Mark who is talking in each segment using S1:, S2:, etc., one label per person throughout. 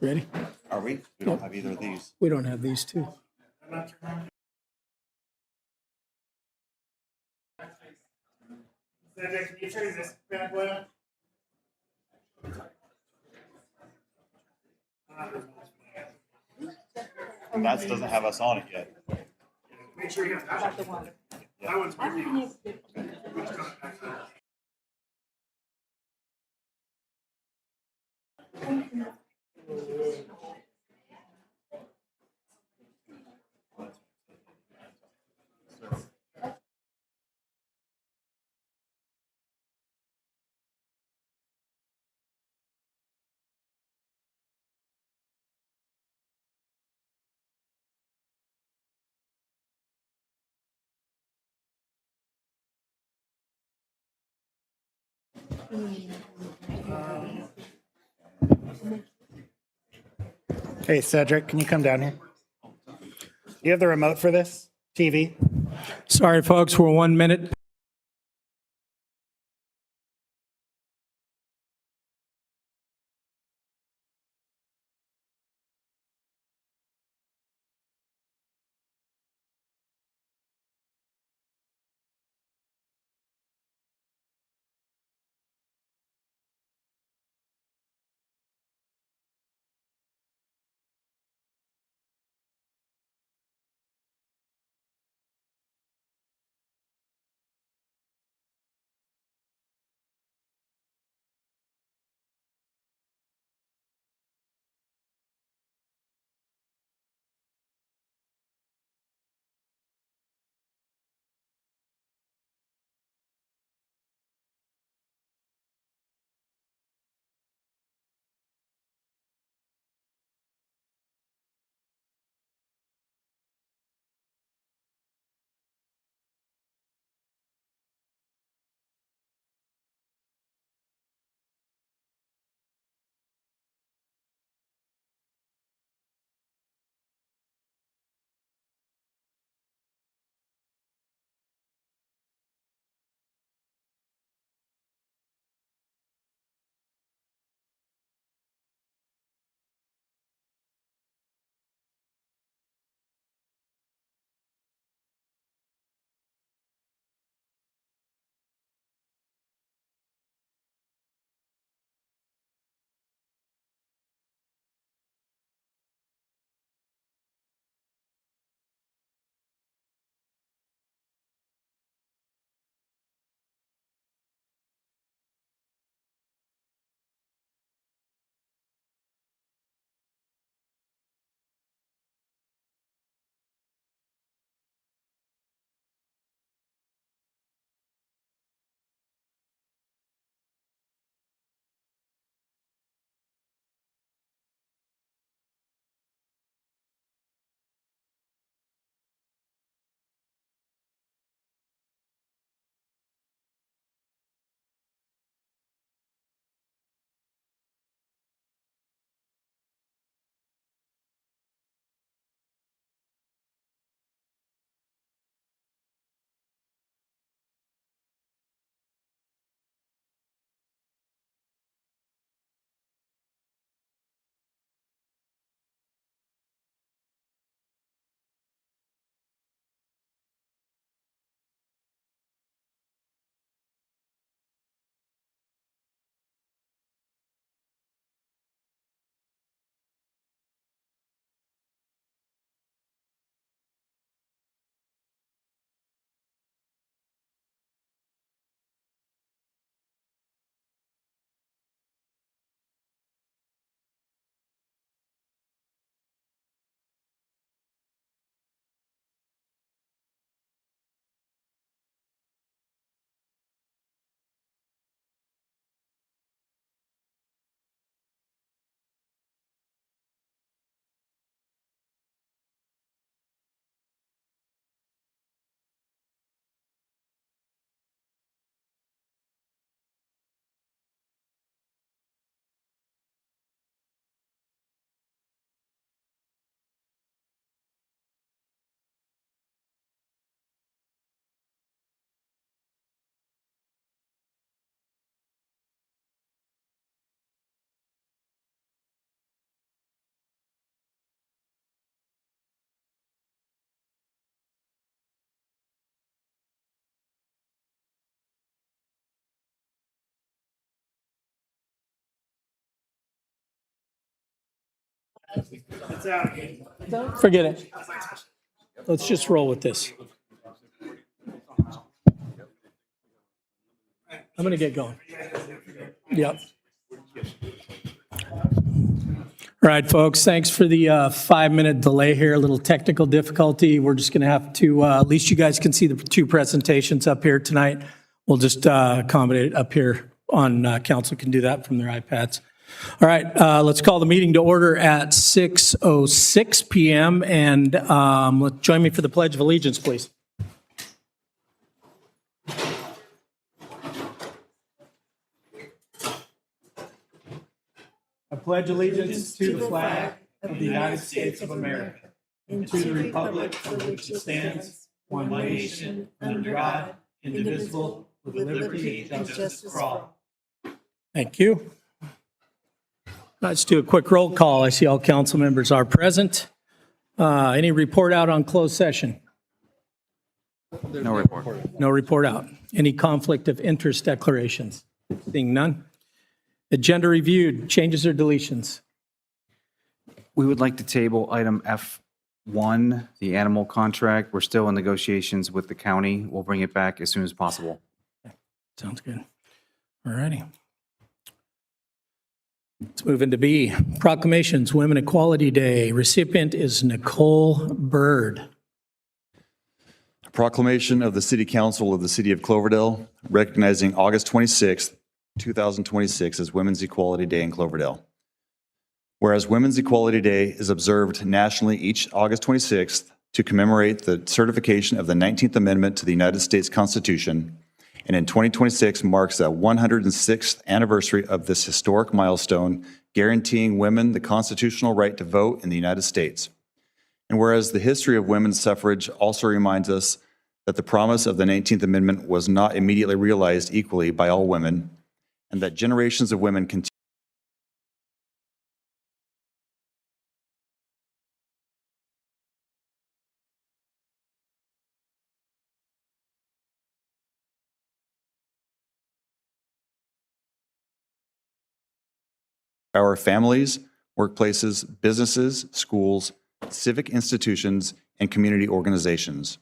S1: Ready?
S2: Are we? We don't have either of these.
S1: We don't have these two.
S3: Can you turn this bad boy on?
S2: That doesn't have us on it yet.
S3: Make sure you have that. That one's working.
S4: Hey, Cedric, can you come down here? You have the remote for this TV?
S1: Sorry, folks, we're 1 minute.
S3: It's out again.
S1: Forget it. Let's just roll with this. I'm going to get going. Yep. All right, folks, thanks for the 5-minute delay here, a little technical difficulty. We're just going to have to, at least you guys can see the two presentations up here tonight. We'll just accommodate it up here on, council can do that from their iPads. All right, let's call the meeting to order at 6:06 PM. And join me for the Pledge of Allegiance, please. I pledge allegiance to the flag of the United States of America and to the republic for which it stands, one nation, under God, indivisible, with liberty and justice for all. Thank you. Let's do a quick roll call. I see all council members are present. Any report out on closed session?
S5: No report.
S1: No report out. Any conflict of interest declarations? Seeing none. Agenda reviewed, changes or deletions?
S5: We would like to table item F1, the animal contract. We're still in negotiations with the county. We'll bring it back as soon as possible.
S1: Sounds good. All righty. Let's move into B, proclamations, Women Equality Day. Recipient is Nicole Bird.
S2: Proclamation of the City Council of the City of Cloverdale recognizing August 26th, 2026 as Women's Equality Day in Cloverdale. Whereas Women's Equality Day is observed nationally each August 26th to commemorate the certification of the 19th Amendment to the United States Constitution, and in 2026 marks the 106th anniversary of this historic milestone guaranteeing women the constitutional right to vote in the United States. And whereas the history of women's suffrage also reminds us that the promise of the 19th Amendment was not immediately realized equally by all women, and that generations of women continue our families, workplaces, businesses, schools, civic institutions, and community organizations.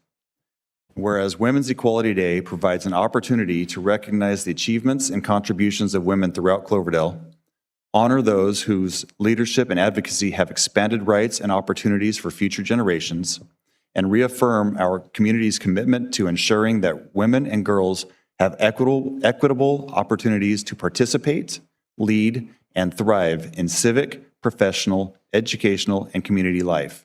S2: Whereas Women's Equality Day provides an opportunity to recognize the achievements and contributions of women throughout Cloverdale, honor those whose leadership and advocacy have expanded rights and opportunities for future generations, and reaffirm our community's commitment to ensuring that women and girls have equitable opportunities to participate, lead, and thrive in civic, professional, educational, and community life.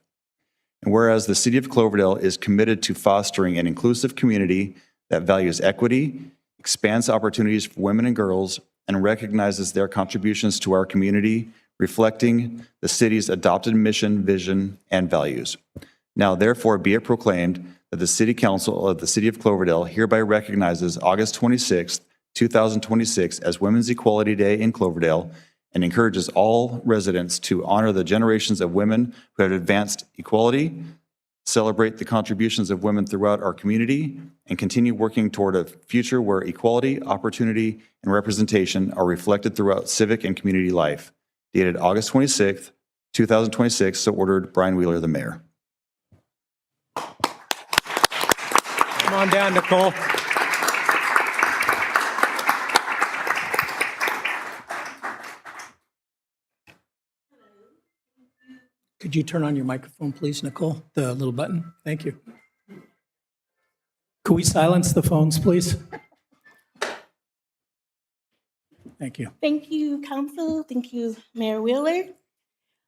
S2: And whereas the City of Cloverdale is committed to fostering an inclusive community that values equity, expands opportunities for women and girls, and recognizes their contributions to our community, reflecting the city's adopted mission, vision, and values. Now, therefore, be it proclaimed that the City Council of the City of Cloverdale hereby recognizes August 26th, 2026 as Women's Equality Day in Cloverdale, and encourages all residents to honor the generations of women who have advanced equality, celebrate the contributions of women throughout our community, and continue working toward a future where equality, opportunity, and representation are reflected throughout civic and community life. Dated August 26th, 2026, so ordered, Brian Wheeler, the mayor.
S1: Come on down, Nicole. Could you turn on your microphone, please, Nicole? The little button. Thank you. Could we silence the phones, please? Thank you.
S6: Thank you, Council. Thank you, Mayor Wheeler.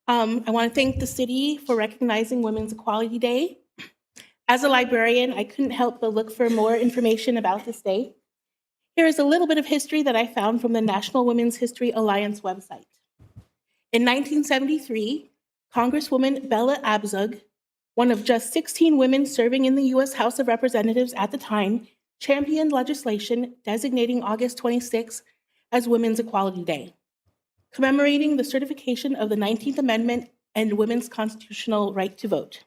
S6: I want to thank the city for recognizing Women's Equality Day. As a librarian, I couldn't help but look for more information about this day. Here is a little bit of history that I found from the National Women's History Alliance website. In 1973, Congresswoman Bella Abzug, one of just 16 women serving in the U.S. House of Representatives at the time, championed legislation designating August 26 as Women's Equality Day, commemorating the certification of the 19th Amendment and women's constitutional right to vote.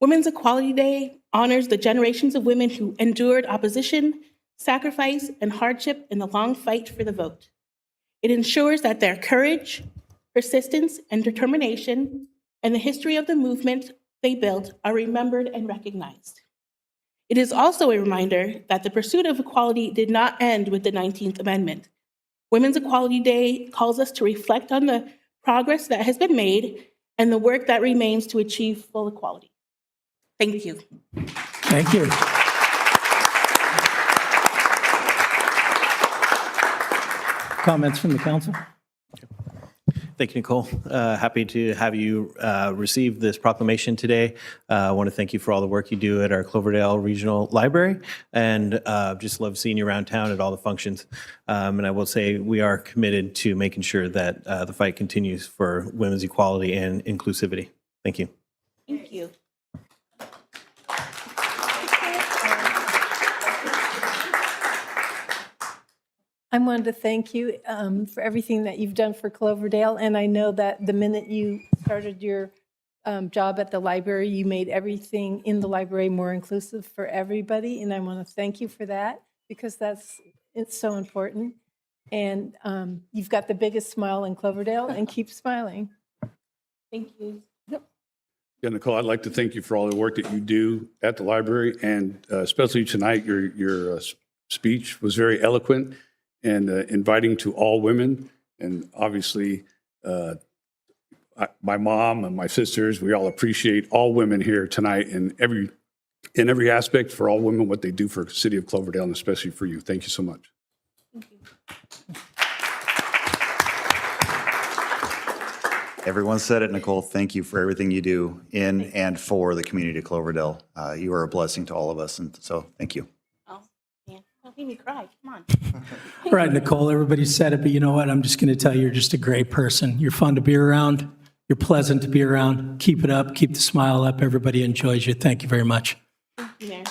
S6: Women's Equality Day honors the generations of women who endured opposition, sacrifice, and hardship in the long fight for the vote. It ensures that their courage, persistence, and determination, and the history of the movement they built are remembered and recognized. It is also a reminder that the pursuit of equality did not end with the 19th Amendment. Women's Equality Day calls us to reflect on the progress that has been made and the work that remains to achieve full equality. Thank you.
S1: Thank you. Comments from the council?
S7: Thank you, Nicole. Happy to have you receive this proclamation today. I want to thank you for all the work you do at our Cloverdale Regional Library, and just love seeing you around town at all the functions. And I will say we are committed to making sure that the fight continues for women's equality and inclusivity. Thank you.
S6: Thank you.
S8: I wanted to thank you for everything that you've done for Cloverdale, and I know that the minute you started your job at the library, you made everything in the library more inclusive for everybody, and I want to thank you for that because it's so important. And you've got the biggest smile in Cloverdale, and keep smiling.
S6: Thank you.
S9: Yeah, Nicole, I'd like to thank you for all the work that you do at the library, and especially tonight, your speech was very eloquent and inviting to all women. And obviously, my mom and my sisters, we all appreciate all women here tonight in every aspect for all women, what they do for the city of Cloverdale, and especially for you. Thank you so much.
S6: Thank you.
S2: Everyone said it, Nicole. Thank you for everything you do in and for the community of Cloverdale. You are a blessing to all of us, and so thank you.
S6: Oh, man. Don't make me cry. Come on.
S1: All right, Nicole, everybody said it, but you know what? I'm just going to tell you, you're just a great person. You're fun to be around. You're pleasant to be around. Keep it up. Keep the smile up. Everybody enjoys you. Thank you very much.
S6: Thank you, Mayor.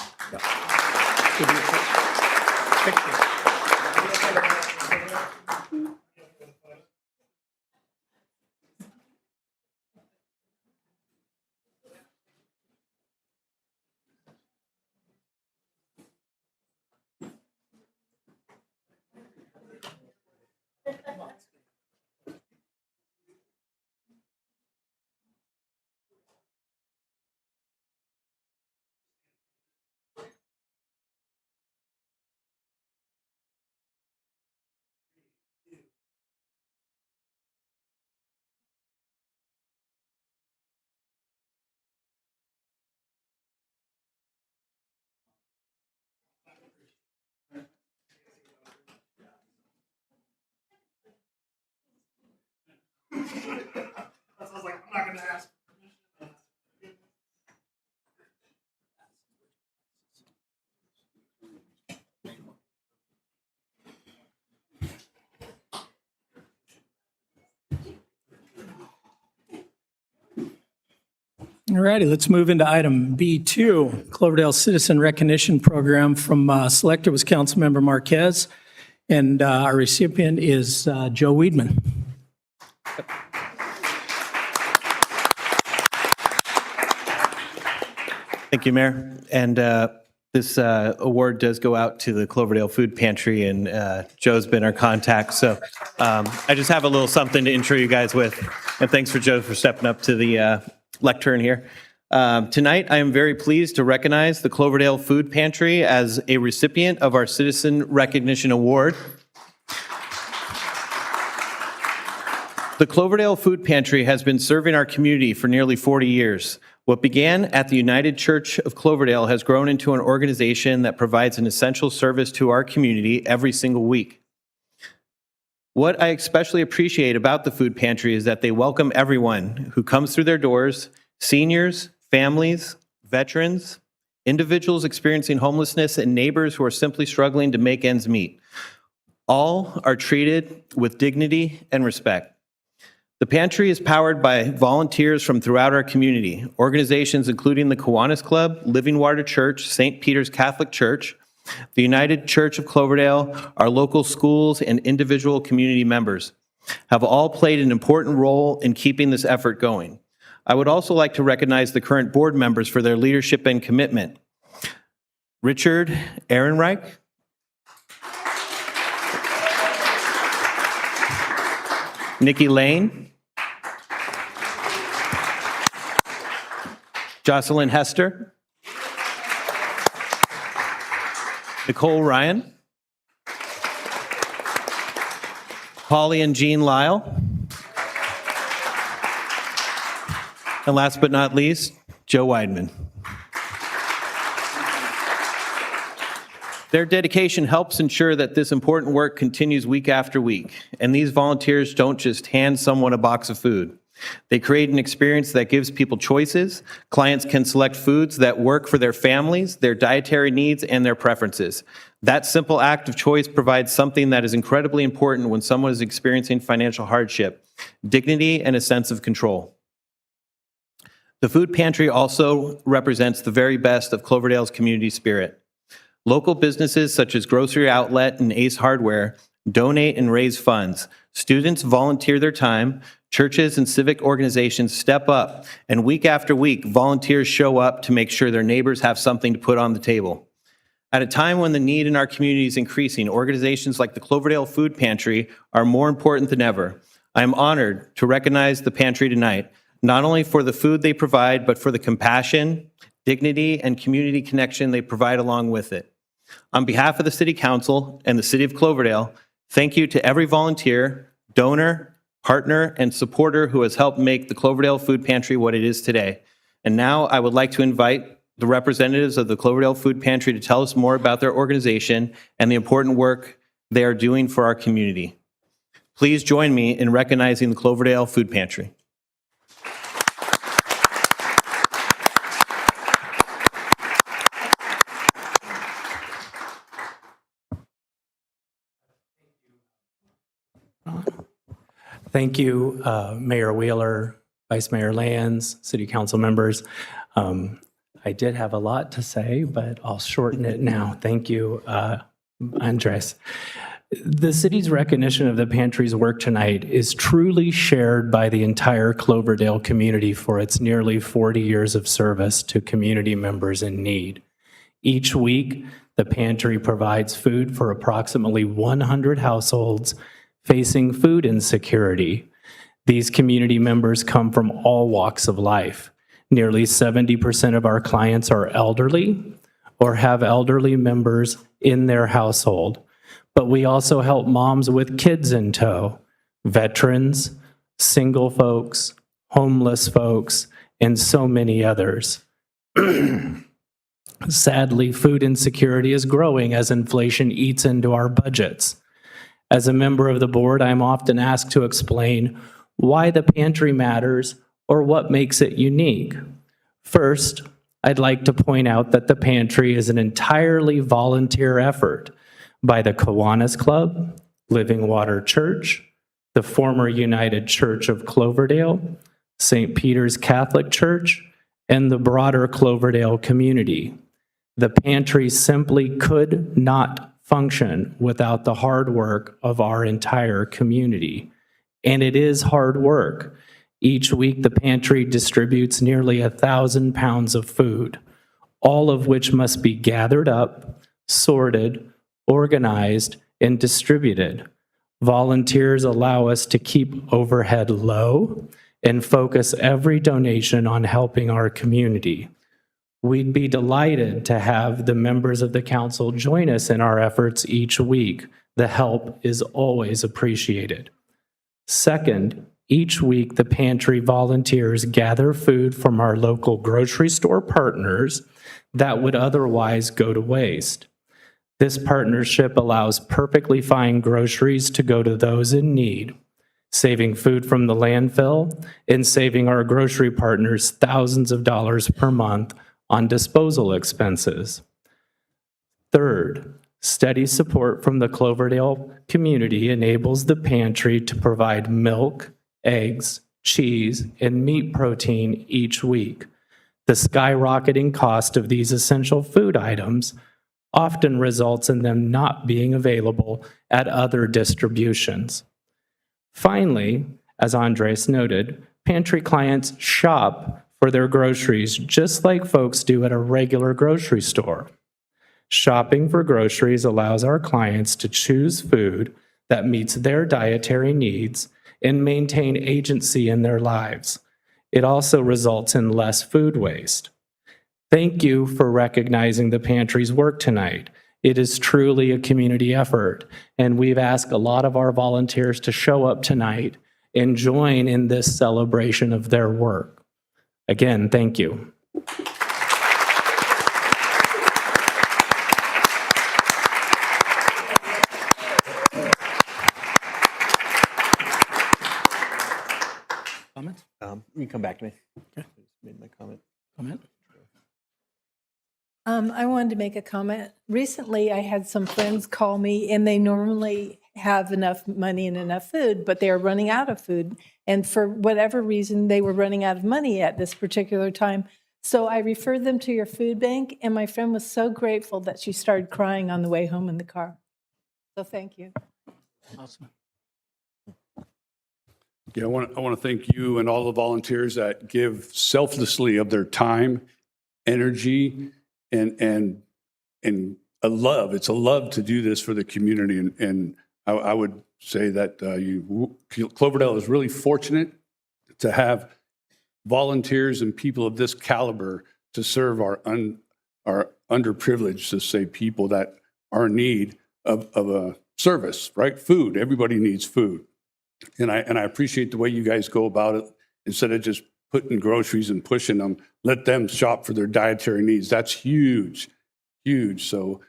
S3: I was like, I'm not gonna ask.
S1: All righty, let's move into item B2, Cloverdale Citizen Recognition Program. From selector was Councilmember Marquez, and our recipient is Joe Weedman.
S7: Thank you, Mayor. And this award does go out to the Cloverdale Food Pantry, and Joe's been our contact. So I just have a little something to intro you guys with. And thanks for Joe for stepping up to the lectern here. Tonight, I am very pleased to recognize the Cloverdale Food Pantry as a recipient of our Citizen Recognition Award. The Cloverdale Food Pantry has been serving our community for nearly 40 years. What began at the United Church of Cloverdale has grown into an organization that provides an essential service to our community every single week. What I especially appreciate about the food pantry is that they welcome everyone who comes through their doors: seniors, families, veterans, individuals experiencing homelessness, and neighbors who are simply struggling to make ends meet. All are treated with dignity and respect. The pantry is powered by volunteers from throughout our community, organizations including the Kiwanis Club, Living Water Church, St. Peter's Catholic Church, the United Church of Cloverdale, our local schools, and individual community members have all played an important role in keeping this effort going. I would also like to recognize the current board members for their leadership and commitment. Richard Ehrenreich, Nikki Lane, Jocelyn Hester, Nicole Ryan, Polly and Jean Lyle, and last but not least, Joe Weidman. Their dedication helps ensure that this important work continues week after week, and these volunteers don't just hand someone a box of food. They create an experience that gives people choices. Clients can select foods that work for their families, their dietary needs, and their preferences. That simple act of choice provides something that is incredibly important when someone is experiencing financial hardship: dignity and a sense of control. The food pantry also represents the very best of Cloverdale's community spirit. Local businesses such as Grocery Outlet and Ace Hardware donate and raise funds. Students volunteer their time. Churches and civic organizations step up, and week after week, volunteers show up to make sure their neighbors have something to put on the table. At a time when the need in our community is increasing, organizations like the Cloverdale Food Pantry are more important than ever. I am honored to recognize the pantry tonight, not only for the food they provide, but for the compassion, dignity, and community connection they provide along with it. On behalf of the City Council and the City of Cloverdale, thank you to every volunteer, donor, partner, and supporter who has helped make the Cloverdale Food Pantry what it is today. And now I would like to invite the representatives of the Cloverdale Food Pantry to tell us more about their organization and the important work they are doing for our community. Please join me in recognizing the Cloverdale Food Pantry.
S10: Thank you, Mayor Wheeler, Vice Mayor Lands, City Council members. I did have a lot to say, but I'll shorten it now. Thank you, Andres. The city's recognition of the pantry's work tonight is truly shared by the entire Cloverdale community for its nearly 40 years of service to community members in need. Each week, the pantry provides food for approximately 100 households facing food insecurity. These community members come from all walks of life. Nearly 70% of our clients are elderly or have elderly members in their household. But we also help moms with kids in tow, veterans, single folks, homeless folks, and so many others. Sadly, food insecurity is growing as inflation eats into our budgets. As a member of the board, I'm often asked to explain why the pantry matters or what makes it unique. First, I'd like to point out that the pantry is an entirely volunteer effort by the Kiwanis Club, Living Water Church, the former United Church of Cloverdale, St. Peter's Catholic Church, and the broader Cloverdale community. The pantry simply could not function without the hard work of our entire community. And it is hard work. Each week, the pantry distributes nearly 1,000 pounds of food, all of which must be gathered up, sorted, organized, and distributed. Volunteers allow us to keep overhead low and focus every donation on helping our community. We'd be delighted to have the members of the council join us in our efforts each week. The help is always appreciated. Second, each week the pantry volunteers gather food from our local grocery store partners that would otherwise go to waste. This partnership allows perfectly fine groceries to go to those in need, saving food from the landfill and saving our grocery partners thousands of dollars per month on disposal expenses. Third, steady support from the Cloverdale community enables the pantry to provide milk, eggs, cheese, and meat protein each week. The skyrocketing cost of these essential food items often results in them not being available at other distributions. Finally, as Andres noted, pantry clients shop for their groceries just like folks do at a regular grocery store. Shopping for groceries allows our clients to choose food that meets their dietary needs and maintain agency in their lives. It also results in less food waste. Thank you for recognizing the pantry's work tonight. It is truly a community effort, and we've asked a lot of our volunteers to show up tonight and join in this celebration of their work. Again, thank you.
S1: Comments?
S7: You can come back to me. Okay. Made my comment.
S1: Comment?
S8: I wanted to make a comment. Recently, I had some friends call me, and they normally have enough money and enough food, but they are running out of food. And for whatever reason, they were running out of money at this particular time. So I referred them to your food bank, and my friend was so grateful that she started crying on the way home in the car. So thank you.
S1: Awesome.
S9: Yeah, I want to thank you and all the volunteers that give selflessly of their time, energy, and a love. It's a love to do this for the community. And I would say that Cloverdale is really fortunate to have volunteers and people of this caliber to serve our underprivileged, to say, people that are in need of a service, right? Food. Everybody needs food. And I appreciate the way you guys go about it. Instead of just putting groceries and pushing them, let them shop for their dietary needs. That's huge, huge. So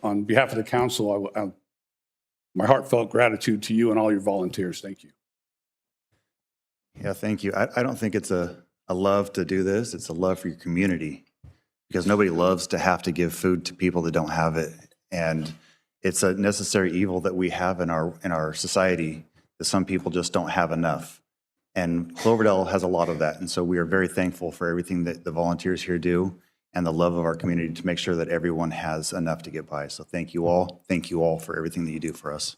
S9: on behalf of the council, my heartfelt gratitude to you and all your volunteers. Thank you.
S2: Yeah, thank you. I don't think it's a love to do this. It's a love for your community, because nobody loves to have to give food to people that don't have it. And it's a necessary evil that we have in our society, that some people just don't have enough. And Cloverdale has a lot of that. And so we are very thankful for everything that the volunteers here do and the love of our community to make sure that everyone has enough to get by. So thank you all. Thank you all for everything that you do for us.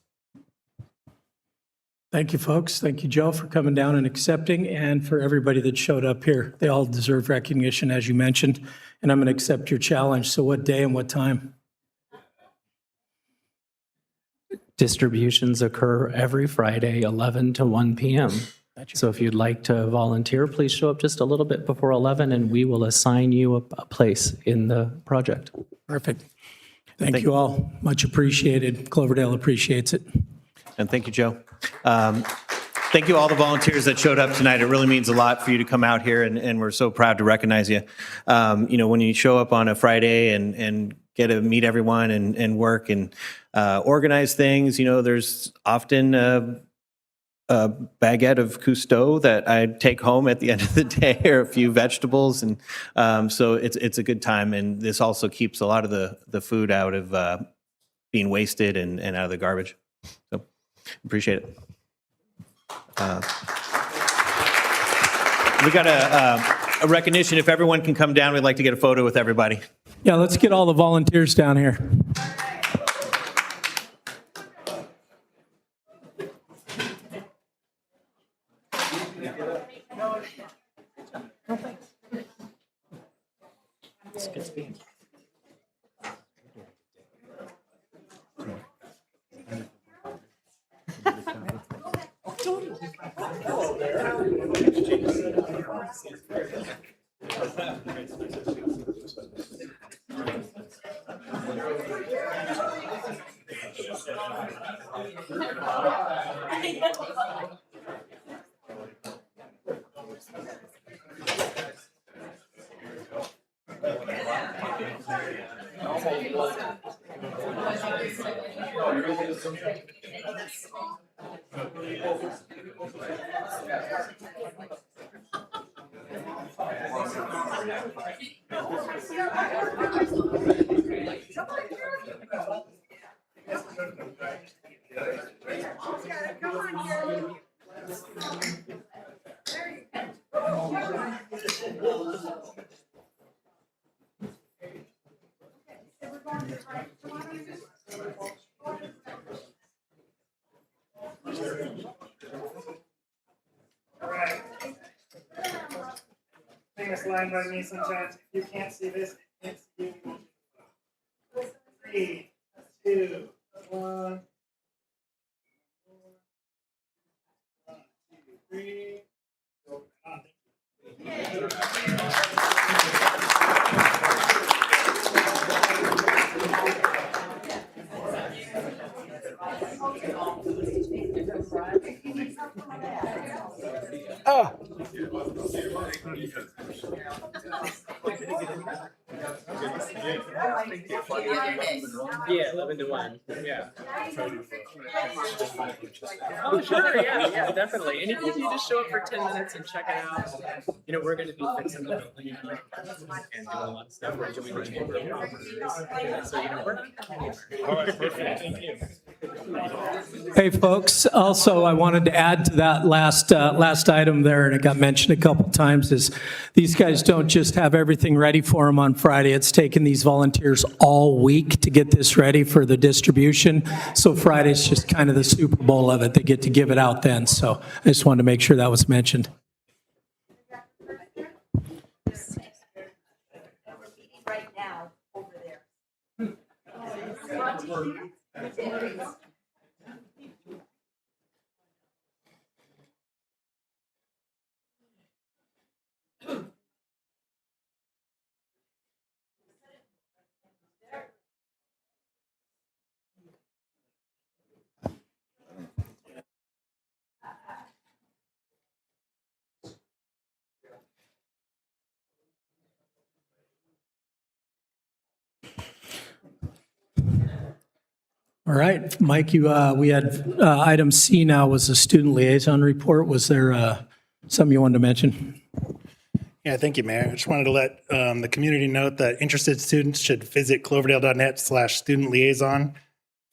S1: Thank you, folks. Thank you, Joe, for coming down and accepting, and for everybody that showed up here. They all deserve recognition, as you mentioned, and I'm going to accept your challenge. So what day and what time?
S10: Distributions occur every Friday, 11 to 1 p.m. So if you'd like to volunteer, please show up just a little bit before 11, and we will assign you a place in the project.
S1: Perfect. Thank you all. Much appreciated. Cloverdale appreciates it.
S7: And thank you, Joe. Thank you all the volunteers that showed up tonight. It really means a lot for you to come out here, and we're so proud to recognize you. When you show up on a Friday and get to meet everyone and work and organize things, there's often a baguette of Cousteau that I take home at the end of the day, or a few vegetables. And so it's a good time. And this also keeps a lot of the food out of being wasted and out of the garbage. So appreciate it. We got a recognition. If everyone can come down, we'd like to get a photo with everybody.
S1: Yeah, let's get all the volunteers down here.
S3: All right. Famous line by me sometimes. If you can't see this, I can't see you. 3, 2, 1. 1, 2, 3. Go on.
S10: Yeah, 11 to 1. Yeah. Oh, sure. Yeah, definitely. And if you just show up for 10 minutes and check it out, we're going to be fixing the building and doing a lot of stuff. We're doing the chamber of commerce. So, we're not going anywhere. All right, perfect. Thank you.
S1: Hey, folks, also, I wanted to add to that last item there, and it got mentioned a couple times, is these guys don't just have everything ready for them on Friday. It's taken these volunteers all week to get this ready for the distribution. So Friday's just kind of the Super Bowl of it. They get to give it out then. So I just wanted to make sure that was mentioned.
S11: Right now over there.
S1: All right, Mike, we had item C now was the student liaison report. Was there something you wanted to mention?
S4: Yeah, thank you, Mayor. I just wanted to let the community note that interested students should visit cloverdale.net/student liaison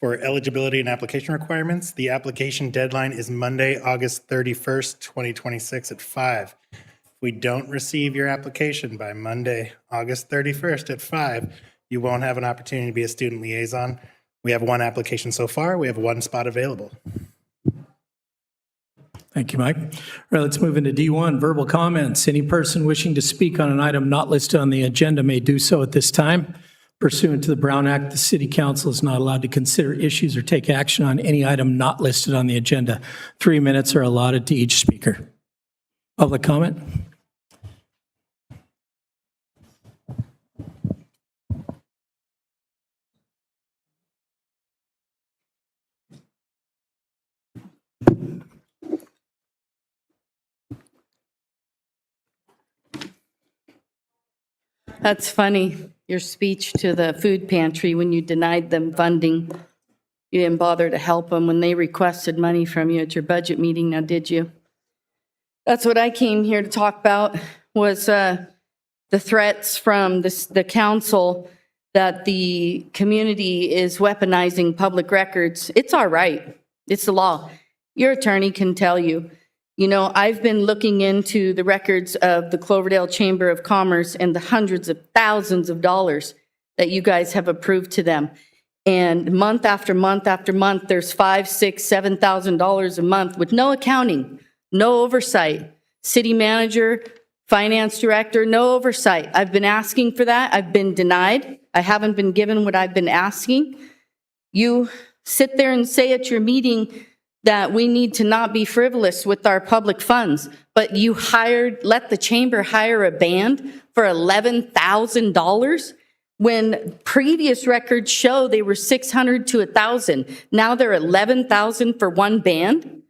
S4: for eligibility and application requirements. The application deadline is Monday, August 31st, 2026 at 5. If we don't receive your application by Monday, August 31st at 5, you won't have an opportunity to be a student liaison. We have one application so far. We have one spot available.
S1: Thank you, Mike. All right, let's move into D1, verbal comments. Any person wishing to speak on an item not listed on the agenda may do so at this time. Pursuant to the Brown Act, the City Council is not allowed to consider issues or take action on any item not listed on the agenda. 3 minutes are allotted to each speaker. Public comment?
S11: That's funny, your speech to the food pantry when you denied them funding. You didn't bother to help them when they requested money from you at your budget meeting, now did you? That's what I came here to talk about, was the threats from the council that the community is weaponizing public records. It's our right. It's the law. Your attorney can tell you. I've been looking into the records of the Cloverdale Chamber of Commerce and the hundreds of thousands of dollars that you guys have approved to them. And month after month after month, there's $5,000, $6,000, $7,000 a month with no accounting, no oversight. City manager, finance director, no oversight. I've been asking for that. I've been denied. I haven't been given what I've been asking. You sit there and say at your meeting that we need to not be frivolous with our public funds, but you let the chamber hire a band for $11,000 when previous records show they were $600 to $1,000. Now they're $11,000 for one band.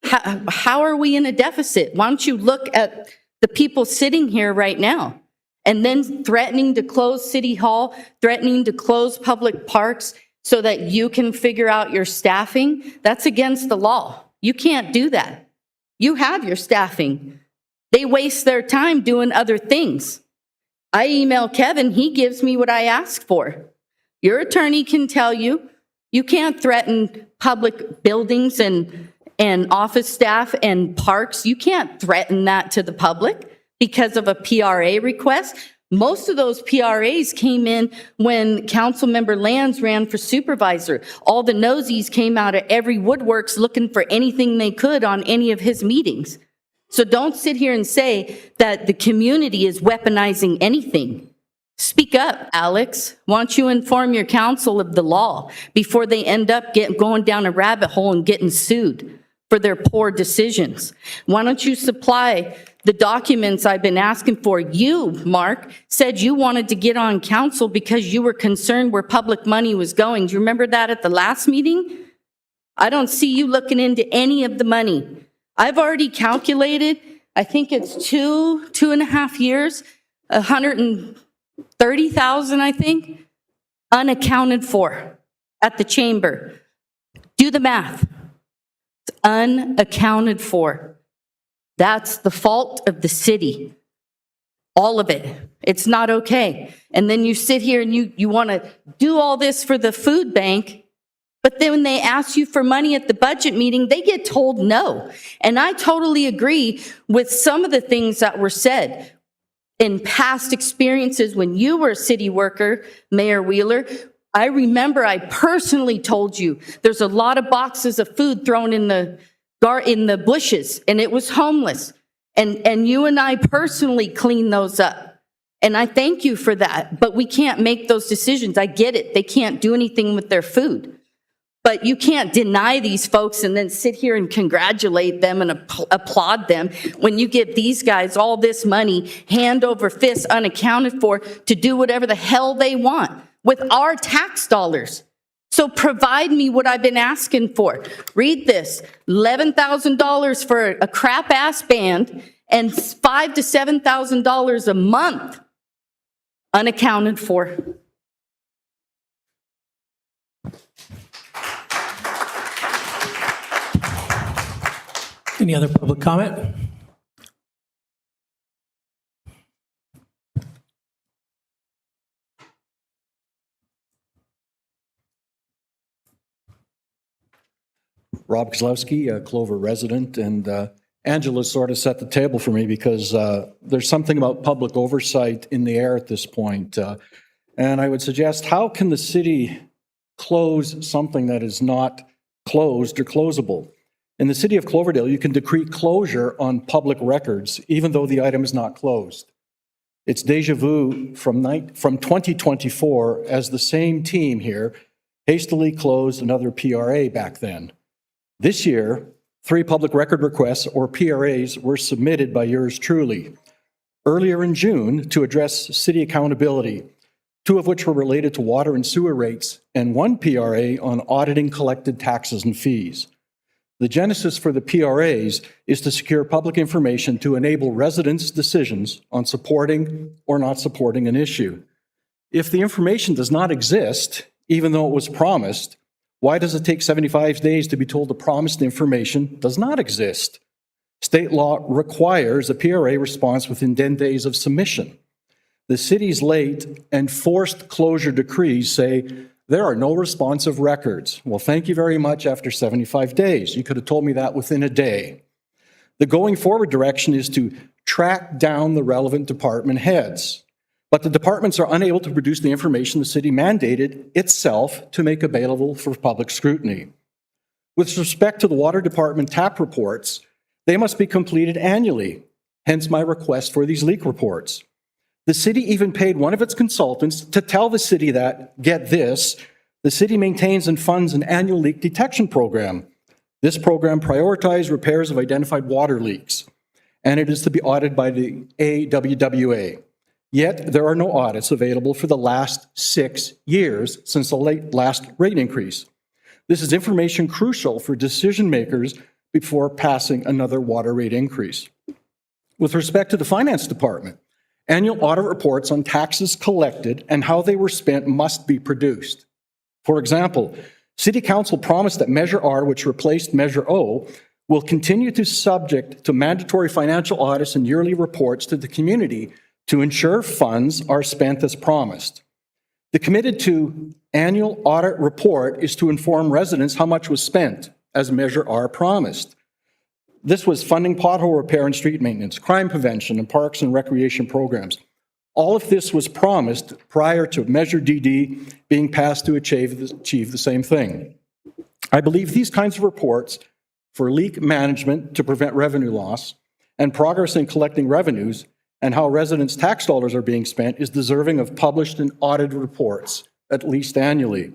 S11: How are we in a deficit? Why don't you look at the people sitting here right now and then threatening to close City Hall, threatening to close public parks, so that you can figure out your staffing? That's against the law. You can't do that. You have your staffing. They waste their time doing other things. I email Kevin, he gives me what I ask for. Your attorney can tell you, you can't threaten public buildings and office staff and parks. You can't threaten that to the public because of a PRA request. Most of those PRAs came in when Councilmember Lands ran for supervisor. All the nosies came out of every woodworks looking for anything they could on any of his meetings. So don't sit here and say that the community is weaponizing anything. Speak up, Alex. Why don't you inform your council of the law before they end up going down a rabbit hole and getting sued for their poor decisions? Why don't you supply the documents I've been asking for? You, Mark, said you wanted to get on council because you were concerned where public money was going. Do you remember that at the last meeting? I don't see you looking into any of the money. I've already calculated, I think it's 2.5 years, 30,000, I think, unaccounted for at the chamber. Do the math. It's unaccounted for. That's the fault of the city. All of it. It's not okay. And then you sit here and you want to do all this for the food bank, but then when they ask you for money at the budget meeting, they get told no. And I totally agree with some of the things that were said in past experiences when you were a city worker, Mayor Wheeler. I remember I personally told you there's a lot of boxes of food thrown in the bushes, and it was homeless. And you and I personally cleaned those up. And I thank you for that. But we can't make those decisions. I get it. They can't do anything with their food. But you can't deny these folks and then sit here and congratulate them and applaud them when you give these guys all this money, hand over fist, unaccounted for, to do whatever the hell they want with our tax dollars. So provide me what I've been asking for. Read this, $11,000 for a crap-ass band and $5,000 to $7,000 a month unaccounted for.
S1: Any other public comment?
S12: Rob Kozlowski, Clover resident, and Angela sort of set the table for me because there's something about public oversight in the air at this point. And I would suggest, how can the city close something that is not closed or closable? In the city of Cloverdale, you can decree closure on public records, even though the item is not closed. It's deja vu from 2024, as the same team here hastily closed another PRA back then. This year, 3 public record requests, or PRAs, were submitted by yours truly earlier in June to address city accountability, 2 of which were related to water and sewer rates, and 1 PRA on auditing collected taxes and fees. The genesis for the PRAs is to secure public information to enable residents' decisions on supporting or not supporting an issue. If the information does not exist, even though it was promised, why does it take 75 days to be told the promised information does not exist? State law requires a PRA response within 10 days of submission. The city's late and forced closure decrees say there are no responsive records. Well, thank you very much after 75 days. You could have told me that within a day. The going forward direction is to track down the relevant department heads. But the departments are unable to produce the information the city mandated itself to make available for public scrutiny. With respect to the water department tap reports, they must be completed annually, hence my request for these leak reports. The city even paid one of its consultants to tell the city that, get this, the city maintains and funds an annual leak detection program. This program prioritizes repairs of identified water leaks, and it is to be audited by the AWWA. Yet, there are no audits available for the last 6 years since the last rate increase. This is information crucial for decision makers before passing another water rate increase. With respect to the finance department, annual audit reports on taxes collected and how they were spent must be produced. For example, City Council promised that Measure R, which replaced Measure O, will continue to subject to mandatory financial audits and yearly reports to the community to ensure funds are spent as promised. The committed to annual audit report is to inform residents how much was spent, as Measure R promised. This was funding pothole repair and street maintenance, crime prevention, and parks and recreation programs. All of this was promised prior to Measure DD being passed to achieve the same thing. I believe these kinds of reports for leak management to prevent revenue loss and progress in collecting revenues and how residents' tax dollars are being spent is deserving of published and audited reports, at least annually.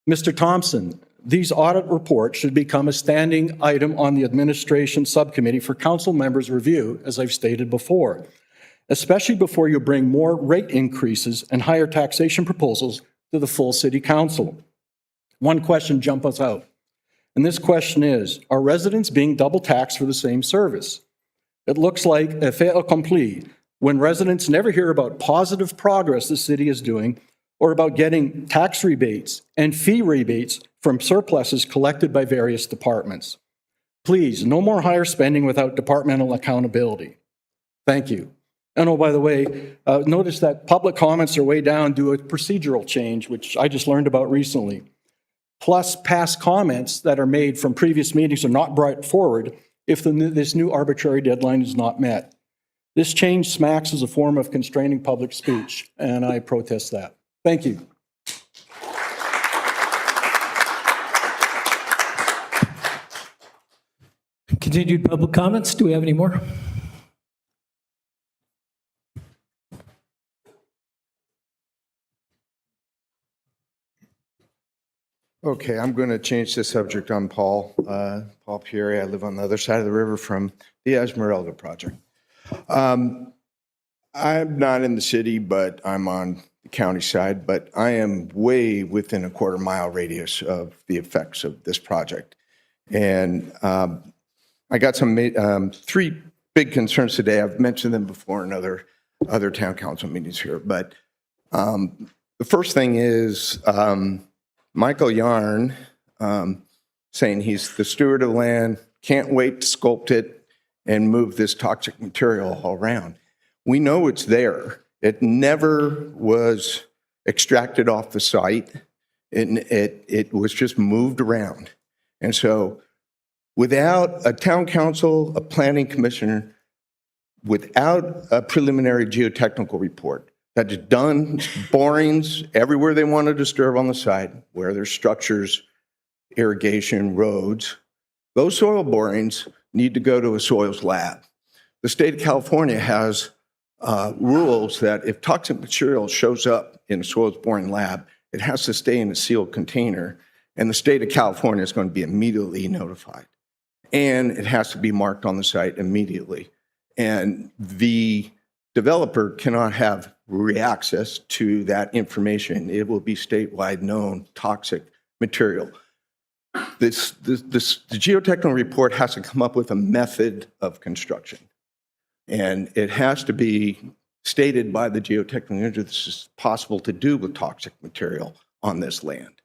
S12: Mr. Thompson, these audit reports should become a standing item on the administration subcommittee for council members' review, as I've stated before, especially before you bring more rate increases and higher taxation proposals to the full city council. One question jumps out, and this question is, are residents being double taxed for the same service? It looks like a fait accompli. when residents never hear about positive progress the city is doing or about getting tax rebates and fee rebates from surpluses collected by various departments. Please, no more higher spending without departmental accountability. Thank you. And oh, by the way, notice that public comments are way down due to a procedural change, which I just learned about recently. Plus, past comments that are made from previous meetings are not brought forward if this new arbitrary deadline is not met. This change smacks as a form of constraining public speech, and I protest that. Thank you.
S1: Continued public comments. Do we have any more?
S13: Okay, I'm going to change the subject. I'm Paul Pierre. I live on the other side of the river from the Esmeralda project. I'm not in the city, but I'm on the county side, but I am way within a quarter-mile radius of the effects of this project. And I got some three big concerns today. I've mentioned them before in other town council meetings here, but the first thing is Michael Yarn saying he's the steward of the land, can't wait to sculpt it and move this toxic material all around. We know it's there. It never was extracted off the site. It was just moved around. And so without a town council, a planning commissioner, without a preliminary geotechnical report, that's done borings everywhere they want to disturb on the site, where there's structures, irrigation, roads. Those soil borings need to go to a soils lab. The state of California has rules that if toxic material shows up in a soils boring lab, it has to stay in a sealed container, and the state of California is going to be immediately notified. And it has to be marked on the site immediately. And the developer cannot have access to that information. It will be statewide known toxic material. The geotechnical report has to come up with a method of construction. And it has to be stated by the geotechnical engineer this is possible to do with toxic material on this land.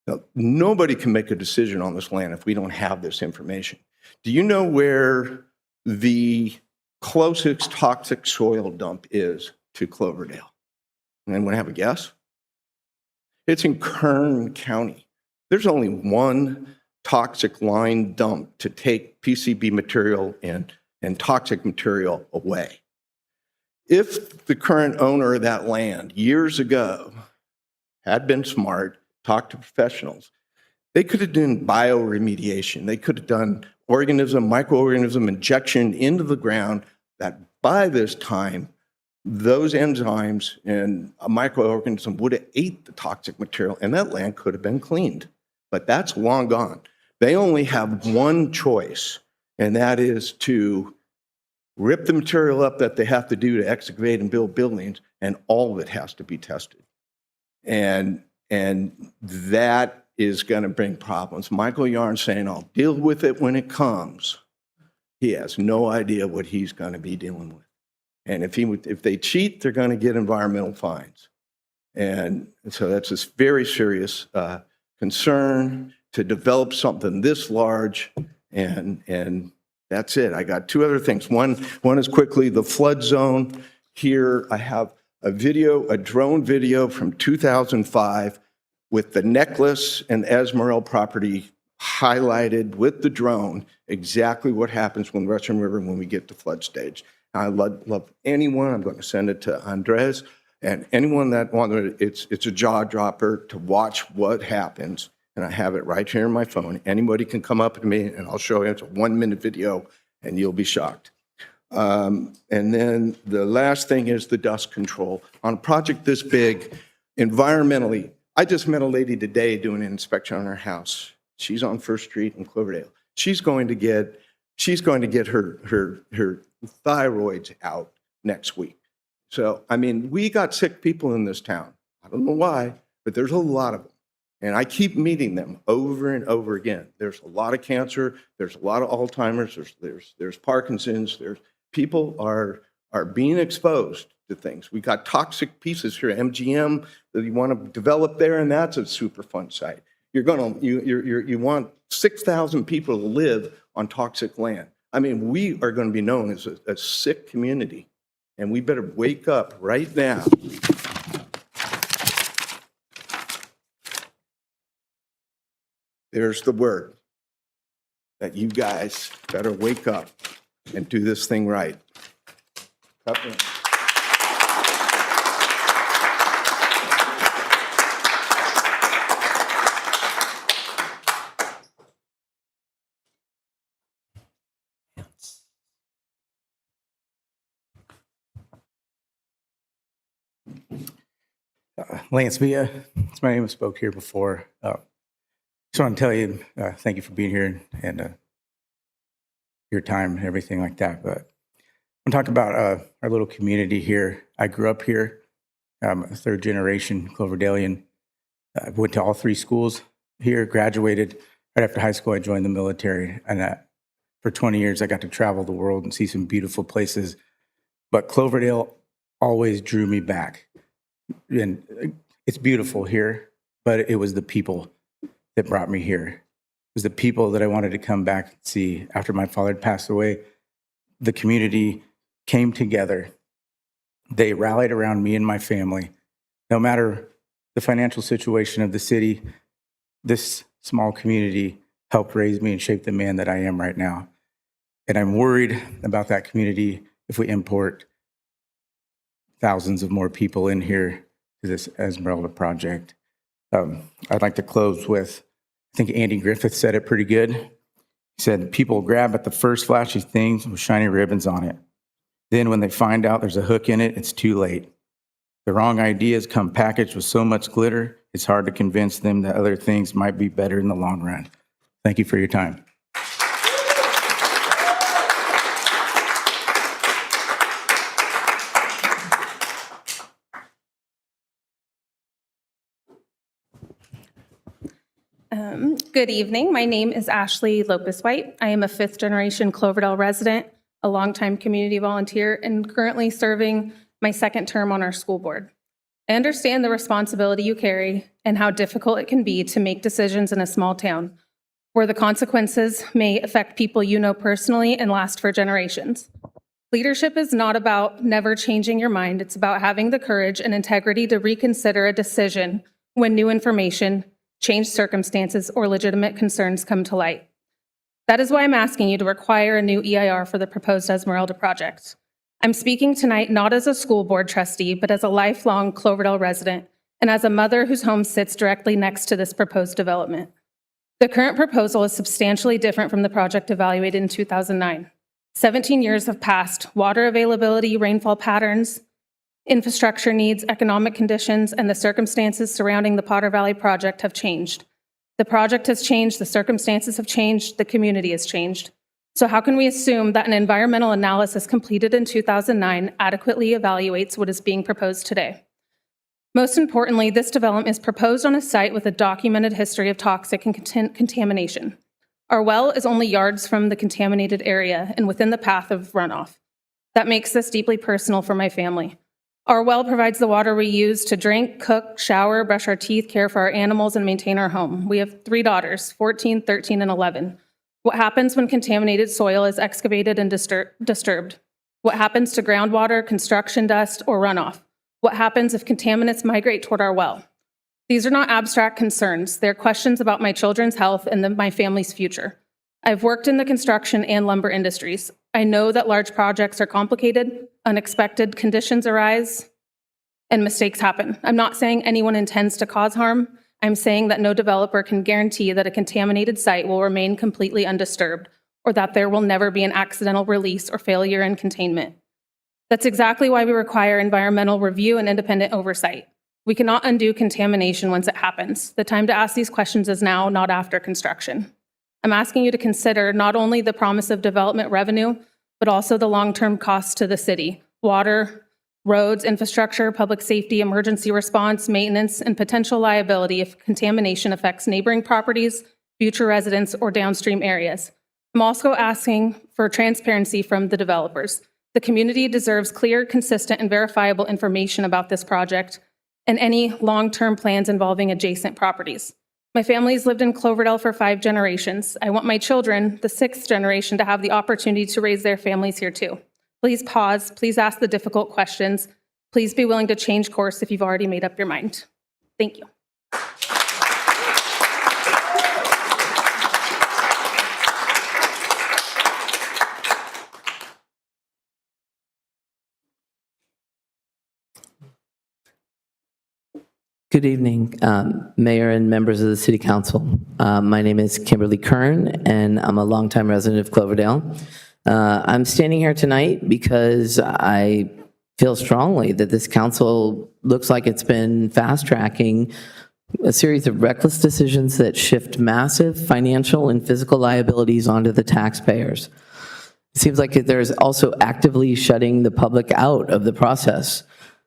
S13: Now, nobody can make a decision on this land if we don't have this information. Do you know where the closest toxic soil dump is to Cloverdale? Anyone have a guess? It's in Kern County. There's only one toxic line dump to take PCB material and toxic material away. If the current owner of that land years ago had been smart, talked to professionals, they could have done bioremediation. They could have done microorganism injection into the ground that by this time, those enzymes and a microorganism would have ate the toxic material and that land could have been cleaned. But that's long gone. They only have one choice, and that is to rip the material up that they have to do to excavate and build buildings, and all of it has to be tested. And that is going to bring problems. Michael Yarn saying, I'll deal with it when it comes. He has no idea what he's going to be dealing with. And if they cheat, they're going to get environmental fines. And so that's a very serious concern to develop something this large, and that's it. I got two other things. One is quickly the flood zone. Here I have a drone video from 2005 with the necklace and Esmeralda property highlighted with the drone, exactly what happens when Russian River when we get to flood stage. I love anyone. I'm going to send it to Andres and anyone that wants it. It's a jaw dropper to watch what happens. And I have it right here on my phone. Anybody can come up to me and I'll show you. It's a 1-minute video and you'll be shocked. And then the last thing is the dust control. On a project this big, environmentally, I just met a lady today doing an inspection on her house. She's on First Street in Cloverdale. She's going to get her thyroids out next week. So, I mean, we got sick people in this town. I don't know why, but there's a lot of them. And I keep meeting them over and over again. There's a lot of cancer. There's a lot of Alzheimer's. There's Parkinson's. People are are being exposed to things. We got toxic pieces here, MGM that you want to develop there, and that's a super fun site. You want 6,000 people to live on toxic land. I mean, we are going to be known as a sick community, and we better wake up right now. There's the word that you guys better wake up and do this thing right.
S14: Lance Villa, it's my name. I spoke here before. Just want to tell you, thank you for being here and your time and everything like that. But I'm talking about our little community here. I grew up here. I'm a third generation Cloverdalian. I went to all 3 schools here, graduated. Right after high school, I joined the military. And for 20 years, I got to travel the world and see some beautiful places. But Cloverdale always drew me back. And it's beautiful here, but it was the people that brought me here. It was the people that I wanted to come back and see. After my father had passed away, the community came together. They rallied around me and my family. No matter the financial situation of the city, this small community helped raise me and shape the man that I am right now. And I'm worried about that community if we import thousands of more people in here to this Esmeralda project. I'd like to close with, I think Andy Griffith said it pretty good. He said, people grab at the first flashy things with shiny ribbons on it. Then when they find out there's a hook in it, it's too late. The wrong ideas come packaged with so much glitter, it's hard to convince them that other things might be better in the long run. Thank you for your time.
S15: Good evening. My name is Ashley Lopez-White. I am a 5th-generation Cloverdale resident, a longtime community volunteer, and currently serving my 2nd term on our school board. I understand the responsibility you carry and how difficult it can be to make decisions in a small town, where the consequences may affect people you know personally and last for generations. Leadership is not about never changing your mind. It's about having the courage and integrity to reconsider a decision when new information, changed circumstances, or legitimate concerns come to light. That is why I'm asking you to require a new EIR for the proposed Esmeralda project. I'm speaking tonight not as a school board trustee, but as a lifelong Cloverdale resident and as a mother whose home sits directly next to this proposed development. The current proposal is substantially different from the project evaluated in 2009. 17 years have passed. Water availability, rainfall patterns, infrastructure needs, economic conditions, and the circumstances surrounding the Potter Valley project have changed. The project has changed, the circumstances have changed, the community has changed. So how can we assume that an environmental analysis completed in 2009 adequately evaluates what is being proposed today? Most importantly, this development is proposed on a site with a documented history of toxic and contamination. Our well is only yards from the contaminated area and within the path of runoff. That makes this deeply personal for my family. Our well provides the water we use to drink, cook, shower, brush our teeth, care for our animals, and maintain our home. We have 3 daughters, 14, 13, and 11. What happens when contaminated soil is excavated and disturbed? What happens to groundwater, construction dust, or runoff? What happens if contaminants migrate toward our well? These are not abstract concerns. They're questions about my children's health and my family's future. I've worked in the construction and lumber industries. I know that large projects are complicated, unexpected conditions arise, and mistakes happen. I'm not saying anyone intends to cause harm. I'm saying that no developer can guarantee that a contaminated site will remain completely undisturbed, or that there will never be an accidental release or failure in containment. That's exactly why we require environmental review and independent oversight. We cannot undo contamination once it happens. The time to ask these questions is now, not after construction. I'm asking you to consider not only the promise of development revenue, but also the long-term costs to the city: water, roads, infrastructure, public safety, emergency response, maintenance, and potential liability if contamination affects neighboring properties, future residents, or downstream areas. I'm also asking for transparency from the developers. The community deserves clear, consistent, and verifiable information about this project and any long-term plans involving adjacent properties. My family's lived in Cloverdale for 5 generations. I want my children, the 6th generation, to have the opportunity to raise their families here too. Please pause. Please ask the difficult questions. Please be willing to change course if you've already made up your mind. Thank you.
S16: Good evening, Mayor and members of the City Council. My name is Kimberly Kern, and I'm a longtime resident of Cloverdale. I'm standing here tonight because I feel strongly that this council looks like it's been fast-tracking a series of reckless decisions that shift massive financial and physical liabilities onto the taxpayers. It seems like there's also actively shutting the public out of the process.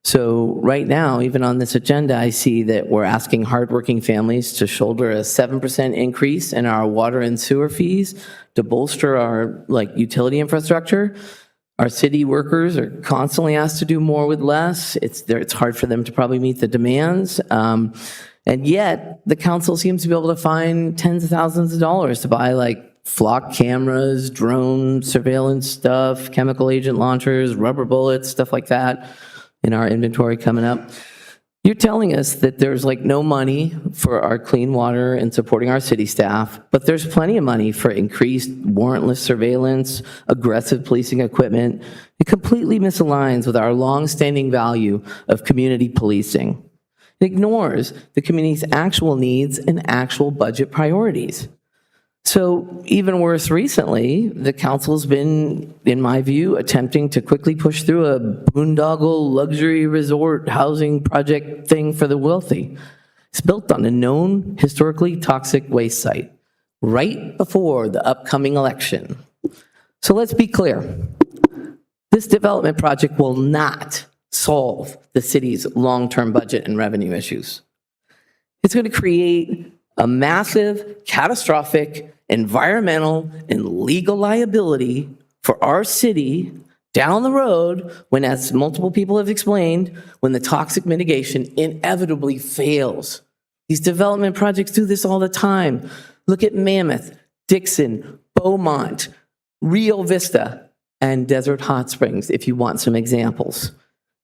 S16: So right now, even on this agenda, I see that we're asking hardworking families to shoulder a 7% increase in our water and sewer fees to bolster our utility infrastructure. Our city workers are constantly asked to do more with less. It's hard for them to probably meet the demands. And yet, the council seems to be able to find tens of thousands of dollars to buy flock cameras, drone surveillance stuff, chemical agent launchers, rubber bullets, stuff like that in our inventory coming up. You're telling us that there's no money for our clean water and supporting our city staff, but there's plenty of money for increased warrantless surveillance, aggressive policing equipment. It completely misaligns with our long-standing value of community policing. It ignores the community's actual needs and actual budget priorities. So even worse recently, the council's been, in my view, attempting to quickly push through a boondoggle luxury resort housing project thing for the wealthy. It's built on a known historically toxic waste site right before the upcoming election. So let's be clear. This development project will not solve the city's long-term budget and revenue issues. It's going to create a massive, catastrophic environmental and legal liability for our city down the road when, as multiple people have explained, when the toxic mitigation inevitably fails. These development projects do this all the time. Look at Mammoth, Dixon, Beaumont, Rio Vista, and Desert Hot Springs, if you want some examples.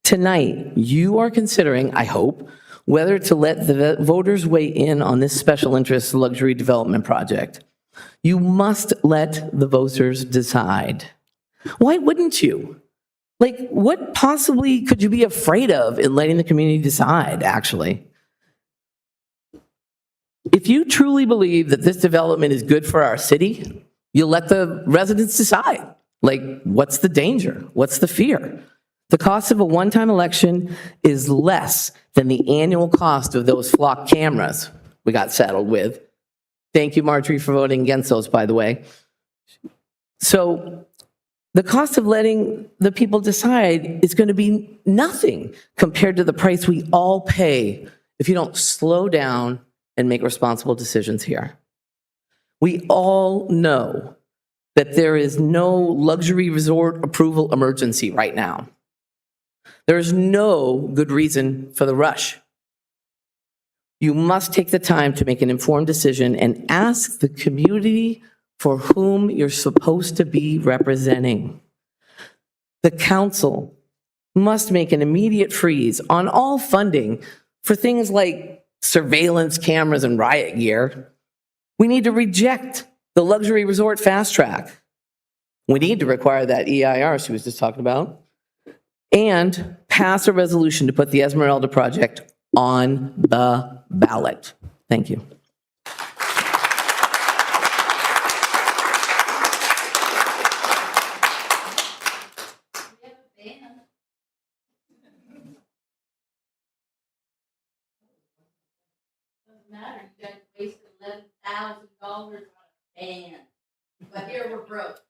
S16: Tonight, you are considering, I hope, whether to let the voters weigh in on this special interest luxury development project. You must let the voters decide. Why wouldn't you? What possibly could you be afraid of in letting the community decide, actually? If you truly believe that this development is good for our city, you'll let the residents decide. What's the danger? What's the fear? The cost of a one-time election is less than the annual cost of those flock cameras we got saddled with. Thank you, Marjorie, for voting against those, by the way. So the cost of letting the people decide is going to be nothing compared to the price we all pay if you don't slow down and make responsible decisions here. We all know that there is no luxury resort approval emergency right now. There is no good reason for the rush. You must take the time to make an informed decision and ask the community for whom you're supposed to be representing. The council must make an immediate freeze on all funding for things like surveillance cameras and riot gear. We need to reject the luxury resort fast track. We need to require that EIR she was just talking about, and pass a resolution to put the Esmeralda project on the ballot. Thank you.
S17: Doesn't matter. You guys wasted $11,000 on a band, but here we're broke.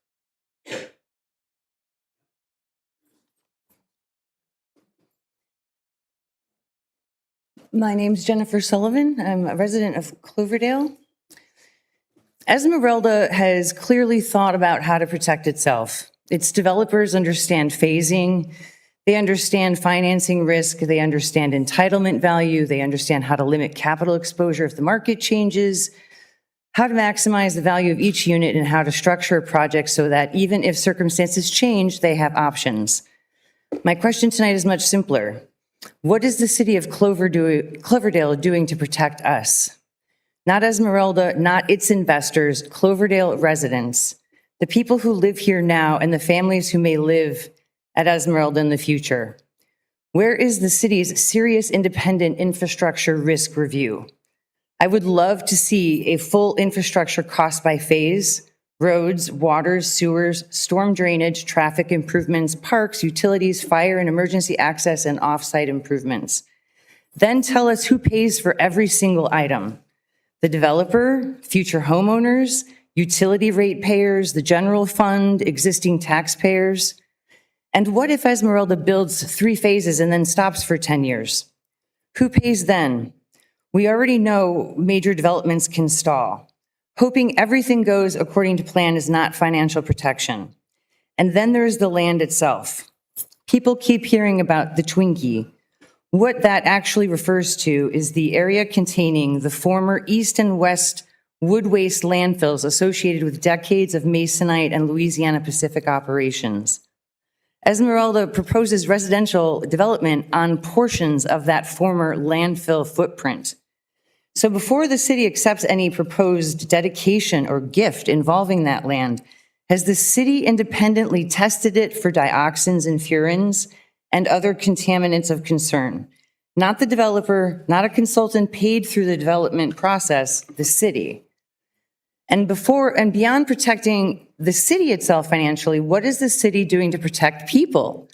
S18: My name's Jennifer Sullivan. I'm a resident of Cloverdale. Esmeralda has clearly thought about how to protect itself. Its developers understand phasing. They understand financing risk. They understand entitlement value. They understand how to limit capital exposure if the market changes, how to maximize the value of each unit, and how to structure a project so that even if circumstances change, they have options. My question tonight is much simpler. What is the city of Cloverdale doing to protect us? Not Esmeralda, not its investors, Cloverdale residents, the people who live here now and the families who may live at Esmeralda in the future. Where is the city's serious independent infrastructure risk review? I would love to see a full infrastructure cost by phase, roads, waters, sewers, storm drainage, traffic improvements, parks, utilities, fire and emergency access, and off-site improvements. Then tell us who pays for every single item. The developer, future homeowners, utility rate payers, the general fund, existing taxpayers. And what if Esmeralda builds 3 phases and then stops for 10 years? Who pays then? We already know major developments can stall. Hoping everything goes according to plan is not financial protection. And then there's the land itself. People keep hearing about the Twinkie. What that actually refers to is the area containing the former east and west wood waste landfills associated with decades of Masonite and Louisiana Pacific operations. Esmeralda proposes residential development on portions of that former landfill footprint. So before the city accepts any proposed dedication or gift involving that land, has the city independently tested it for dioxins and furans and other contaminants of concern? Not the developer, not a consultant paid through the development process, the city. And beyond protecting the city itself financially, what is the city doing to protect people?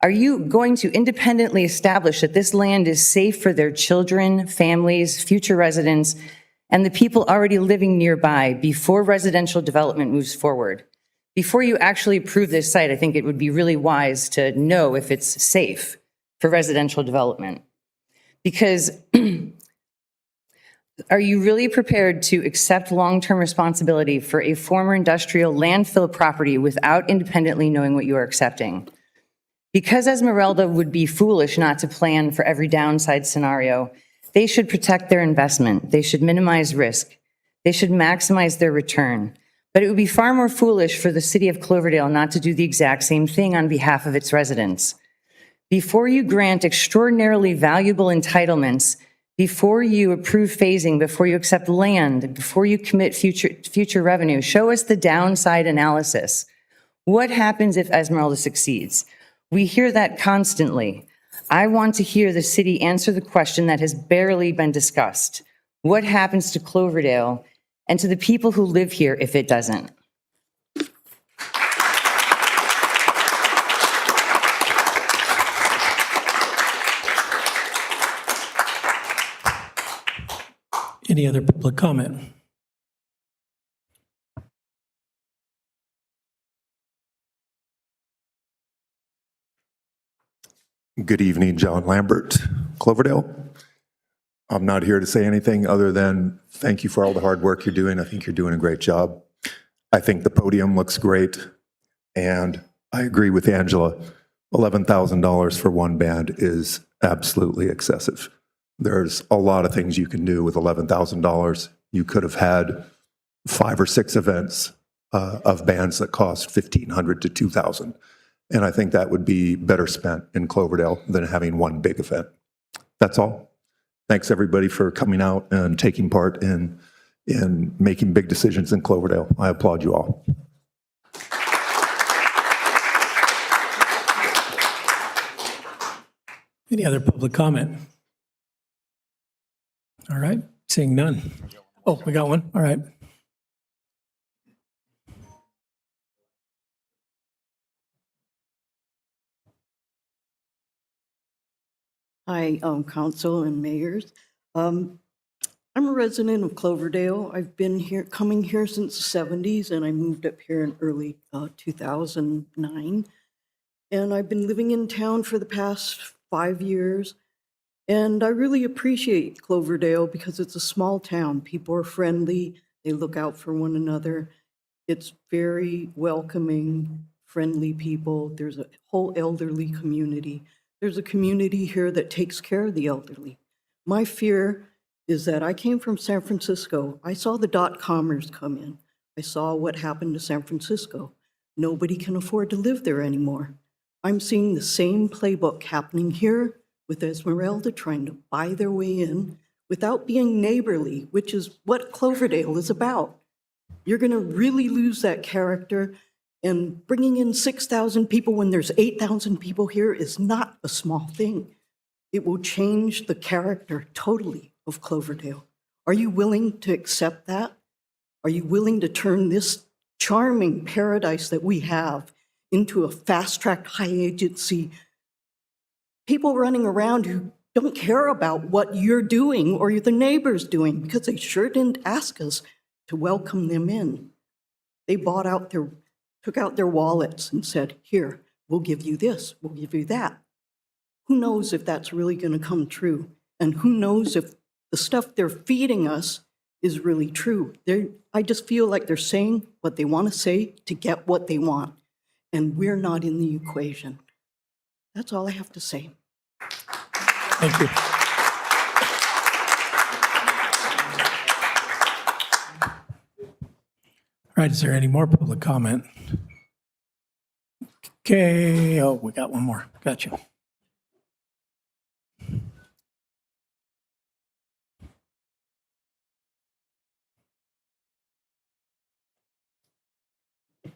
S18: Are you going to independently establish that this land is safe for their children, families, future residents, and the people already living nearby before residential development moves forward? Before you actually approve this site, I think it would be really wise to know if it's safe for residential development. Because are you really prepared to accept long-term responsibility for a former industrial landfill property without independently knowing what you are accepting? Because Esmeralda would be foolish not to plan for every downside scenario, they should protect their investment. They should minimize risk. They should maximize their return. But it would be far more foolish for the city of Cloverdale not to do the exact same thing on behalf of its residents. Before you grant extraordinarily valuable entitlements, before you approve phasing, before you accept land, before you commit future revenue, show us the downside analysis. What happens if Esmeralda succeeds? We hear that constantly. I want to hear the city answer the question that has barely been discussed. What happens to Cloverdale and to the people who live here if it doesn't?
S1: Any other public comment?
S19: Good evening, John Lambert, Cloverdale. I'm not here to say anything other than thank you for all the hard work you're doing. I think you're doing a great job. I think the podium looks great, and I agree with Angela. $11,000 for one band is absolutely excessive. There's a lot of things you can do with $11,000. You could have had 5 or 6 events of bands that cost $1,500 to $2,000. And I think that would be better spent in Cloverdale than having one big event. That's all. Thanks everybody for coming out and taking part in making big decisions in Cloverdale. I applaud you all.
S1: Any other public comment? All right, seeing none. Oh, we got one. All right.
S20: Hi, council and mayors. I'm a resident of Cloverdale. I've been here, coming here since the 70s, and I moved up here in early 2009. And I've been living in town for the past 5 years. And I really appreciate Cloverdale because it's a small town. People are friendly. They look out for one another. It's very welcoming friendly people. There's a whole elderly community. There's a community here that takes care of the elderly. My fear is that I came from San Francisco. I saw the dot-commers come in. I saw what happened to San Francisco. Nobody can afford to live there anymore. I'm seeing the same playbook happening here with Esmeralda trying to buy their way in without being neighborly, which is what Cloverdale is about. You're going to really lose that character, and bringing in 6,000 people when there's 8,000 people here is not a small thing. It will change the character totally of Cloverdale. Are you willing to accept that? Are you willing to turn this charming paradise that we have into a fast-track, high-agency, people running around who don't care about what you're doing or the neighbors doing, because they sure didn't ask us to welcome them in. They took out their wallets and said, here, we'll give you this, we'll give you that. Who knows if that's really going to come true? And who knows if the stuff they're feeding us is really true? I just feel like they're saying what they want to say to get what they want. And we're not in the equation. That's all I have to say.
S1: Thank you. All right, is there any more public comment? Okay, oh, we got one more. Gotcha.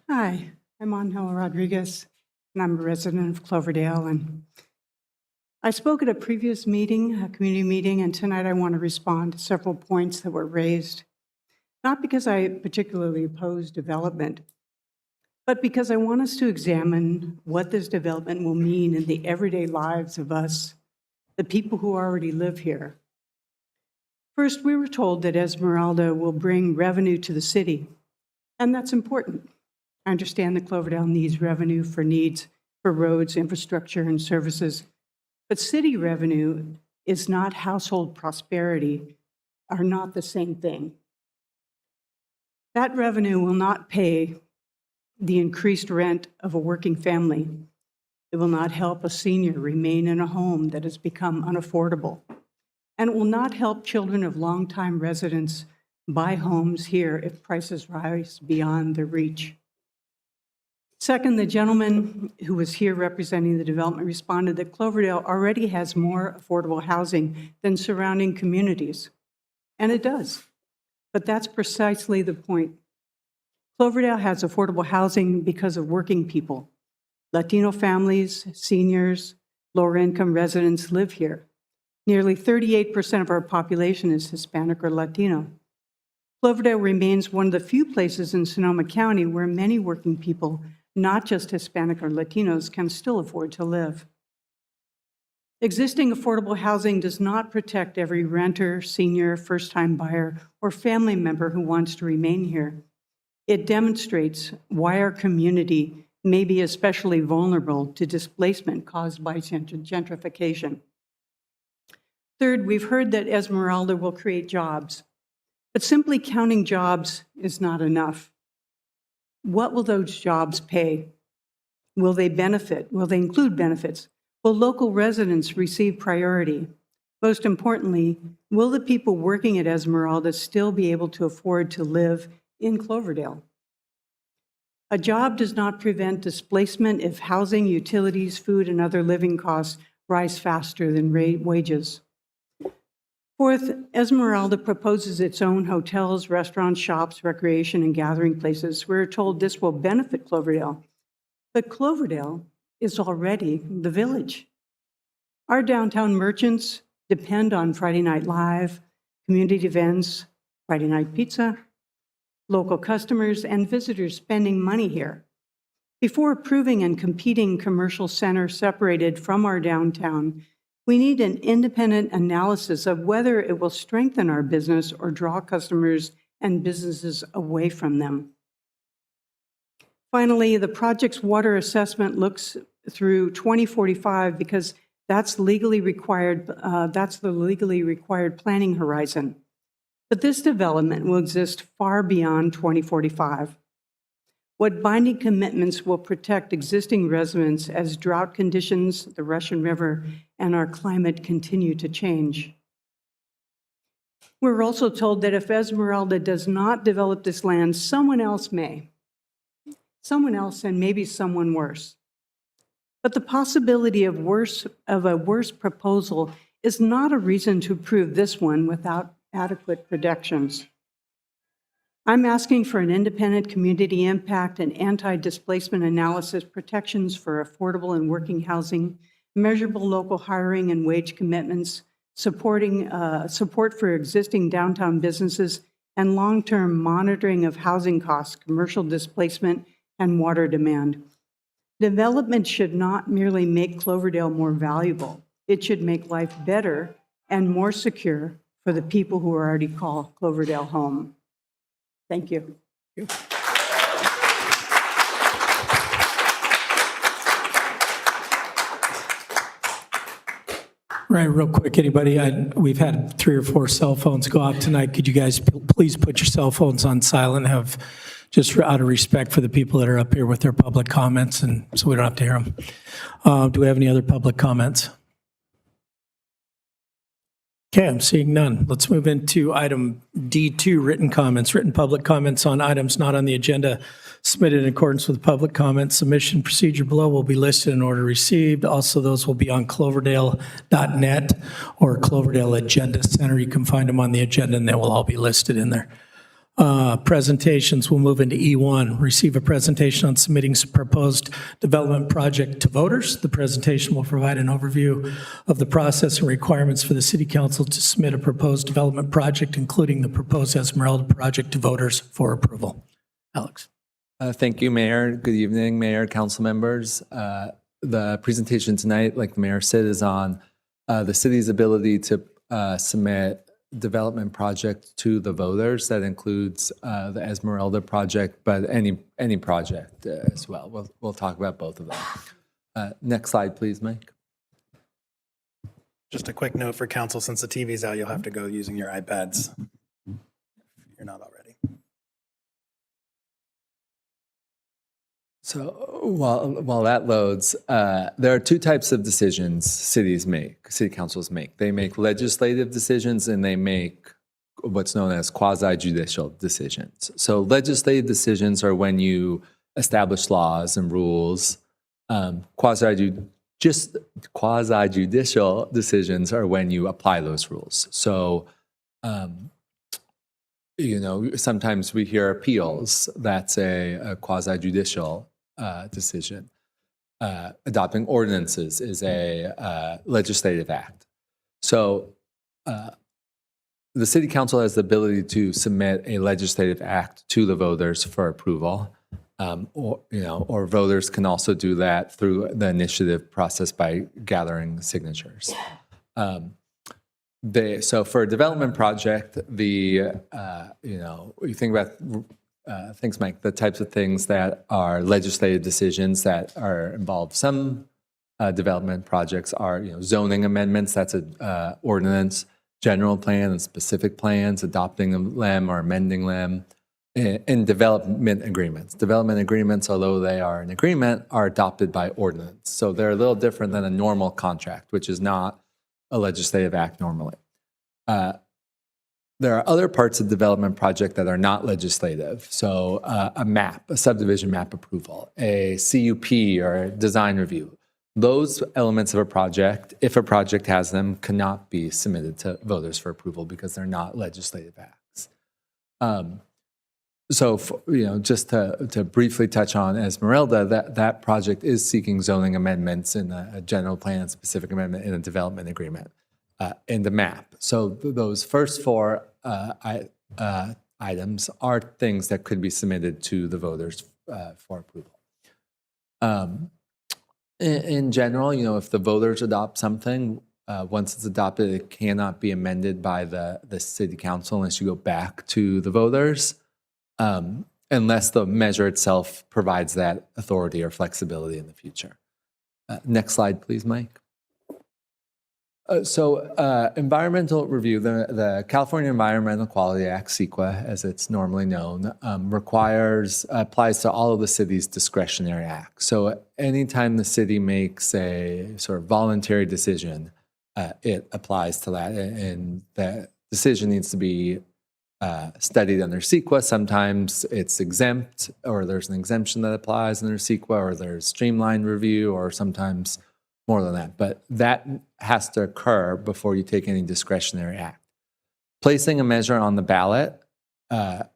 S21: Hi, I'm Angela Rodriguez, and I'm a resident of Cloverdale. And I spoke at a previous meeting, a community meeting, and tonight I want to respond to several points that were raised, not because I particularly oppose development, but because I want us to examine what this development will mean in the everyday lives of us, the people who already live here. First, we were told that Esmeralda will bring revenue to the city, and that's important. I understand that Cloverdale needs revenue for needs for roads, infrastructure, and services, but city revenue is not household prosperity, are not the same thing. That revenue will not pay the increased rent of a working family. It will not help a senior remain in a home that has become unaffordable. And it will not help children of longtime residents buy homes here if prices rise beyond their reach. Second, the gentleman who was here representing the development responded that Cloverdale already has more affordable housing than surrounding communities. And it does. But that's precisely the point. Cloverdale has affordable housing because of working people. Latino families, seniors, lower-income residents live here. Nearly 38% of our population is Hispanic or Latino. Cloverdale remains one of the few places in Sonoma County where many working people, not just Hispanic or Latinos, can still afford to live. Existing affordable housing does not protect every renter, senior, first-time buyer, or family member who wants to remain here. It demonstrates why our community may be especially vulnerable to displacement caused by gentrification. Third, we've heard that Esmeralda will create jobs, but simply counting jobs is not enough. What will those jobs pay? Will they benefit? Will they include benefits? Will local residents receive priority? Most importantly, will the people working at Esmeralda still be able to afford to live in Cloverdale? A job does not prevent displacement if housing, utilities, food, and other living costs rise faster than wages. Fourth, Esmeralda proposes its own hotels, restaurants, shops, recreation, and gathering places. We're told this will benefit Cloverdale. But Cloverdale is already the village. Our downtown merchants depend on Friday Night Live, community events, Friday Night Pizza, local customers, and visitors spending money here. Before approving and competing commercial center separated from our downtown, we need an independent analysis of whether it will strengthen our business or draw customers and businesses away from them. Finally, the project's water assessment looks through 2045 because that's legally required. That's the legally required planning horizon. But this development will exist far beyond 2045. What binding commitments will protect existing residents as drought conditions, the Russian River, and our climate continue to change? We're also told that if Esmeralda does not develop this land, someone else may. Someone else, and maybe someone worse. But the possibility of a worse proposal is not a reason to approve this one without adequate protections. I'm asking for an independent community impact and anti-displacement analysis protections for affordable and working housing, measurable local hiring and wage commitments, support for existing downtown businesses, and long-term monitoring of housing costs, commercial displacement, and water demand. Development should not merely make Cloverdale more valuable. It should make life better and more secure for the people who already call Cloverdale home. Thank you.
S1: Right, real quick, anybody, we've had 3 or 4 cell phones go off tonight. Could you guys please put your cell phones on silent, have just out of respect for the people that are up here with their public comments, and so we don't have to hear them. Do we have any other public comments? Okay, I'm seeing none. Let's move into item D2, written comments. Written public comments on items not on the agenda submitted in accordance with public comment submission procedure below will be listed in order received. Also, those will be on cloverdale.net or Cloverdale Agenda Center. You can find them on the agenda and they will all be listed in there. Presentations, we'll move into E1. Receive a presentation on submitting some proposed development project to voters. The presentation will provide an overview of the process and requirements for the City Council to submit a proposed development project, including the proposed Esmeralda project, to voters for approval. Alex.
S5: Thank you, Mayor. Good evening, Mayor, council members. The presentation tonight, like the Mayor said, is on the city's ability to submit development project to the voters. That includes the Esmeralda project, but any project as well. We'll talk about both of them. Next slide, please, Mike.
S4: Just a quick note for council, since the TV's out, you'll have to go using your iPads if you're not already.
S5: So while that loads, there are 2 types of decisions city councils make. They make legislative decisions and they make what's known as quasi-judicial decisions. So legislative decisions are when you establish laws and rules. Quasi-judicial decisions are when you apply those rules. So, sometimes we hear appeals. That's a quasi-judicial decision. Adopting ordinances is a legislative act. So the City Council has the ability to submit a legislative act to the voters for approval, or voters can also do that through the initiative process by gathering signatures. So for a development project, you think about things like the types of things that are legislative decisions that are involved. Some development projects are zoning amendments, that's an ordinance, general plan and specific plans, adopting them or amending them, and development agreements. Development agreements, although they are an agreement, are adopted by ordinance. So they're a little different than a normal contract, which is not a legislative act normally. There are other parts of development project that are not legislative. So a subdivision map approval, a CUP or a design review. Those elements of a project, if a project has them, cannot be submitted to voters for approval because they're not legislative acts. Just to briefly touch on Esmeralda, that project is seeking zoning amendments in a general plan, specific amendment in a development agreement, in the map. So those first 4 items are things that could be submitted to the voters for approval. In general, if the voters adopt something, once it's adopted, it cannot be amended by the City Council unless you go back to the voters, unless the measure itself provides that authority or flexibility in the future. Next slide, please, Mike. Environmental review, the California Environmental Quality Act, CEQA, as it's normally known, applies to all of the city's discretionary acts. So anytime the city makes a sort of voluntary decision, it applies to that, and that decision needs to be studied under CEQA. Sometimes it's exempt, or there's an exemption that applies under CEQA, or there's streamlined review, or sometimes more than that. But that has to occur before you take any discretionary act. Placing a measure on the ballot, the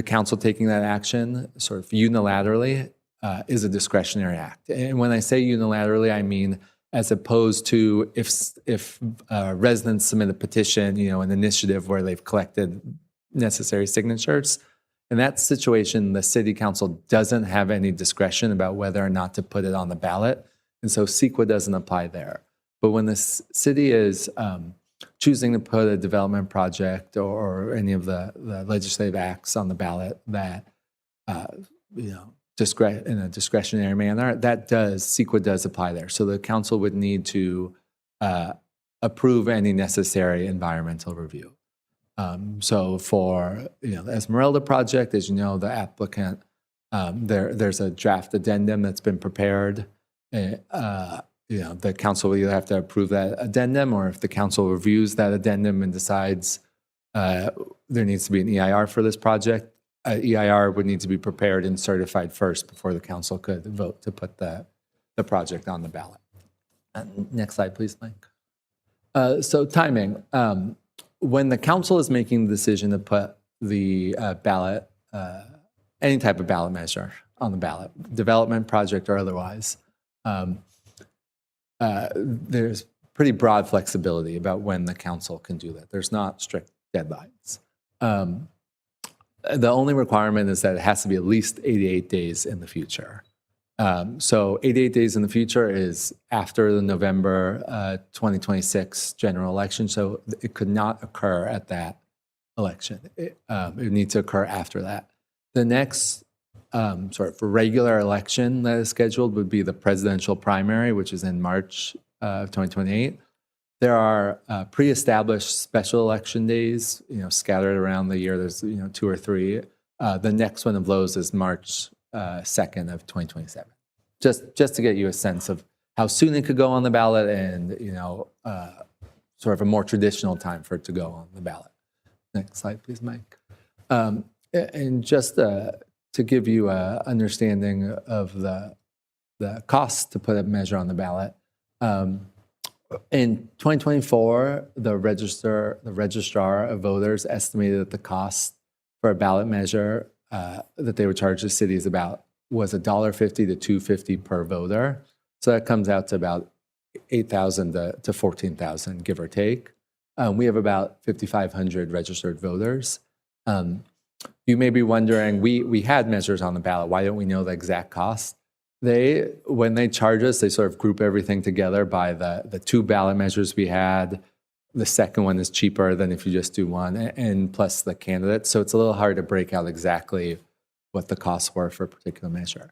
S5: council taking that action sort of unilaterally is a discretionary act. And when I say unilaterally, I mean as opposed to if residents submit a petition, an initiative where they've collected necessary signatures. In that situation, the city council doesn't have any discretion about whether or not to put it on the ballot. And so CEQA doesn't apply there. But when the city is choosing to put a development project or any of the legislative acts on the ballot that, in a discretionary manner, CEQA does apply there. So the council would need to approve any necessary environmental review. So for the Esmeralda project, as you know, the applicant, there's a draft addendum that's been prepared. The council will either have to approve that addendum, or if the council reviews that addendum and decides there needs to be an EIR for this project, EIR would need to be prepared and certified first before the council could vote to put the project on the ballot. Next slide, please, Mike. So timing. When the council is making the decision to put the ballot, any type of ballot measure on the ballot, development project or otherwise, there's pretty broad flexibility about when the council can do that. There's not strict deadlines. The only requirement is that it has to be at least 88 days in the future. So 88 days in the future is after the November 2026 general election, so it could not occur at that election. It would need to occur after that. The next sort of regular election that is scheduled would be the presidential primary, which is in March of 2028. There are pre-established special election days, scattered around the year. There's 2 or 3. The next one of those is March 2nd of 2027. Just to get you a sense of how soon it could go on the ballot, and sort of a more traditional time for it to go on the ballot. Next slide, please, Mike. And just to give you an understanding of the cost to put a measure on the ballot. In 2024, the registrar of voters estimated that the cost for a ballot measure that they would charge the city was $1.50 to $2.50 per voter. So that comes out to about $8,000 to $14,000, give or take. We have about 5,500 registered voters. You may be wondering, we had measures on the ballot. Why don't we know the exact cost? When they charge us, they sort of group everything together by the 2 ballot measures we had. The second one is cheaper than if you just do one, and plus the candidate. So it's a little hard to break out exactly what the costs were for a particular measure.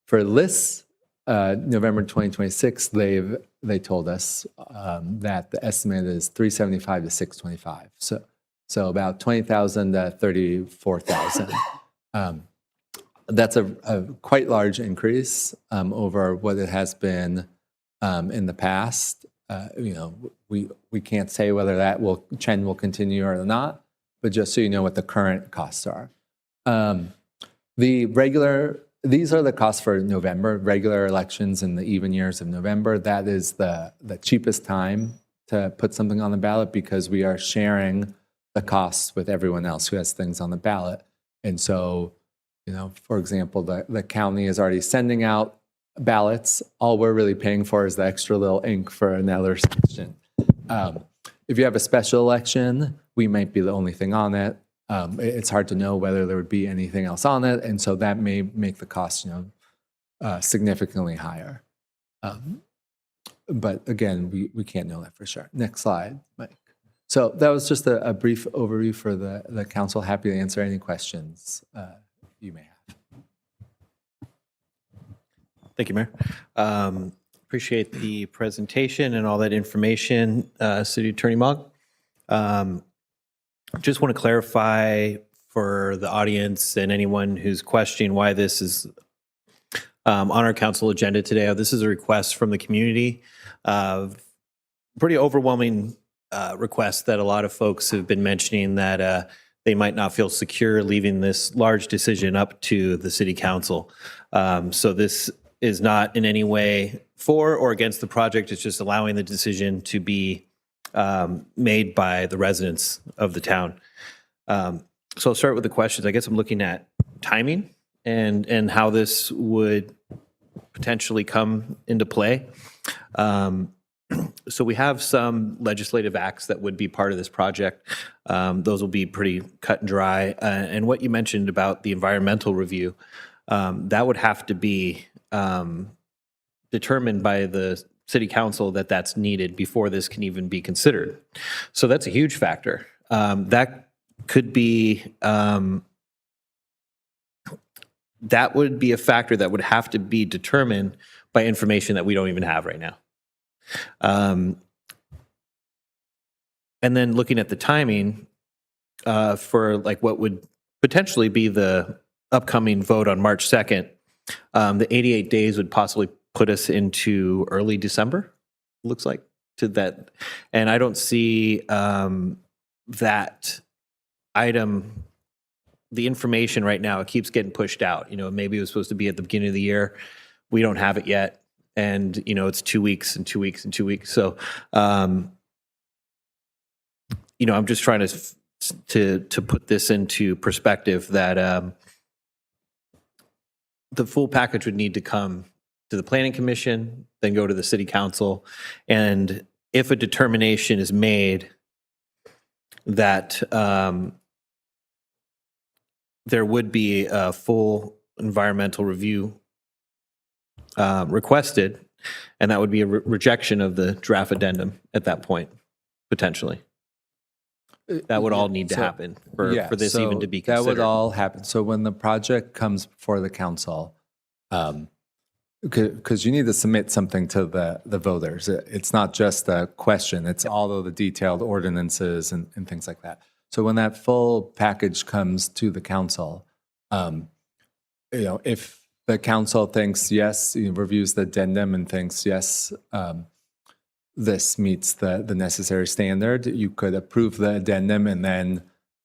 S5: For this November 2026, they told us that the estimate is $375 to $625. So about $20,000 to $34,000. That's a quite large increase over what it has been in the past. We can't say whether that trend will continue or not, but just so you know what the current costs are. These are the costs for November, regular elections in the even years of November. That is the cheapest time to put something on the ballot, because we are sharing the costs with everyone else who has things on the ballot. And so, for example, the county is already sending out ballots. All we're really paying for is the extra little ink for another section. If you have a special election, we might be the only thing on it. It's hard to know whether there would be anything else on it, and so that may make the cost, significantly higher. But again, we can't know that for sure. Next slide, Mike. So that was just a brief overview for the council. Happy to answer any questions you may have.
S7: Thank you, Mayor. Appreciate the presentation and all that information, City Attorney Mogg. Just want to clarify for the audience and anyone who's questioning why this is on our council agenda today. This is a request from the community, pretty overwhelming request that a lot of folks have been mentioning that they might not feel secure leaving this large decision up to the city council. So this is not in any way for or against the project. It's just allowing the decision to be made by the residents of the town. So I'll start with the questions. I guess I'm looking at timing and how this would potentially come into play. So we have some legislative acts that would be part of this project. Those will be pretty cut and dry. And what you mentioned about the environmental review, that would have to be determined by the city council that that's needed before this can even be considered. So that's a huge factor. That could be, that would be a factor that would have to be determined by information that we don't even have right now. And then looking at the timing for like what would potentially be the upcoming vote on March 2nd, the 88 days would possibly put us into early December, looks like, to that. And I don't see that item, the information right now, it keeps getting pushed out. You know, maybe it was supposed to be at the beginning of the year. We don't have it yet. And, you know, it's 2 weeks and 2 weeks and 2 weeks. So, you know, I'm just trying to put this into perspective that the full package would need to come to the Planning Commission, then go to the City Council. And if a determination is made that there would be a full environmental review requested, and that would be a rejection of the draft addendum at that point, potentially. That would all need to happen for this even to be considered.
S5: That would all happen. So when the project comes before the council, because you need to submit something to the voters. It's not just a question. It's all of the detailed ordinances and things like that. So when that full package comes to the council, you know, if the council thinks yes, reviews the addendum and thinks yes, this meets the necessary standard, you could approve the addendum and then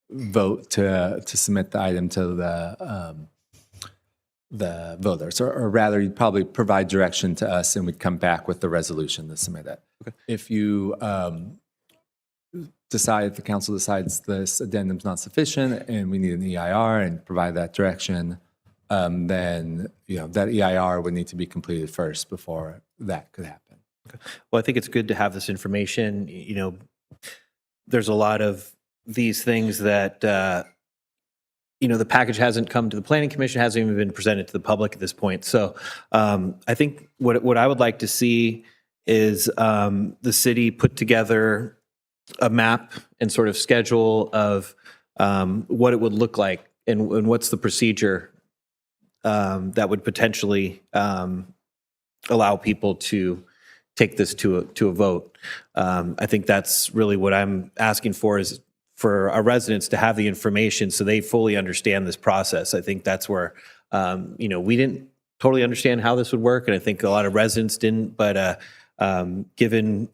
S5: vote to submit the item to the voters, or rather, you'd probably provide direction to us, and we'd come back with the resolution to submit it. Okay. If you decide, if the council decides this addendum's not sufficient and we need an EIR and provide that direction, then you know that EIR would need to be completed first before that could happen.
S7: Okay. Well, I think it's good to have this information. You know, there's a lot of these things that you know, the package hasn't come to the Planning Commission, hasn't even been presented to the public at this point. So I think what I would like to see is the city put together a map and sort of schedule of what it would look like and what's the procedure that would potentially allow people to take this to a vote. I think that's really what I'm asking for, is for our residents to have the information so they fully understand this process. I think that's where, you know, we didn't totally understand how this would work, and I think a lot of residents didn't, but given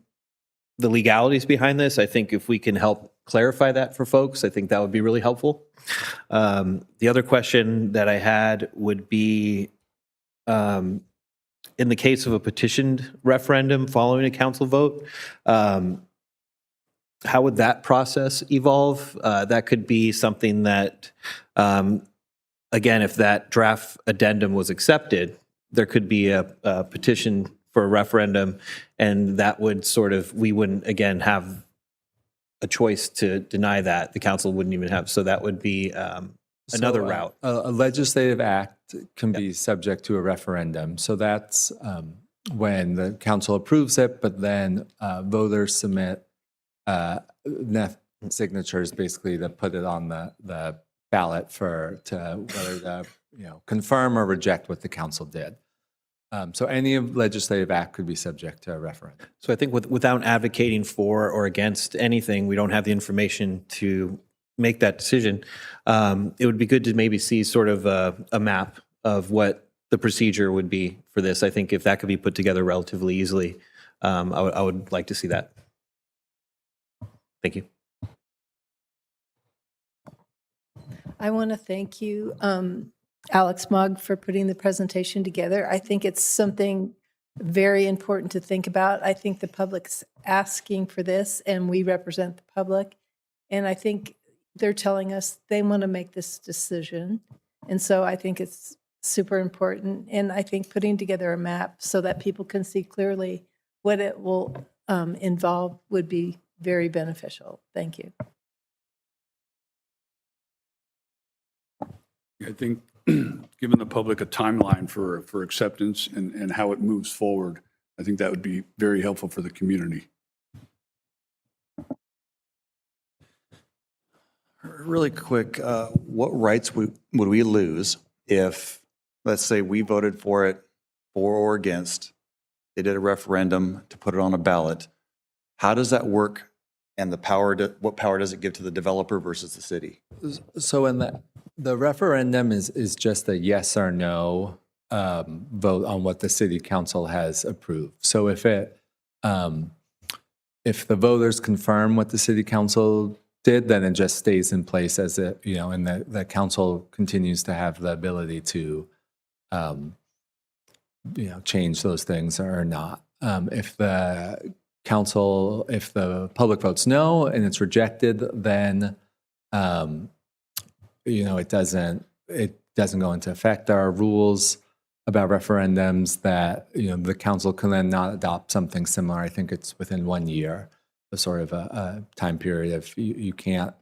S7: the legalities behind this, I think if we can help clarify that for folks, I think that would be really helpful. The other question that I had would be, in the case of a petitioned referendum following a council vote, how would that process evolve? That could be something that, again, if that draft addendum was accepted, there could be a petition for a referendum, and that would sort of, we wouldn't, again, have a choice to deny that. The council wouldn't even have, so that would be another route.
S5: A legislative act can be subject to a referendum. So that's when the council approves it, but then voters submit signatures basically to put it on the ballot to whether to confirm or reject what the council did. So any legislative act could be subject to a referendum.
S7: So I think without advocating for or against anything, we don't have the information to make that decision. It would be good to maybe see sort of a map of what the procedure would be for this. I think if that could be put together relatively easily, I would like to see that. Thank you.
S8: I want to thank you, Alex Mugg, for putting the presentation together. I think it's something very important to think about. I think the public's asking for this, and we represent the public. And I think they're telling us they want to make this decision. And so I think it's super important. And I think putting together a map so that people can see clearly what it will involve would be very beneficial. Thank you.
S9: I think giving the public a timeline for acceptance and how it moves forward, I think that would be very helpful for the community.
S2: Really quick, what rights would we lose if, let's say, we voted for it, for or against, they did a referendum to put it on a ballot? How does that work, and what power does it give to the developer versus the city?
S5: So in the referendum is just a yes or no vote on what the city council has approved. So if the voters confirm what the city council did, then it just stays in place as it, and the council continues to have the ability to, change those things or not. If the public votes no and it's rejected, then, it doesn't go into effect. There are rules about referendums that, the council can then not adopt something similar. I think it's within 1 year. Sort of a time period if you can't,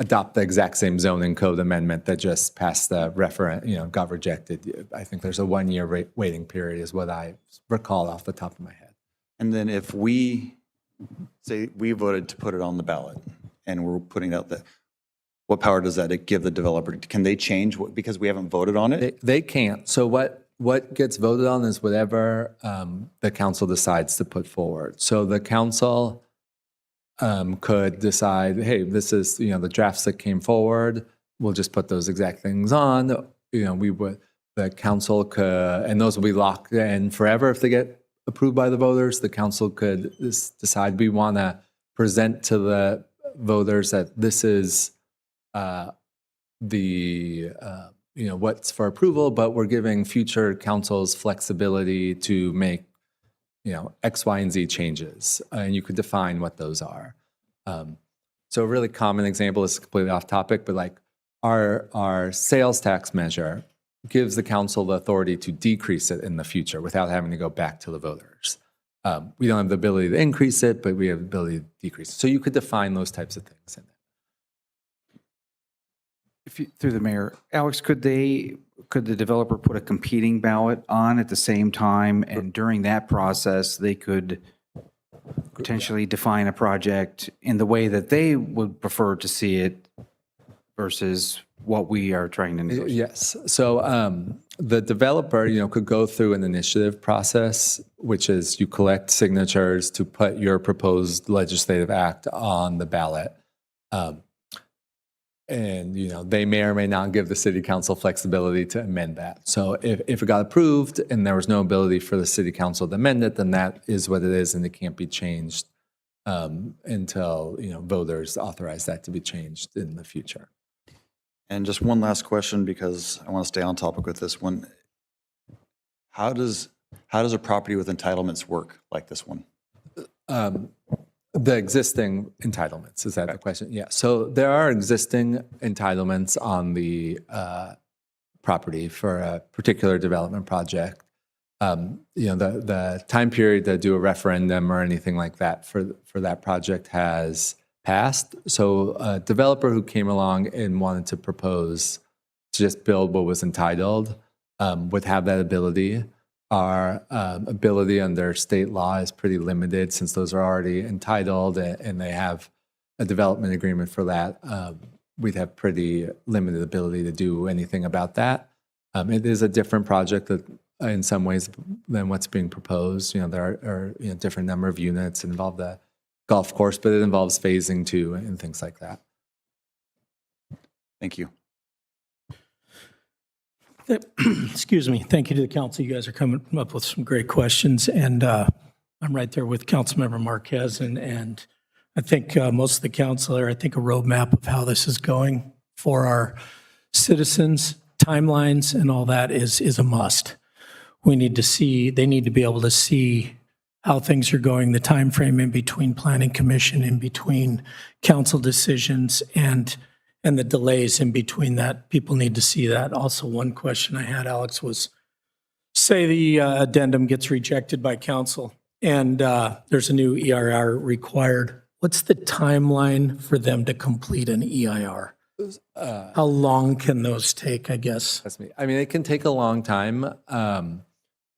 S5: adopt the exact same zoning code amendment that just passed the referendum, got rejected. I think there's a 1 year waiting period is what I recall off the top of my head.
S2: And then if we say we voted to put it on the ballot and we're putting out what power does that give the developer? Can they change because we haven't voted on it?
S5: They can't. So what gets voted on is whatever the council decides to put forward. So the council could decide, hey, this is, the drafts that came forward, we'll just put those exact things on. The council could, and those will be locked in forever if they get approved by the voters. The council could decide we want to present to the voters that this is what's for approval, but we're giving future councils flexibility to make, X, Y, and Z changes. And you could define what those are. So a really common example is completely off topic, but like our sales tax measure gives the council the authority to decrease it in the future without having to go back to the voters. We don't have the ability to increase it, but we have the ability to decrease it. So you could define those types of things in there.
S14: Through the mayor, Alex, could the developer put a competing ballot on at the same time, and during that process, they could potentially define a project in the way that they would prefer to see it versus what we are trying to negotiate?
S5: Yes. So the developer, could go through an initiative process, which is you collect signatures to put your proposed legislative act on the ballot. And, they may or may not give the city council flexibility to amend that. So if it got approved and there was no ability for the city council to amend it, then that is what it is and it can't be changed until, voters authorize that to be changed in the future.
S2: And just one last question, because I want to stay on topic with this one. How does a property with entitlements work like this one?
S5: The existing entitlements, is that the question? Yeah, so there are existing entitlements on the property for a particular development project. The time period to do a referendum or anything like that for that project has passed. So a developer who came along and wanted to propose to just build what was entitled would have that ability. Our ability under state law is pretty limited since those are already entitled and they have a development agreement for that. We'd have pretty limited ability to do anything about that. It is a different project that in some ways than what's being proposed. There are different number of units involve the golf course, but it involves phasing too and things like that.
S2: Thank you.
S1: Excuse me. Thank you to the council. You guys are coming up with some great questions, and I'm right there with Councilmember Marquez, and I think most of the council there, I think a roadmap of how this is going for our citizens, timelines and all that is a must. We need to see, they need to be able to see how things are going, the time frame in between planning commission, in between council decisions, and the delays in between that. People need to see that. Also, one question I had, Alex, was say the addendum gets rejected by council and there's a new EIR required. What's the timeline for them to complete an EIR? How long can those take, I guess?
S5: That's me. I mean, it can take a long time.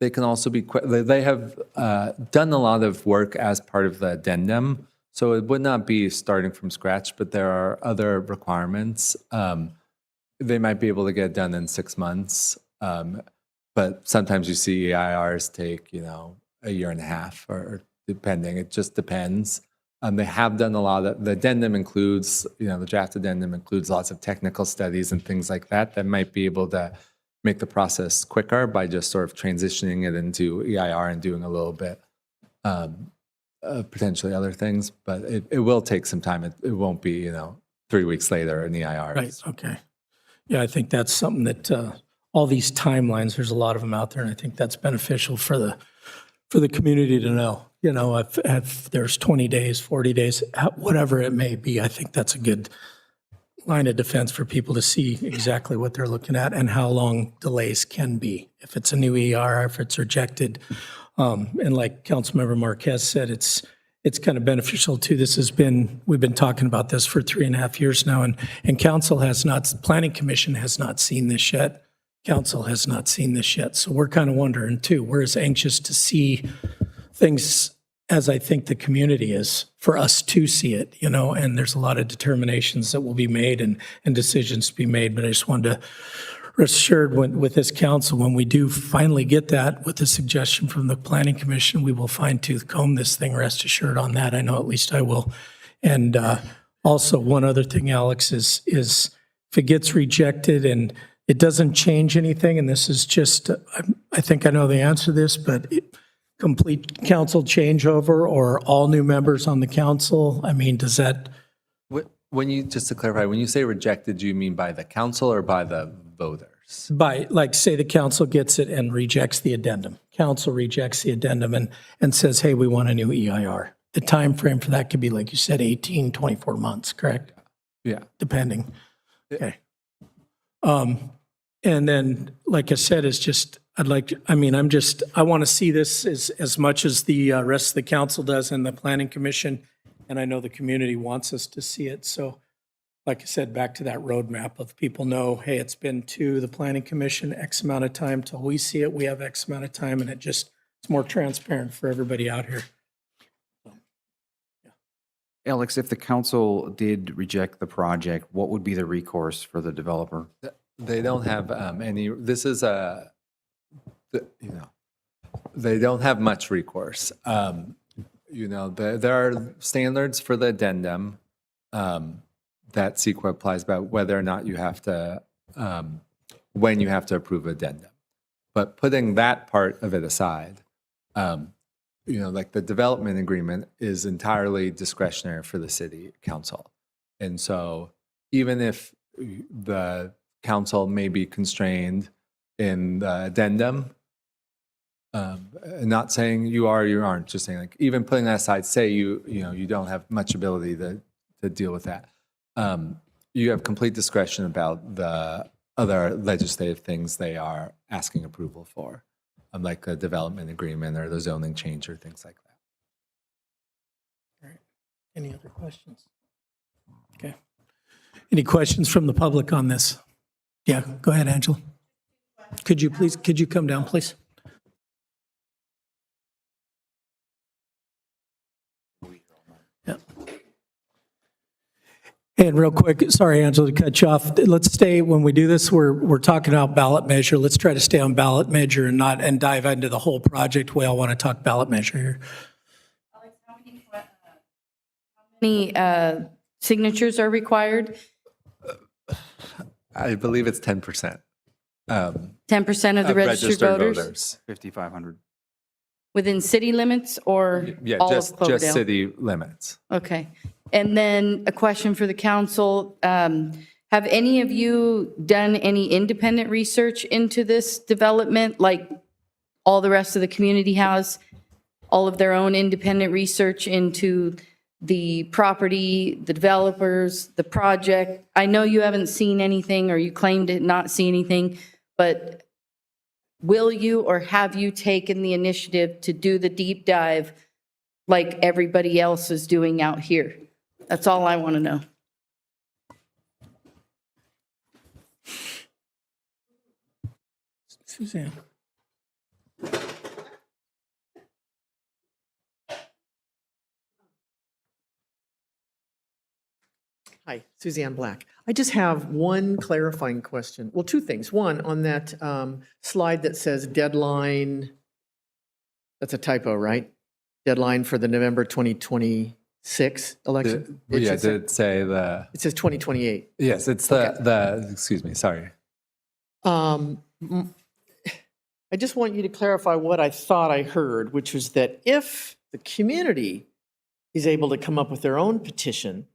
S5: They can also be quick. They have done a lot of work as part of the addendum, so it would not be starting from scratch, but there are other requirements. They might be able to get it done in 6 months, but sometimes you see EIRs take, a year and a half or depending. It just depends. They have done a lot of, the addendum includes, the draft addendum includes lots of technical studies and things like that might be able to make the process quicker by just sort of transitioning it into EIR and doing a little bit, potentially other things, but it will take some time. It won't be, 3 weeks later an EIR.
S1: Right, okay. Yeah, I think that's something that all these timelines, there's a lot of them out there, and I think that's beneficial for the community to know. If there's 20 days, 40 days, whatever it may be, I think that's a good line of defense for people to see exactly what they're looking at and how long delays can be. If it's a new EIR, if it's rejected. And like Councilmember Marquez said, it's kind of beneficial too. We've been talking about this for 3.5 years now, and council has not, planning commission has not seen this yet. Council has not seen this yet. So we're kind of wondering too, we're as anxious to see things as I think the community is, for us to see it, and there's a lot of determinations that will be made and decisions to be made. But I just wanted to rest assured with this council, when we do finally get that with a suggestion from the planning commission, we will fine tooth comb this thing, rest assured on that. I know at least I will. And also one other thing, Alex, is if it gets rejected and it doesn't change anything, and this is just, I think I know the answer to this, but complete council changeover or all new members on the council? I mean, does that?
S5: Just to clarify, when you say rejected, do you mean by the council or by the voters?
S1: By, like, say the council gets it and rejects the addendum. Council rejects the addendum and says, hey, we want a new EIR. The time frame for that could be, like you said, 18, 24 months, correct?
S5: Yeah.
S1: Depending. Okay. And then, like I said, it's just, I want to see this as much as the rest of the council does and the planning commission. And I know the community wants us to see it. So like I said, back to that roadmap of people know, hey, it's been to the planning commission X amount of time till we see it. We have X amount of time, and it's more transparent for everybody out here.
S6: Alex, if the council did reject the project, what would be the recourse for the developer?
S5: They don't have any, they don't have much recourse. There are standards for the addendum that CEQA applies about whether or not you have to, when you have to approve addendum. But putting that part of it aside, like the development agreement is entirely discretionary for the city council. And so even if the council may be constrained in the addendum, not saying you are or you aren't, just saying, like, even putting that aside, say you don't have much ability to deal with that. You have complete discretion about the other legislative things they are asking approval for, like a development agreement or the zoning change or things like that.
S1: All right. Any other questions? Okay. Any questions from the public on this? Yeah, go ahead, Angela. Could you come down, please? Yeah. Again, real quick, sorry, Angela, to cut you off. Let's stay, when we do this, we're talking about ballot measure. Let's try to stay on ballot measure and dive into the whole project. We all want to talk ballot measure here.
S11: Any signatures are required?
S5: I believe it's 10%.
S11: 10% of the registered voters?
S6: 5,500.
S11: Within city limits or
S5: Yeah,
S11: all of
S5: just
S11: Cloverdale?
S5: city limits.
S11: Okay. And then a question for the council. Have any of you done any independent research into this development, like all the rest of the community has? All of their own independent research into the property, the developers, the project? I know you haven't seen anything, or you claim to not see anything, but will you or have you taken the initiative to do the deep dive like everybody else is doing out here? That's all I want to know.
S1: Suzanne.
S3: Hi, Suzanne Black. I just have one clarifying question. Well, two things. One, on that slide that says deadline, that's a typo, right? Deadline for the November 2026 election?
S5: Yeah, did it say the?
S3: It says 2028.
S5: Yes, it's the, excuse me, sorry.
S3: I just want you to clarify what I thought I heard, which was that if the community is able to come up with their own petition,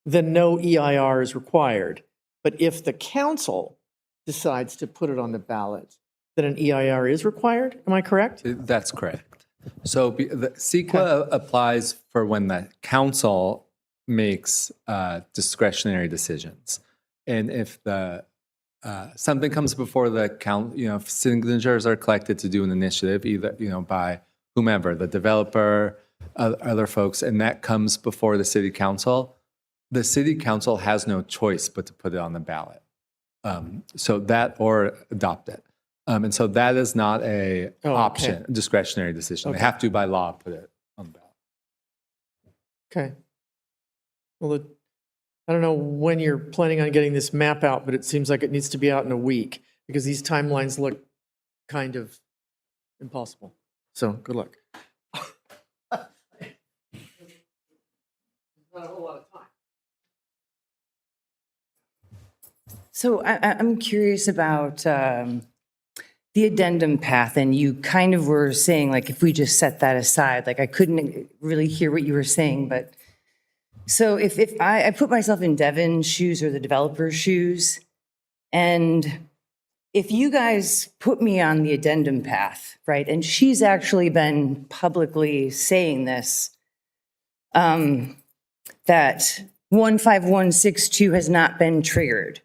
S3: then no EIR is required. But if the council decides to put it on the ballot, then an EIR is required? Am I correct?
S5: That's correct. So the CEQA applies for when the council makes discretionary decisions. And if the something comes before the count, if signatures are collected to do an initiative, either, by whomever, the developer, other folks, and that comes before the city council has no choice but to put it on the ballot. So that or adopt it. And so that is not a option, discretionary decision. They have to, by law, put it on the ballot.
S3: Okay. Well, I don't know when you're planning on getting this map out, but it seems like it needs to be out in a week because these timelines look kind of impossible. So good luck. Not a whole lot of time.
S18: So I'm curious about the addendum path, and you kind of were saying, like, if we just set that aside, like I couldn't really hear what you were saying, but so if I put myself in Devin's shoes or the developer's shoes, and if you guys put me on the addendum path, right, and she's actually been publicly saying this, that 15162 has not been triggered.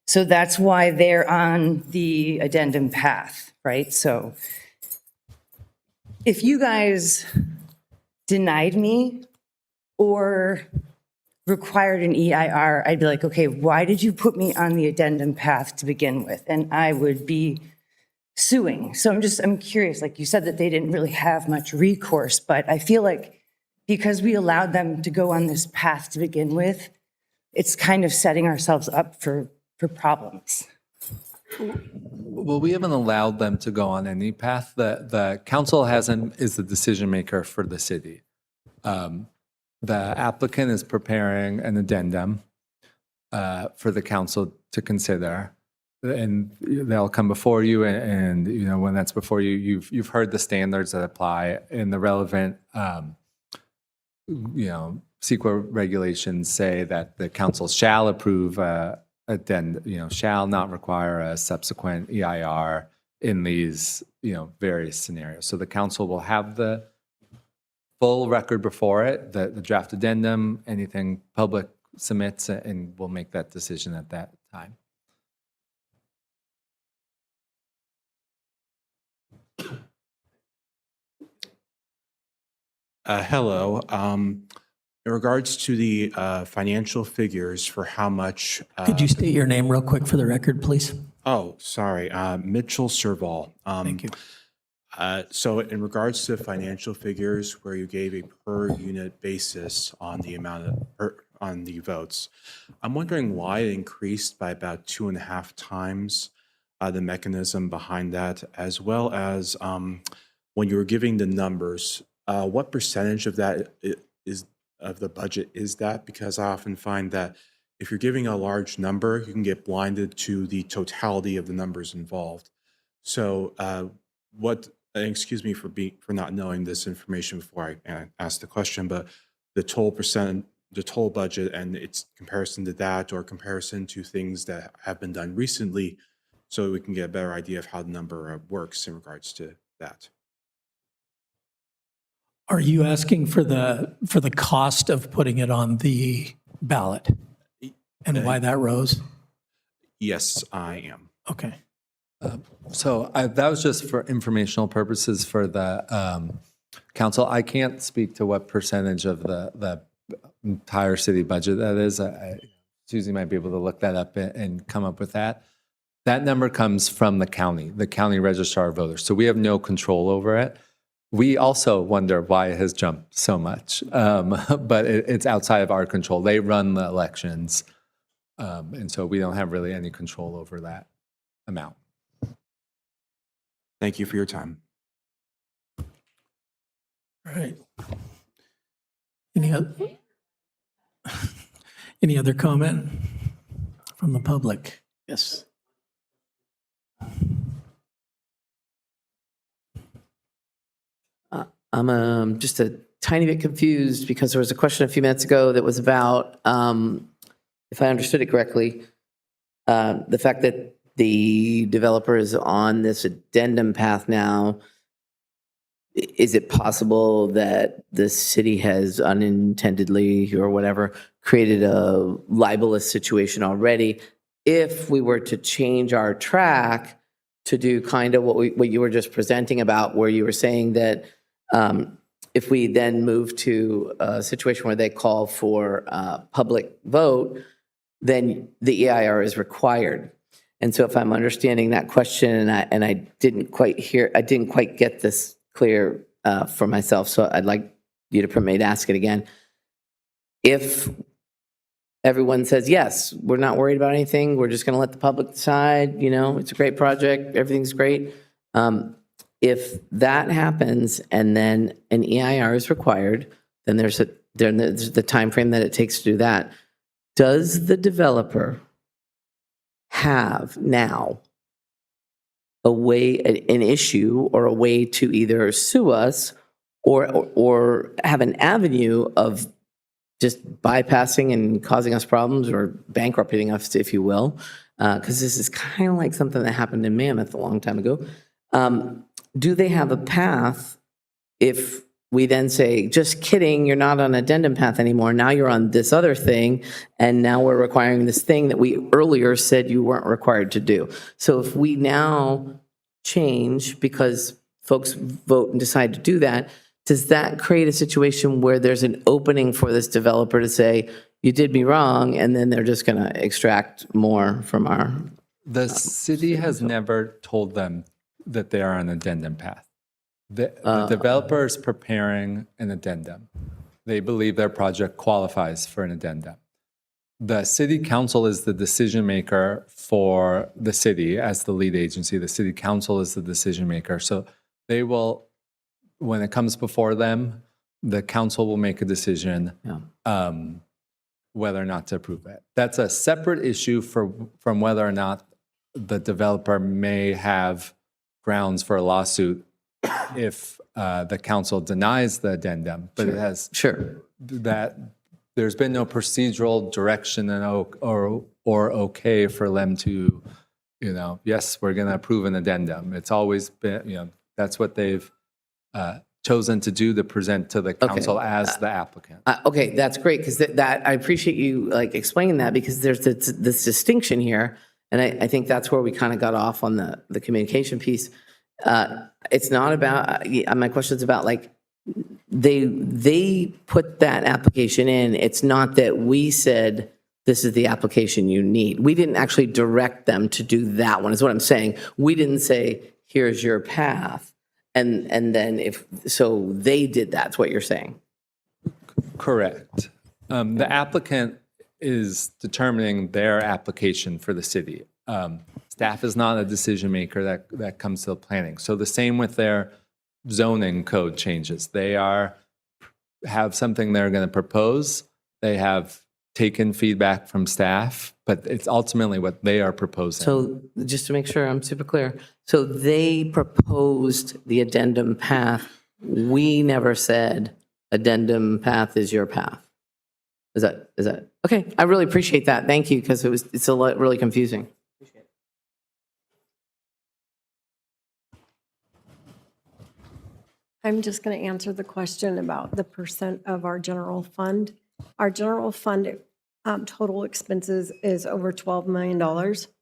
S18: So that's why they're on the addendum path, right? So if you guys denied me or required an EIR, I'd be like, okay, why did you put me on the addendum path to begin with? And I would be suing. So I'm curious, like you said that they didn't really have much recourse, but I feel like because we allowed them to go on this path to begin with, it's kind of setting ourselves up for problems.
S5: Well, we haven't allowed them to go on any path. The council is the decision maker for the city. The applicant is preparing an addendum for the council to consider, and they'll come before you. And when that's before you, you've heard the standards that apply in the relevant, CEQA regulations say that the council shall approve shall not require a subsequent EIR in these, various scenarios. So the council will have the full record before it, the draft addendum, anything public submits, and we'll make that decision at that time.
S22: Hello. In regards to the financial figures for how much...
S1: Could you state your name real quick for the record, please?
S22: Oh, sorry. Mitchell Serval.
S1: Thank you.
S22: So in regards to financial figures where you gave a per unit basis on the amount of, on the votes. I'm wondering why it increased by about 2.5 times the mechanism behind that, as well as when you were giving the numbers, what percentage of that is of the budget is that? Because I often find that if you're giving a large number, you can get blinded to the totality of the numbers involved. So excuse me for not knowing this information before I asked the question, but the total budget and its comparison to that or comparison to things that have been done recently, so we can get a better idea of how the number works in regards to that.
S1: Are you asking for the cost of putting it on the ballot and why that rose?
S22: Yes, I am.
S1: Okay.
S5: So that was just for informational purposes for the council. I can't speak to what percentage of the entire city budget that is. Susie might be able to look that up and come up with that. That number comes from the county registrar of voters. So we have no control over it. We also wonder why it has jumped so much, but it's outside of our control. They run the elections, and so we don't have really any control over that amount.
S22: Thank you for your time.
S1: All right. Any other comment from the public? Yes.
S16: I'm just a tiny bit confused because there was a question a few minutes ago that was about, if I understood it correctly, the fact that the developer is on this addendum path now. Is it possible that the city has unintendedly or whatever created a libelous situation already? If we were to change our track to do kind of what you were just presenting about, where you were saying that if we then move to a situation where they call for a public vote, then the EIR is required. And so if I'm understanding that question and I didn't quite get this clear for myself, so I'd like you to permit me to ask it again. If everyone says, yes, we're not worried about anything, we're just going to let the public decide, it's a great project, everything's great. If that happens and then an EIR is required, then there's the time frame that it takes to do that. Does the developer have now an issue or a way to either sue us or have an avenue of just bypassing and causing us problems or bankrupting us, if you will? Because this is kind of like something that happened in Mammoth a long time ago. Do they have a path if we then say, just kidding, you're not on addendum path anymore, now you're on this other thing, and now we're requiring this thing that we earlier said you weren't required to do? So if we now change because folks vote and decide to do that, does that create a situation where there's an opening for this developer to say, you did me wrong, and then they're just going to extract more from our...
S5: The city has never told them that they are on addendum path. The developer is preparing an addendum. They believe their project qualifies for an addendum. The city council is the decision maker for the city as the lead agency. The city council is the decision maker. So they will, when it comes before them, the council will make a decision whether or not to approve it. That's a separate issue from whether or not the developer may have grounds for a lawsuit if the council denies the addendum, but it has that there's been no procedural direction or okay for them to, yes, we're going to approve an addendum. It's always been, that's what they've chosen to do, to present to the council as the applicant.
S16: Okay, that's great, because that I appreciate you explaining that, because there's this distinction here, and I think that's where we kind of got off on the communication piece. It's not about, my question's about they put that application in. It's not that we said, this is the application you need. We didn't actually direct them to do that one, is what I'm saying. We didn't say, here's your path. And then so they did that's what you're saying.
S5: Correct. The applicant is determining their application for the city. Staff is not a decision maker that comes to the planning. So the same with their zoning code changes. They have something they're going to propose. They have taken feedback from staff, but it's ultimately what they are proposing.
S16: So just to make sure I'm super clear, so they proposed the addendum path. We never said addendum path is your path. Is that okay? I really appreciate that. Thank you, because it's a lot really confusing.
S10: I'm just going to answer the question about the percent of our general fund. Our general fund total expenses is over $12 million.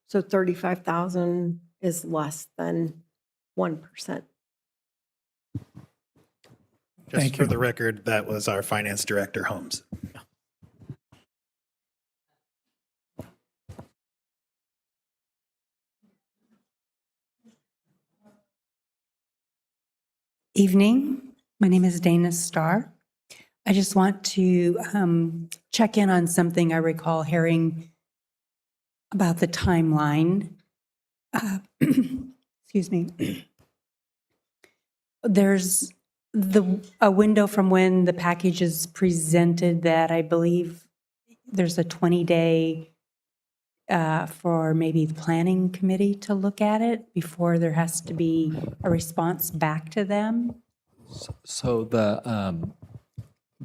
S10: So 35,000 is less than 1%.
S4: Just for the record, that was our finance director, Holmes.
S12: Evening. My name is Dana Starr. I just want to check in on something I recall hearing about the timeline. Excuse me. There's a window from when the package is presented that I believe there's a 20-day for maybe the planning committee to look at it before there has to be a response back to them.
S5: So the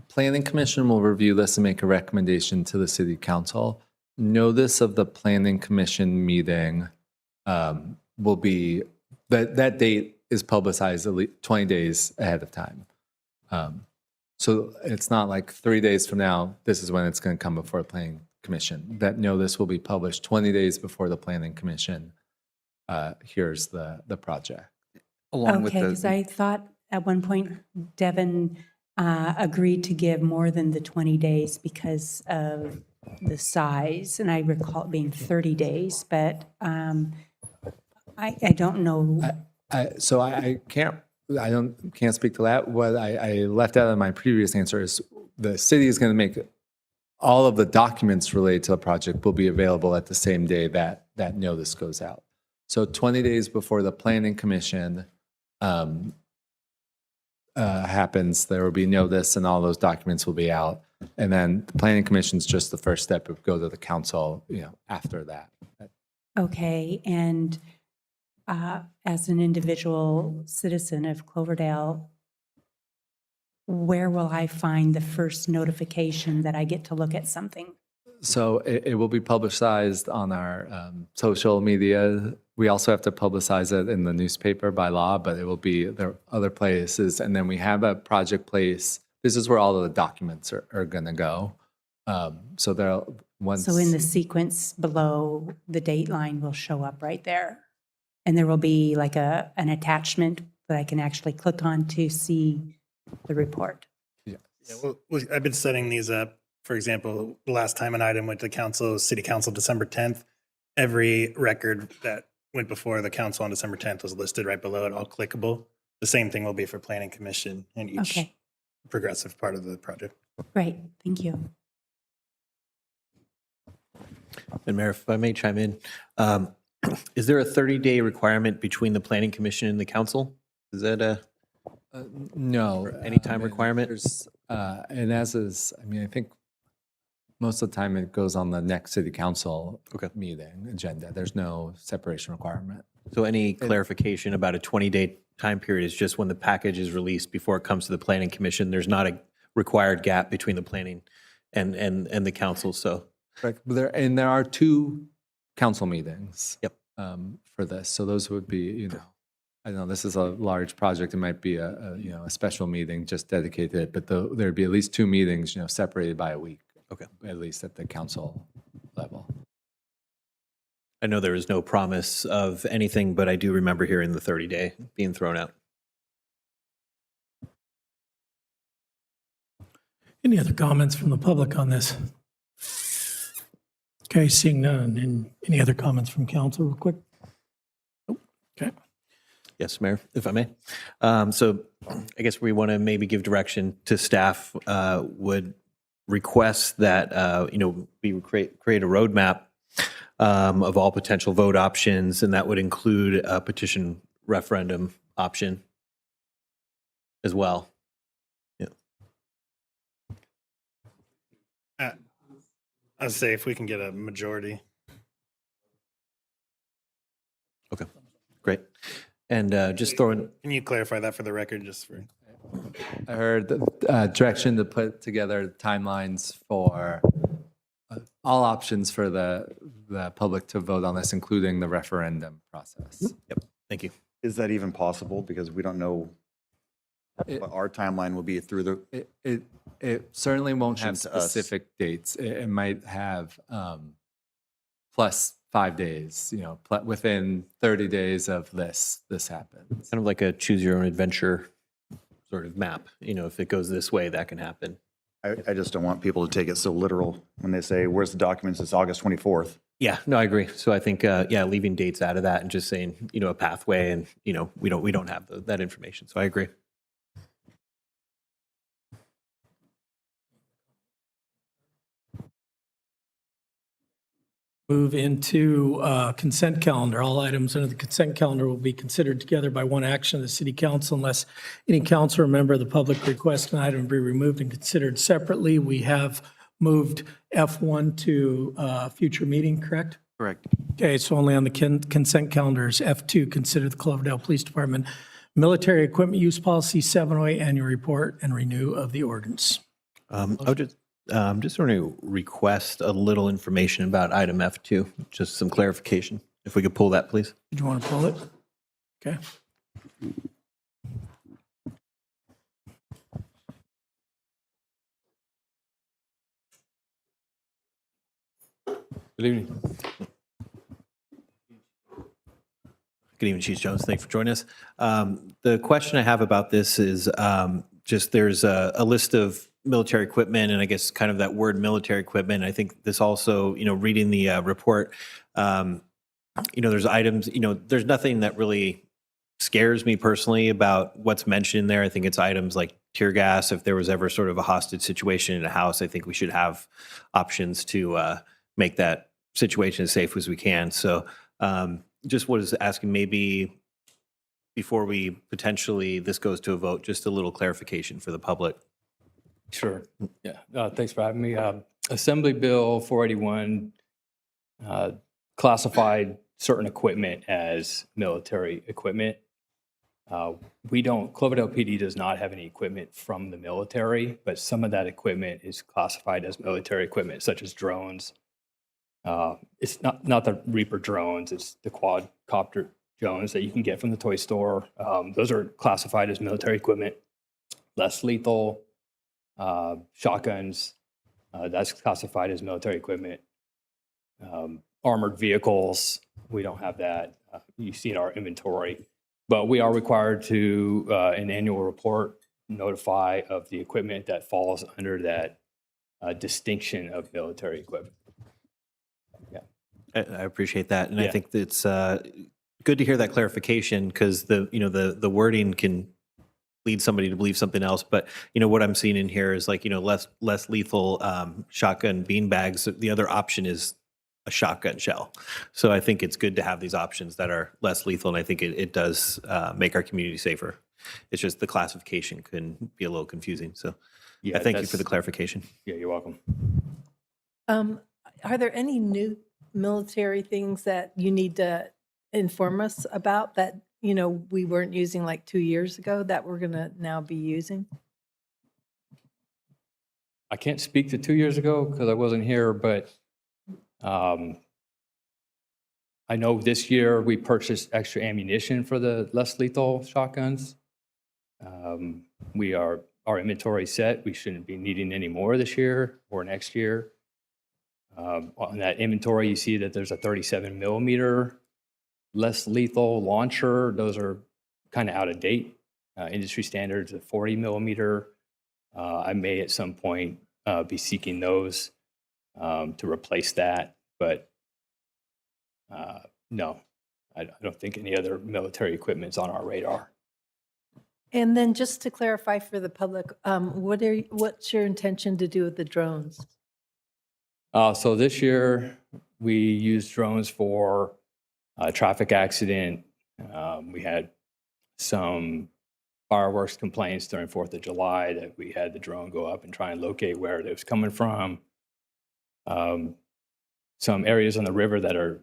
S5: planning commission will review this and make a recommendation to the city council. Notice of the planning commission meeting will be, that date is publicized at least 20 days ahead of time. So it's not like 3 days from now, this is when it's going to come before the planning commission. That notice will be published 20 days before the planning commission hears the project.
S6: Along with
S12: Okay, because I thought at one point Devin agreed to give more than the 20 days because of the size, and I recall it being 30 days, but I don't know.
S5: So I can't speak to that. What I left out of my previous answer is the city is going to make all of the documents related to the project will be available at the same day that that notice goes out. So 20 days before the planning commission happens, there will be notice and all those documents will be out. And then the planning commission is just the first step of go to the council, after that.
S12: Okay, and as an individual citizen of Cloverdale, where will I find the first notification that I get to look at something?
S5: So it will be publicized on our social media. We also have to publicize it in the newspaper by law, but it will be there are other places. And then we have a project place. This is where all of the documents are going to go. So there are once.
S12: So in the sequence below, the date line will show up right there. And there will be like an attachment that I can actually click on to see the report.
S4: Yeah, well, I've been setting these up. For example, the last time an item went to council, city council, December 10th, every record that went before the council on December 10th was listed right below it, all clickable. The same thing will be for planning commission and each progressive part of the project.
S12: Great, thank you.
S23: And Mayor, if I may chime in, is there a 30-day requirement between the planning commission and the council? Is that a
S5: no
S23: any time requirement?
S5: And as is, I think most of the time it goes on the next city council meeting agenda. There's no separation requirement.
S23: So any clarification about a 20-day time period is just when the package is released before it comes to the planning commission. There's not a required gap between the planning and the council. So
S5: right. There are 2 council meetings. For this. So those would be, I don't know, this is a large project. It might be a special meeting just dedicated to it, but there'd be at least 2 meetings, separated by a week.
S23: Okay.
S5: At least at the council level.
S23: I know there is no promise of anything, but I do remember hearing the 30-day being thrown out.
S1: Any other comments from the public on this? Okay, seeing none. And any other comments from council real quick? Okay.
S23: Yes, Mayor, if I may. So I guess we want to maybe give direction to staff. Would request that, we would create a roadmap of all potential vote options, and that would include a petition referendum option as well. Yeah.
S4: I'd say if we can get a majority.
S23: Okay, great. And just throwing.
S4: Can you clarify that for the record, just for?
S5: I heard direction to put together timelines for all options for the public to vote on this, including the referendum process.
S23: Yep, thank you.
S2: Is that even possible? Because we don't know what our timeline will be through the.
S5: It certainly won't have
S2: To us.
S5: specific dates. It might have plus 5 days, within 30 days of this happens.
S23: Kind of like a choose your own adventure sort of map. If it goes this way, that can happen.
S2: I just don't want people to take it so literal when they say, where's the documents? It's August 24th.
S23: Yeah, no, I agree. So I think, leaving dates out of that and just saying, a pathway, and we don't have that information. So I agree.
S1: Move into consent calendar. All items under the consent calendar will be considered together by one action of the city council unless any council or member of the public requests an item be removed and considered separately. We have moved F1 to future meeting, correct?
S6: Correct.
S1: Okay, so only on the consent calendars. F2, consider the Cloverdale Police Department Military Equipment Use Policy 708 Annual Report and renew of the ordinance.
S23: I'm just going to request a little information about item F2, just some clarification. If we could pull that, please.
S1: Did you want to pull it? Okay.
S23: Good evening. Good evening, Chief Jones. Thanks for joining us. The question I have about this is just there's a list of military equipment, and I guess kind of that word military equipment. I think this also, reading the report, there's items, there's nothing that really scares me personally about what's mentioned there. I think it's items like tear gas. If there was ever sort of a hostage situation in a house, I think we should have options to make that situation as safe as we can. So just was asking maybe before we potentially, this goes to a vote, just a little clarification for the public.
S13: Sure. Yeah. Thanks for having me. Assembly Bill 481 classified certain equipment as military equipment. Cloverdale PD does not have any equipment from the military, but some of that equipment is classified as military equipment, such as drones. It's not the Reaper drones, it's the quadcopter drones that you can get from the toy store. Those are classified as military equipment. Less lethal shotguns, that's classified as military equipment. Armored vehicles, we don't have that. You see in our inventory. But we are required to, an annual report, notify of the equipment that falls under that distinction of military equipment. Yeah.
S23: I appreciate that. And
S13: Yeah.
S23: I think it's good to hear that clarification because the wording can lead somebody to believe something else. But, what I'm seeing in here is like, less lethal shotgun bean bags. The other option is a shotgun shell. So I think it's good to have these options that are less lethal. And I think it does make our community safer. It's just the classification can be a little confusing. So
S13: Yeah,
S23: I thank you for
S13: that's-
S23: the clarification.
S13: Yeah, you're welcome.
S8: Are there any new military things that you need to inform us about that, we weren't using like 2 years ago that we're going to now be using?
S13: I can't speak to 2 years ago because I wasn't here, but I know this year we purchased extra ammunition for the less lethal shotguns. Our inventory set. We shouldn't be needing any more this year or next year. On that inventory, you see that there's a 37 millimeter less lethal launcher. Those are kind of out of date. Industry standards of 40 millimeter. I may at some point be seeking those to replace that, but no, I don't think any other military equipment's on our radar.
S8: And then just to clarify for the public, what's your intention to do with the drones?
S13: So this year, we used drones for a traffic accident. We had some fireworks complaints during 4th of July that we had the drone go up and try and locate where it was coming from. Some areas on the river that are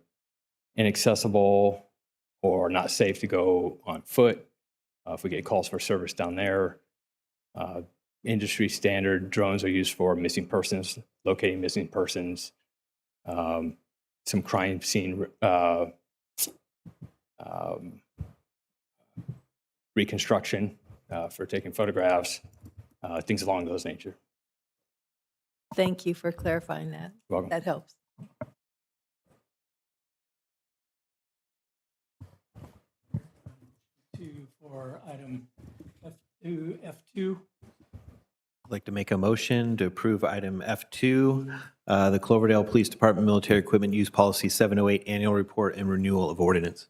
S13: inaccessible or not safe to go on foot. If we get calls for service down there, industry standard drones are used for missing persons, locating missing persons, some crime scene reconstruction for taking photographs, things along those nature.
S8: Thank you for clarifying that.
S13: You're welcome.
S8: That helps.
S1: For item F2.
S23: I'd like to make a motion to approve item F2, the Cloverdale Police Department Military Equipment Use Policy 708 Annual Report and Renewal of Ordinance.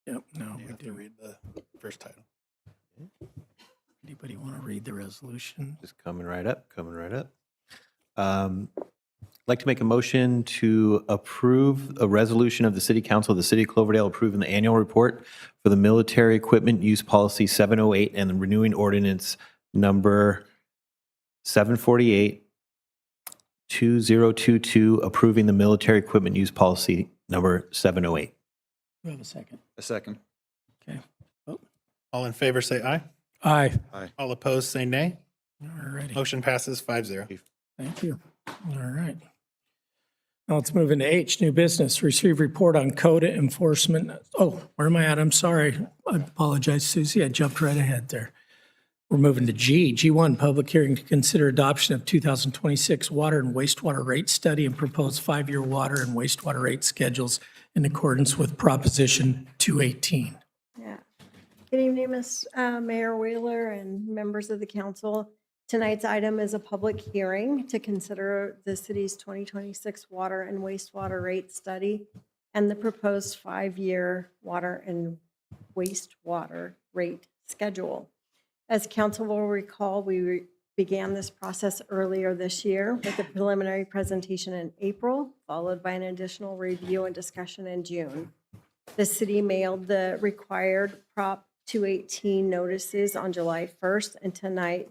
S1: Yep, no,
S4: You have to read the first title.
S1: Anybody want to read the resolution?
S23: Just coming right up, coming right up. I'd like to make a motion to approve a resolution of the City Council of the City of Cloverdale approving the annual report for the Military Equipment Use Policy 708 and the renewing ordinance number 748-2022, approving the Military Equipment Use Policy number 708.
S1: We have a second.
S2: A second.
S1: Okay.
S4: All in favor, say aye.
S1: Aye.
S2: Aye.
S4: All opposed, say nay.
S1: All righty.
S4: Motion passes 5-0.
S1: Thank you. All right. Now let's move into H, new business. Receive report on code enforcement. Oh, where am I at? I'm sorry. I apologize, Susie. I jumped right ahead there. We're moving to G. G1, public hearing to consider adoption of 2026 water and wastewater rate study and proposed 5-year water and wastewater rate schedules in accordance with Proposition 218.
S10: Yeah. Good evening, Mayor Wheeler and members of the council. Tonight's item is a public hearing to consider the city's 2026 water and wastewater rate study and the proposed 5-year water and wastewater rate schedule. As council will recall, we began this process earlier this year with a preliminary presentation in April, followed by an additional review and discussion in June. The city mailed the required Prop 218 notices on July 1st, and tonight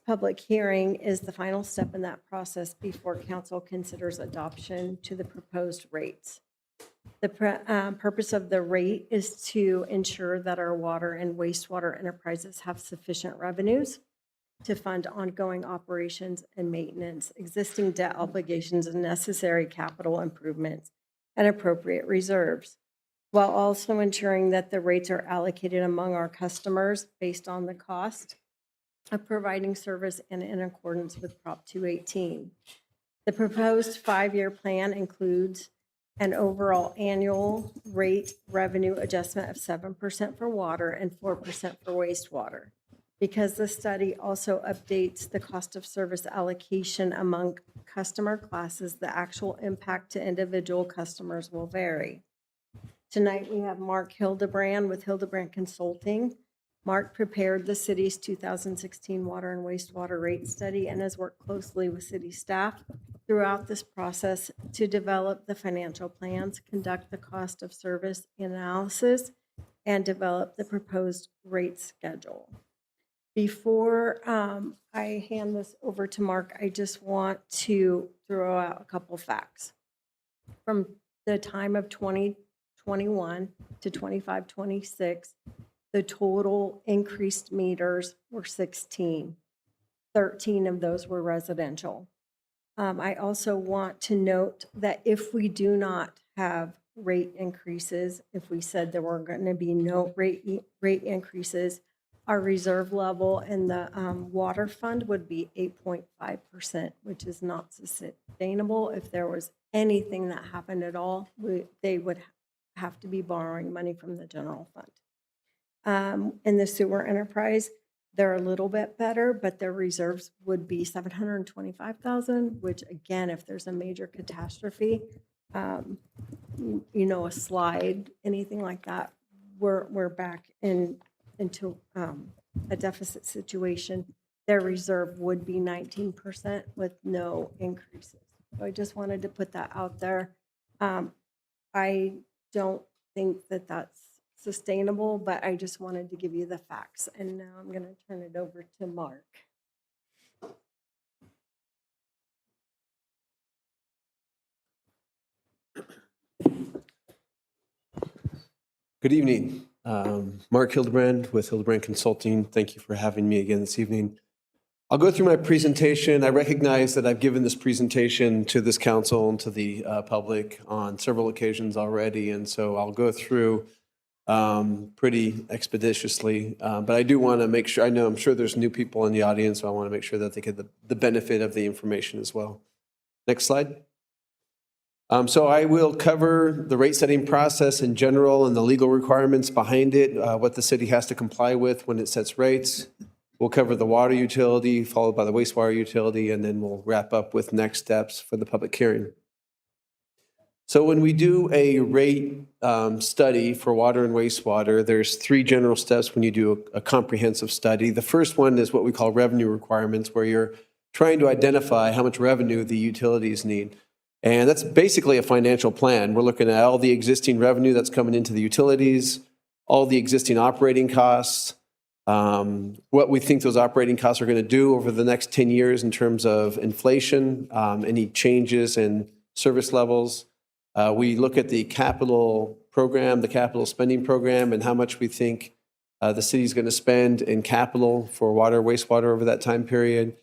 S10: public hearing is the final step in that process before council considers adoption to the proposed rates. The purpose of the rate is to ensure that our water and wastewater enterprises have sufficient revenues to fund ongoing operations and maintenance, existing debt obligations, and necessary capital improvements and appropriate reserves, while also ensuring that the rates are allocated among our customers based on the cost of providing service and in accordance with Prop 218. The proposed 5-year plan includes an overall annual rate revenue adjustment of 7% for water and 4% for wastewater. Because the study also updates the cost of service allocation among customer classes, the actual impact to individual customers will vary. Tonight, we have Mark Hildebrand with Hildebrand Consulting. Mark prepared the city's 2016 water and wastewater rate study and has worked closely with city staff throughout this process to develop the financial plans, conduct the cost of service analysis, and develop the proposed rate schedule. Before I hand this over to Mark, I just want to throw out a couple facts. From the time of 2021 to 25-26, the total increased meters were 16. 13 of those were residential. I also want to note that if we do not have rate increases, if we said there were going to be no rate increases, our reserve level in the water fund would be 8.5%, which is not sustainable. If there was anything that happened at all, they would have to be borrowing money from the general fund. In the sewer enterprise, they're a little bit better, but their reserves would be $725,000, which again, if there's a major catastrophe, a slide, anything like that, we're back into a deficit situation, their reserve would be 19% with no increases. So I just wanted to put that out there. I don't think that that's sustainable, but I just wanted to give you the facts. And now I'm going to turn it over to Mark.
S15: Good evening. Mark Hildebrand with Hildebrand Consulting. Thank you for having me again this evening. I'll go through my presentation. I recognize that I've given this presentation to this council and to the public on several occasions already, and so I'll go through pretty expeditiously. But I do want to make sure, I'm sure there's new people in the audience, so I want to make sure that they get the benefit of the information as well. Next slide. So I will cover the rate setting process in general and the legal requirements behind it, what the city has to comply with when it sets rates. We'll cover the water utility, followed by the wastewater utility, and then we'll wrap up with next steps for the public hearing. So when we do a rate study for water and wastewater, there's 3 general steps when you do a comprehensive study. The first one is what we call revenue requirements, where you're trying to identify how much revenue the utilities need. And that's basically a financial plan. We're looking at all the existing revenue that's coming into the utilities, all the existing operating costs, what we think those operating costs are going to do over the next 10 years in terms of inflation, any changes in service levels. We look at the capital program, the capital spending program, and how much we think the city is going to spend in capital for water, wastewater over that time period.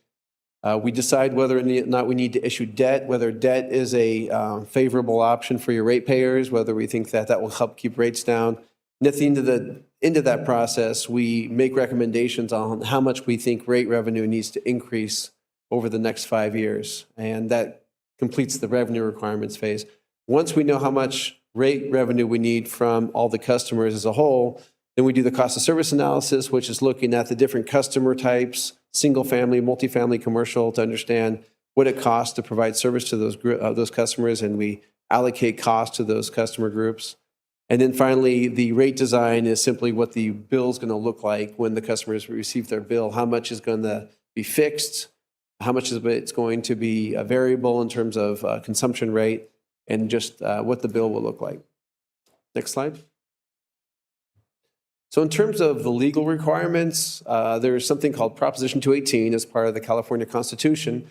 S15: We decide whether or not we need to issue debt, whether debt is a favorable option for your ratepayers, whether we think that that will help keep rates down. And at the end of that process, we make recommendations on how much we think rate revenue needs to increase over the next 5 years. And that completes the revenue requirements phase. Once we know how much rate revenue we need from all the customers as a whole, then we do the cost of service analysis, which is looking at the different customer types, single family, multifamily, commercial, to understand what it costs to provide service to those customers, and we allocate costs to those customer groups. And then finally, the rate design is simply what the bill is going to look like when the customers receive their bill. How much is going to be fixed? How much of it's going to be a variable in terms of consumption rate, and just what the bill will look like. Next slide. So in terms of the legal requirements, there's something called Proposition 218 as part of the California Constitution.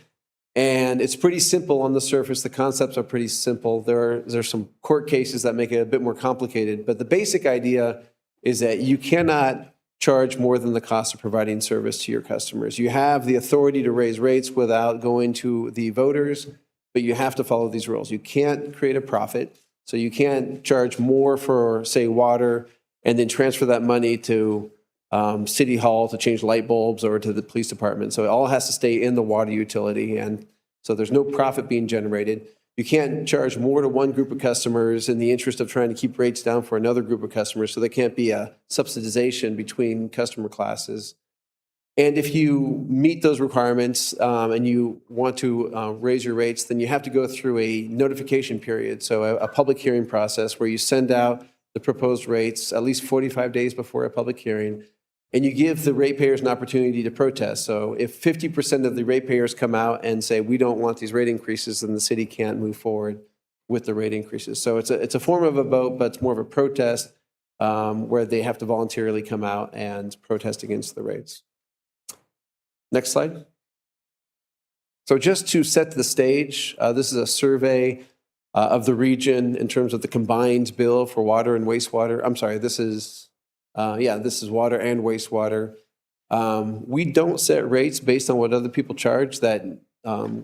S15: And it's pretty simple on the surface. The concepts are pretty simple. There's some court cases that make it a bit more complicated. But the basic idea is that you cannot charge more than the cost of providing service to your customers. You have the authority to raise rates without going to the voters, but you have to follow these rules. You can't create a profit. So you can't charge more for, say, water and then transfer that money to City Hall to change light bulbs or to the police department. So it all has to stay in the water utility. And so there's no profit being generated. You can't charge more to one group of customers in the interest of trying to keep rates down for another group of customers. So there can't be a subsidization between customer classes. And if you meet those requirements and you want to raise your rates, then you have to go through a notification period. So a public hearing process where you send out the proposed rates at least 45 days before a public hearing. And you give the ratepayers an opportunity to protest. So if 50% of the ratepayers come out and say, we don't want these rate increases, then the city can't move forward with the rate increases. So it's a form of a vote, but it's more of a protest where they have to voluntarily come out and protest against the rates. Next slide. So just to set the stage, this is a survey of the region in terms of the combined bill for water and wastewater. I'm sorry, this is water and wastewater. We don't set rates based on what other people charge. That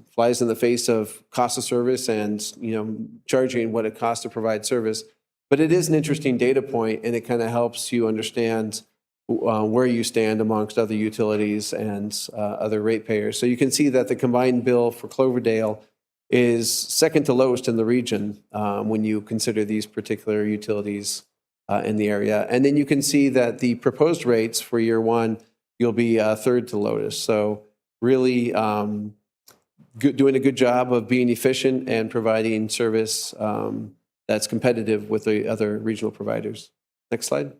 S15: flies in the face of cost of service and charging what it costs to provide service. But it is an interesting data point, and it kind of helps you understand where you stand amongst other utilities and other ratepayers. So you can see that the combined bill for Cloverdale is second to lowest in the region when you consider these particular utilities in the area. And then you can see that the proposed rates for year one, you'll be third to lowest. So really doing a good job of being efficient and providing service that's competitive with the other regional providers. Next slide.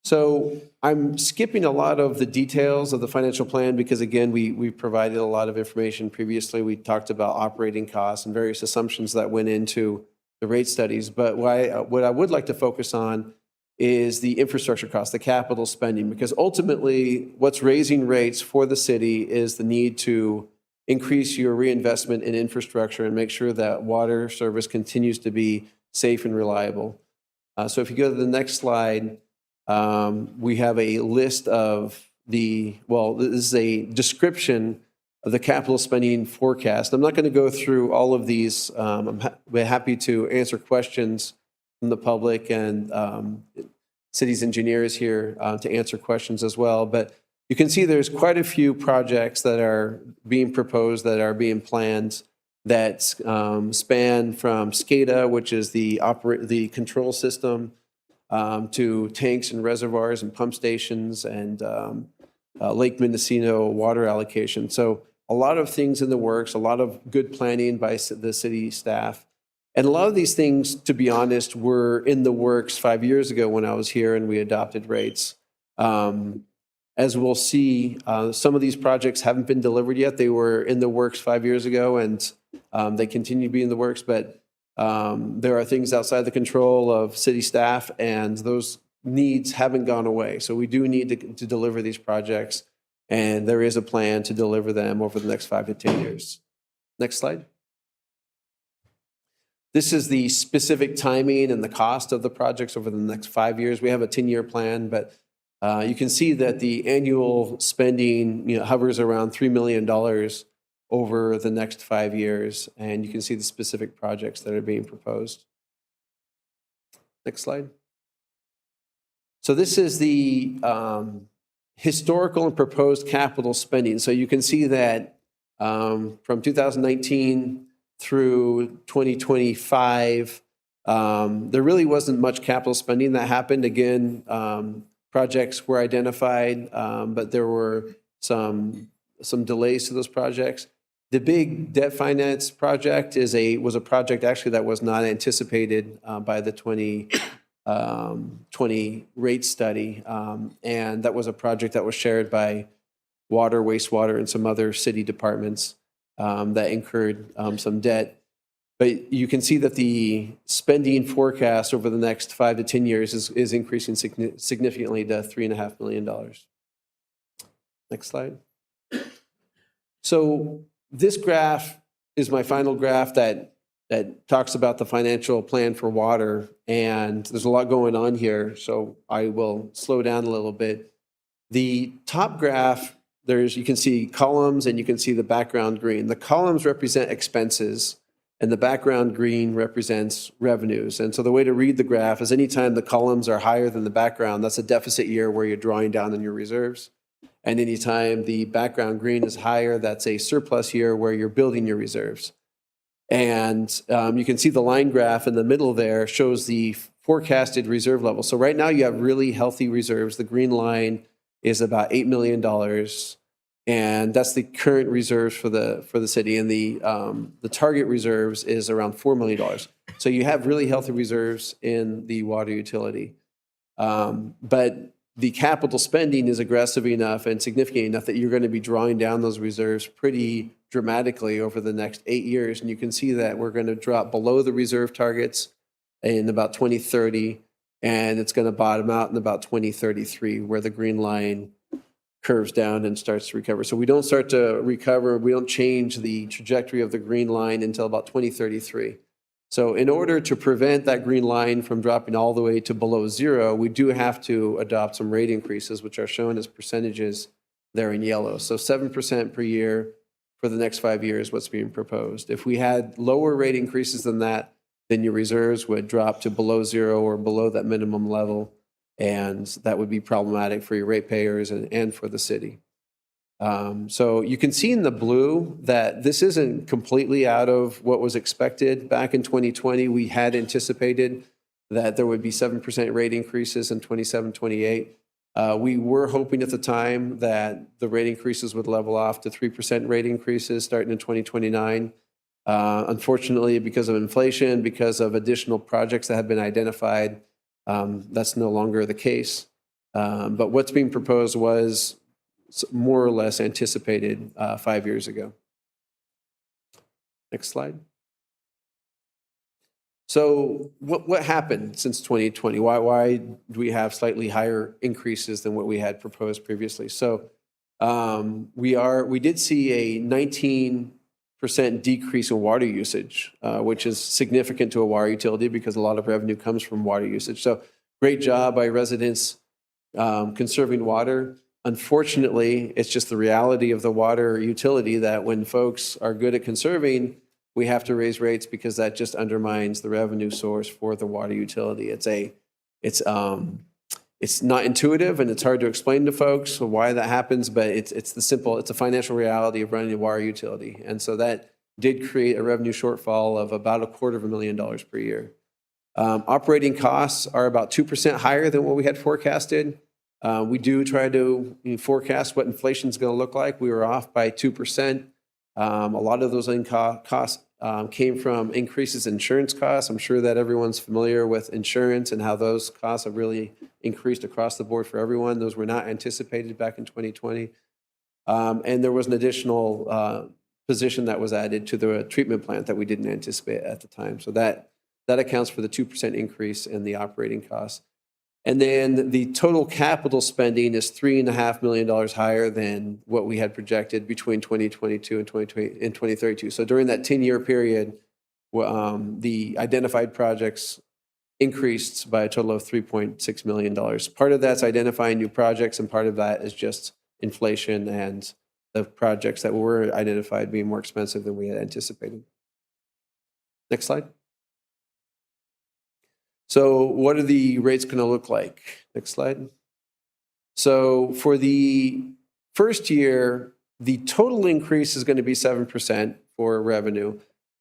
S15: So I'm skipping a lot of the details of the financial plan because, again, we provided a lot of information previously. We talked about operating costs and various assumptions that went into the rate studies. But what I would like to focus on is the infrastructure costs, the capital spending, because ultimately what's raising rates for the city is the need to increase your reinvestment in infrastructure and make sure that water service continues to be safe and reliable. So if you go to the next slide, we have a list of this is a description of the capital spending forecast. I'm not going to go through all of these. We're happy to answer questions from the public and city's engineers here to answer questions as well. But you can see there's quite a few projects that are being proposed, that are being planned, that span from SCADA, which is the control system, to tanks and reservoirs and pump stations and Lake Mendocino water allocation. So a lot of things in the works, a lot of good planning by the city staff. And a lot of these things, to be honest, were in the works 5 years ago when I was here and we adopted rates. As we'll see, some of these projects haven't been delivered yet. They were in the works 5 years ago, and they continue to be in the works. But there are things outside the control of city staff, and those needs haven't gone away. So we do need to deliver these projects, and there is a plan to deliver them over the next 5 to 10 years. Next slide. This is the specific timing and the cost of the projects over the next 5 years. We have a 10-year plan, but you can see that the annual spending hovers around $3 million over the next 5 years, and you can see the specific projects that are being proposed. Next slide. So this is the historical and proposed capital spending. So you can see that from 2019 through 2025, there really wasn't much capital spending that happened. Again, projects were identified, but there were some delays to those projects. The big debt finance project was a project actually that was not anticipated by the 2020 rate study, and that was a project that was shared by water, wastewater, and some other city departments that incurred some debt. But you can see that the spending forecast over the next 5 to 10 years is increasing significantly to $3.5 million. Next slide. So this graph is my final graph that talks about the financial plan for water, and there's a lot going on here, so I will slow down a little bit. The top graph, you can see columns and you can see the background green. The columns represent expenses and the background green represents revenues. And so the way to read the graph is anytime the columns are higher than the background, that's a deficit year where you're drawing down on your reserves. And anytime the background green is higher, that's a surplus year where you're building your reserves. And you can see the line graph in the middle there shows the forecasted reserve level. So right now you have really healthy reserves. The green line is about $8 million. And that's the current reserves for the city. And the target reserves is around $4 million. So you have really healthy reserves in the water utility. But the capital spending is aggressive enough and significant enough that you're going to be drawing down those reserves pretty dramatically over the next 8 years. And you can see that we're going to drop below the reserve targets in about 2030, and it's going to bottom out in about 2033, where the green line curves down and starts to recover. So we don't start to recover, we don't change the trajectory of the green line until about 2033. So in order to prevent that green line from dropping all the way to below zero, we do have to adopt some rate increases, which are shown as percentages there in yellow. So 7% per year for the next 5 years, what's being proposed. If we had lower rate increases than that, then your reserves would drop to below zero or below that minimum level, and that would be problematic for your ratepayers and for the city. So you can see in the blue that this isn't completely out of what was expected. Back in 2020, we had anticipated that there would be 7% rate increases in 27, 28. We were hoping at the time that the rate increases would level off to 3% rate increases starting in 2029. Unfortunately, because of inflation, because of additional projects that have been identified, that's no longer the case. But what's being proposed was more or less anticipated 5 years ago. Next slide. So what happened since 2020? Why do we have slightly higher increases than what we had proposed previously? So we did see a 19% decrease in water usage, which is significant to a water utility because a lot of revenue comes from water usage. So great job by residents conserving water. Unfortunately, it's just the reality of the water utility that when folks are good at conserving, we have to raise rates because that just undermines the revenue source for the water utility. It's not intuitive and it's hard to explain to folks why that happens, but it's a financial reality of running a water utility. And so that did create a revenue shortfall of about $250,000 per year. Operating costs are about 2% higher than what we had forecasted. We do try to forecast what inflation is going to look like. We were off by 2%. A lot of those costs came from increases in insurance costs. I'm sure that everyone's familiar with insurance and how those costs have really increased across the board for everyone. Those were not anticipated back in 2020. And there was an additional position that was added to the treatment plant that we didn't anticipate at the time. So that accounts for the 2% increase in the operating costs. And then the total capital spending is $3.5 million higher than what we had projected between 2022 and 2032. So during that 10-year period, the identified projects increased by a total of $3.6 million. Part of that's identifying new projects, and part of that is just inflation and the projects that were identified being more expensive than we had anticipated. Next slide. So what are the rates going to look like? Next slide. So for the first year, the total increase is going to be 7% for revenue,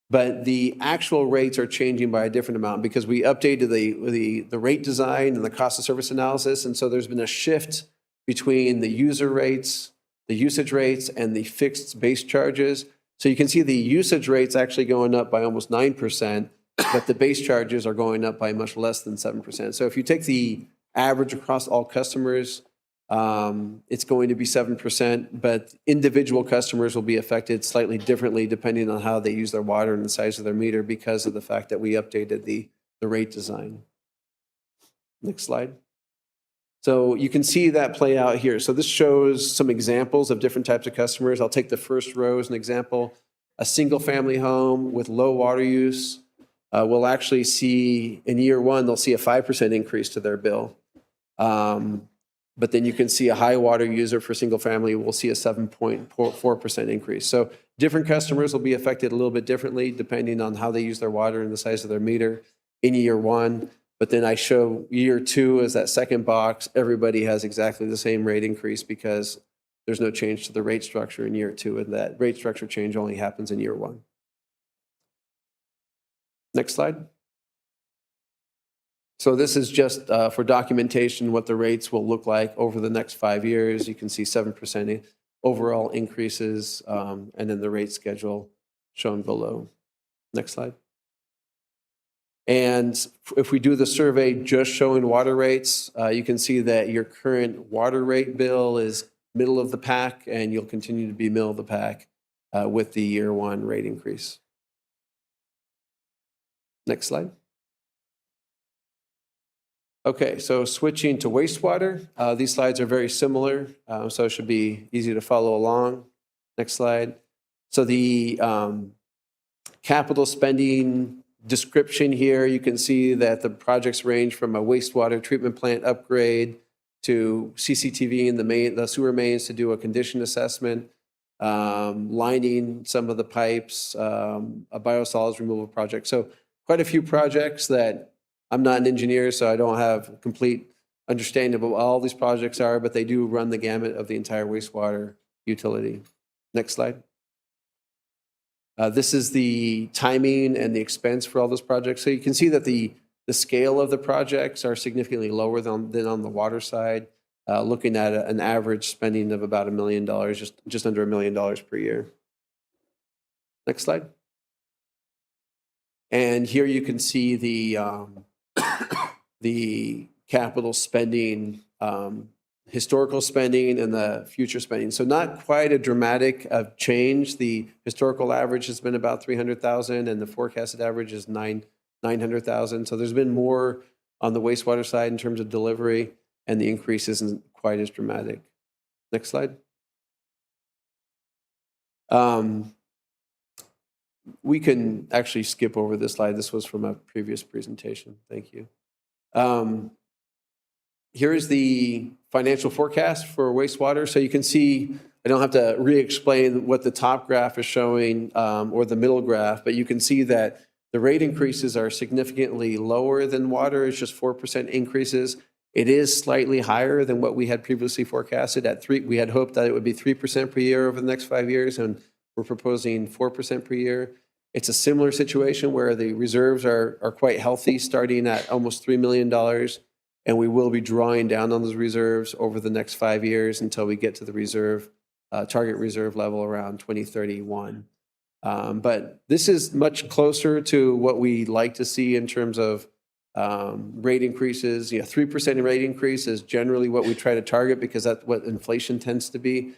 S15: but the actual rates are changing by a different amount because we updated the rate design and the cost of service analysis. And so there's been a shift between the user rates, the usage rates, and the fixed base charges. So you can see the usage rates actually going up by almost 9%. But the base charges are going up by much less than 7%. So if you take the average across all customers, it's going to be 7%, but individual customers will be affected slightly differently depending on how they use their water and the size of their meter because of the fact that we updated the rate design. Next slide. So you can see that play out here. So this shows some examples of different types of customers. I'll take the first row as an example. A single family home with low water use. We'll actually see in year one, they'll see a 5% increase to their bill. But then you can see a high water user for single family will see a 7.4% increase. So different customers will be affected a little bit differently depending on how they use their water and the size of their meter in year one. But then I show year two as that second box, everybody has exactly the same rate increase because there's no change to the rate structure in year two, and that rate structure change only happens in year one. Next slide. So this is just for documentation what the rates will look like over the next 5 years. You can see 7% overall increases, and then the rate schedule shown below. Next slide. And if we do the survey just showing water rates, you can see that your current water rate bill is middle of the pack, and you'll continue to be middle of the pack with the year one rate increase. Next slide. Okay, so switching to wastewater. These slides are very similar, so it should be easy to follow along. Next slide. So the capital spending description here, you can see that the projects range from a wastewater treatment plant upgrade to CCTV in the sewer mains to do a condition assessment, lining some of the pipes, a biosolids removal project. So quite a few projects that I'm not an engineer, so I don't have complete understanding of what all these projects are, but they do run the gamut of the entire wastewater utility. Next slide. This is the timing and the expense for all those projects. So you can see that the scale of the projects are significantly lower than on the water side, looking at an average spending of about $1 million, just under $1 million per year. Next slide. And here you can see the capital spending historical spending and the future spending. So not quite a dramatic change. The historical average has been about 300,000 and the forecasted average is 900,000. So there's been more on the wastewater side in terms of delivery, and the increase isn't quite as dramatic. Next slide. We can actually skip over this slide. This was from a previous presentation. Thank you. Here is the financial forecast for wastewater. So you can see, I don't have to re-explain what the top graph is showing or the middle graph, but you can see that the rate increases are significantly lower than water. It's just 4% increases. It is slightly higher than what we had previously forecasted at 3%. We had hoped that it would be 3% per year over the next 5 years, and we're proposing 4% per year. It's a similar situation where the reserves are quite healthy, starting at almost $3 million, and we will be drawing down on those reserves over the next 5 years until we get to the reserve target reserve level around 2031. But this is much closer to what we like to see in terms of rate increases. 3% rate increase is generally what we try to target because that's what inflation tends to be.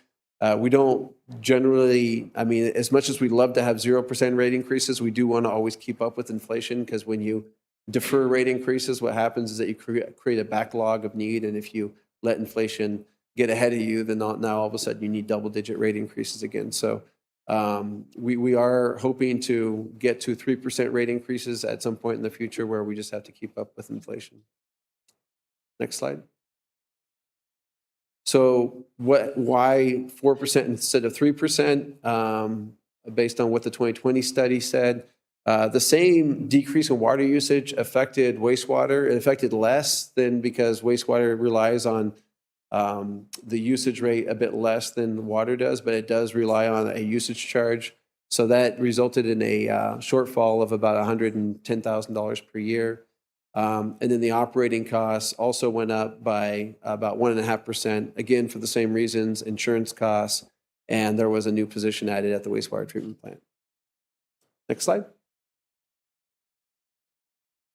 S15: We don't generally, I mean, as much as we'd love to have 0% rate increases, we do want to always keep up with inflation, because when you defer rate increases, what happens is that you create a backlog of need, and if you let inflation get ahead of you, then now all of a sudden you need double-digit rate increases again. So we are hoping to get to 3% rate increases at some point in the future, where we just have to keep up with inflation. Next slide. So why 4% instead of 3%? Based on what the 2020 study said, the same decrease in water usage affected wastewater. It affected less than, because wastewater relies on the usage rate a bit less than water does, but it does rely on a usage charge. So that resulted in a shortfall of about $110,000 per year. And then the operating costs also went up by about 1.5%, again, for the same reasons, insurance costs, and there was a new position added at the wastewater treatment plant. Next slide.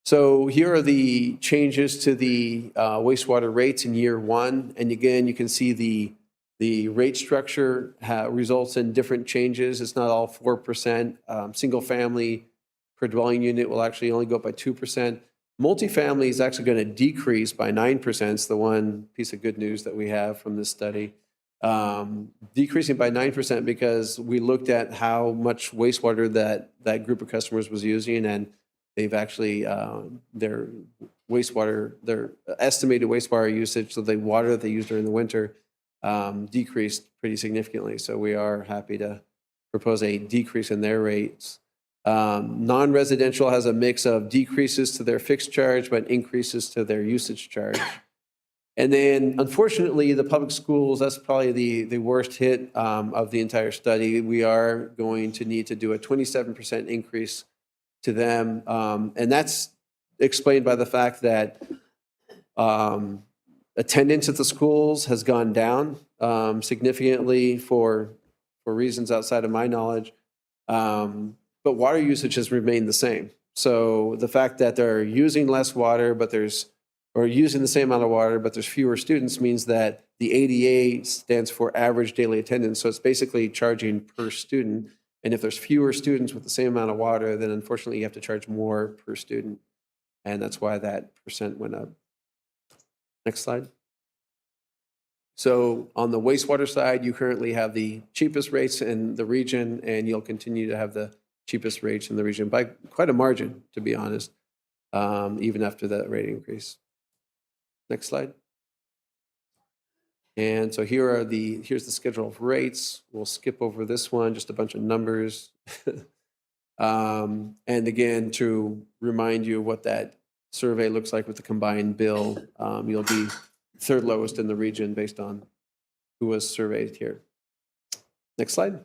S15: So here are the changes to the wastewater rates in year one. And again, you can see the rate structure results in different changes. It's not all 4%. Single family per dwelling unit will actually only go up by 2%. Multifamily is actually going to decrease by 9%. It's the one piece of good news that we have from this study. Decreasing by 9% because we looked at how much wastewater that group of customers was using, and they've actually, their estimated wastewater usage, so the water that they use during the winter, decreased pretty significantly. So we are happy to propose a decrease in their rates. Non-residential has a mix of decreases to their fixed charge, but increases to their usage charge. And then, unfortunately, the public schools, that's probably the worst hit of the entire study. We are going to need to do a 27% increase to them. And that's explained by the fact that attendance at the schools has gone down significantly for reasons outside of my knowledge. But water usage has remained the same. So the fact that they're using less water, or using the same amount of water, but there's fewer students, means that the ADA stands for average daily attendance. So it's basically charging per student. And if there's fewer students with the same amount of water, then unfortunately you have to charge more per student. And that's why that percent went up. Next slide. So on the wastewater side, you currently have the cheapest rates in the region, and you'll continue to have the cheapest rates in the region by quite a margin, to be honest, even after that rate increase. Next slide. And so here's the schedule of rates. We'll skip over this one, just a bunch of numbers. And again, to remind you what that survey looks like with the combined bill, you'll be third lowest in the region based on who was surveyed here. Next slide.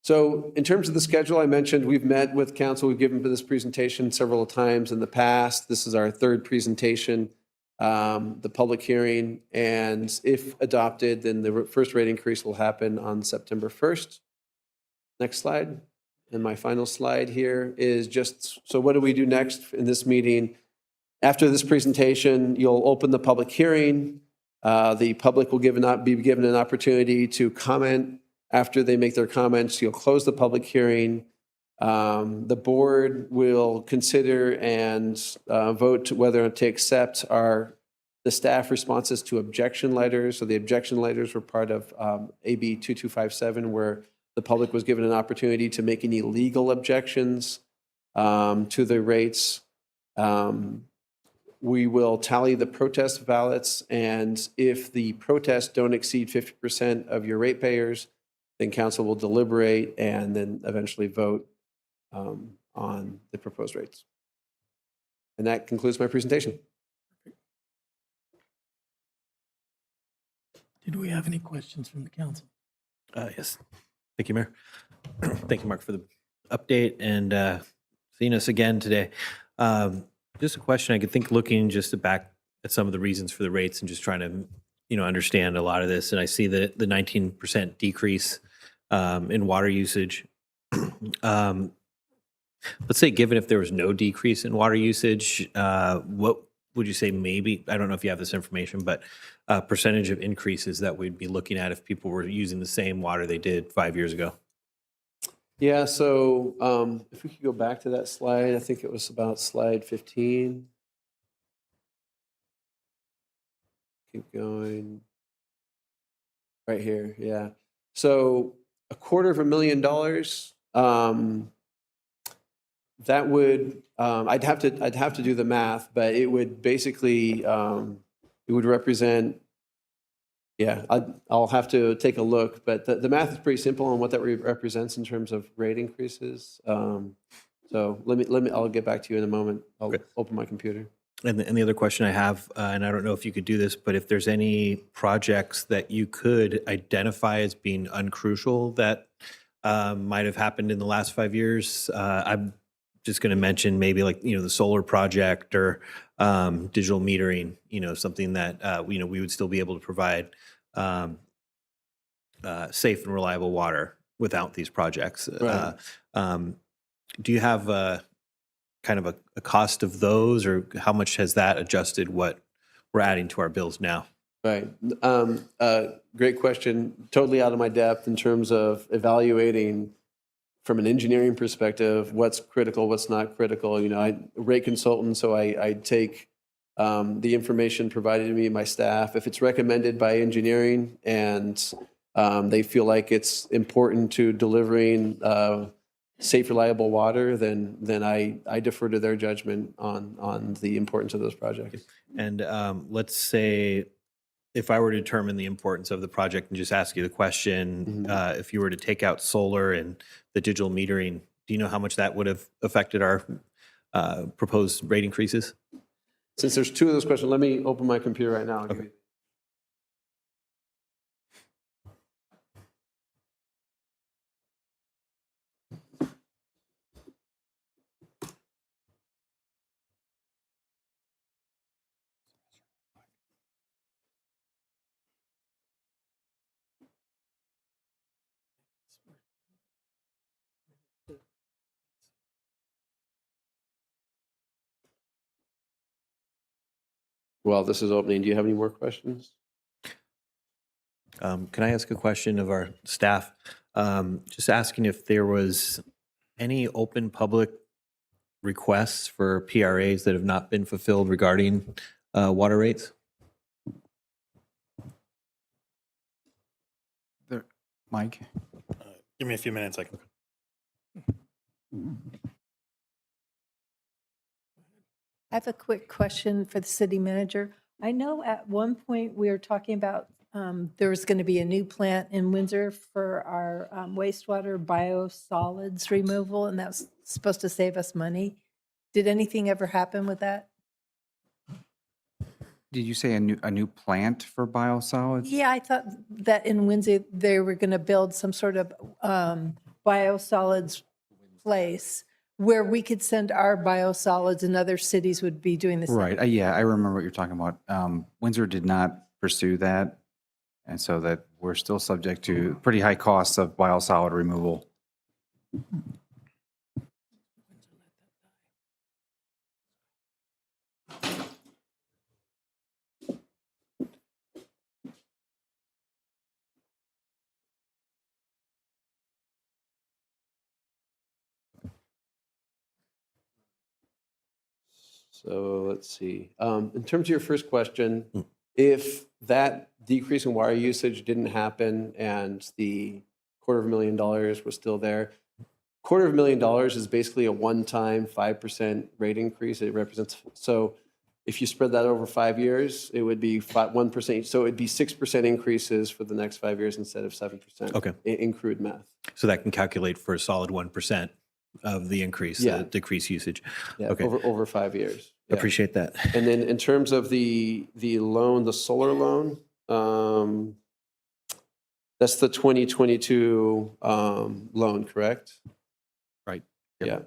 S15: So in terms of the schedule, I mentioned we've met with council. We've given this presentation several times in the past. This is our third presentation, the public hearing. And if adopted, then the first rate increase will happen on September 1st. Next slide. And my final slide here is just, so what do we do next in this meeting? After this presentation, you'll open the public hearing. The public will be given an opportunity to comment. After they make their comments, you'll close the public hearing. The board will consider and vote whether to accept the staff responses to objection letters. So the objection letters were part of AB 2257, where the public was given an opportunity to make any legal objections to the rates. We will tally the protest ballots, and if the protests don't exceed 50% of your ratepayers, then council will deliberate and then eventually vote on the proposed rates. And that concludes my presentation.
S1: Did we have any questions from the council?
S23: Yes. Thank you, Mayor. Thank you, Mark, for the update and seeing us again today. Just a question. I could think looking just back at some of the reasons for the rates and just trying to, understand a lot of this. And I see the 19% decrease in water usage. Let's say, given if there was no decrease in water usage, what would you say maybe, I don't know if you have this information, but percentage of increases that we'd be looking at if people were using the same water they did 5 years ago?
S15: Yeah, so if we could go back to that slide, I think it was about slide 15. Keep going. Right here, yeah. So $250,000, that would, I'd have to do the math, but it would basically, it would represent, yeah, I'll have to take a look, but the math is pretty simple on what that represents in terms of rate increases. So I'll get back to you in a moment. I'll open my computer.
S23: And the other question I have, and I don't know if you could do this, but if there's any projects that you could identify as being uncrucial that might have happened in the last 5 years, I'm just going to mention maybe like, the solar project or digital metering, something that, we would still be able to provide safe and reliable water without these projects.
S15: Right.
S23: Do you have kind of a cost of those, or how much has that adjusted what we're adding to our bills now?
S15: Right. Great question. Totally out of my depth in terms of evaluating from an engineering perspective what's critical, what's not critical. I'm a rate consultant, so I take the information provided to me and my staff. If it's recommended by engineering and they feel like it's important to delivering safe, reliable water, then I defer to their judgment on the importance of those projects.
S23: And let's say if I were to determine the importance of the project and just ask you the question, if you were to take out solar and the digital metering, do you know how much that would have affected our proposed rate increases?
S15: Since there's two of those questions, let me open my computer right now.
S23: Okay.
S15: While this is opening, do you have any more questions?
S23: Can I ask a question of our staff? Just asking if there was any open public requests for PRAs that have not been fulfilled regarding water rates?
S6: Mike?
S4: Give me a few minutes. I can.
S8: I have a quick question for the city manager. I know at one point we were talking about there was going to be a new plant in Windsor for our wastewater biosolids removal, and that was supposed to save us money. Did anything ever happen with that?
S6: Did you say a new plant for biosolids?
S8: Yeah, I thought that in Windsor they were going to build some sort of biosolids place where we could send our biosolids and other cities would be doing the same.
S6: Right. Yeah, I remember what you're talking about. Windsor did not pursue that, and so that we're still subject to pretty high costs of biosolid removal.
S15: So let's see. In terms of your first question, if that decrease in water usage didn't happen and the $250,000 was still there, $250,000 is basically a one-time 5% rate increase. It represents, so if you spread that over 5 years, it would be 1%. So it'd be 6% increases for the next 5 years instead of 7%.
S23: Okay.
S15: In crude math.
S23: So that can calculate for a solid 1% of the increase,
S15: Yeah.
S23: the decreased usage.
S15: Yeah,
S23: Okay.
S15: over 5 years. Yeah.
S23: Appreciate that.
S15: And then in terms of the loan, the solar loan, that's the 2022 loan, correct?
S23: Right.
S15: Yeah.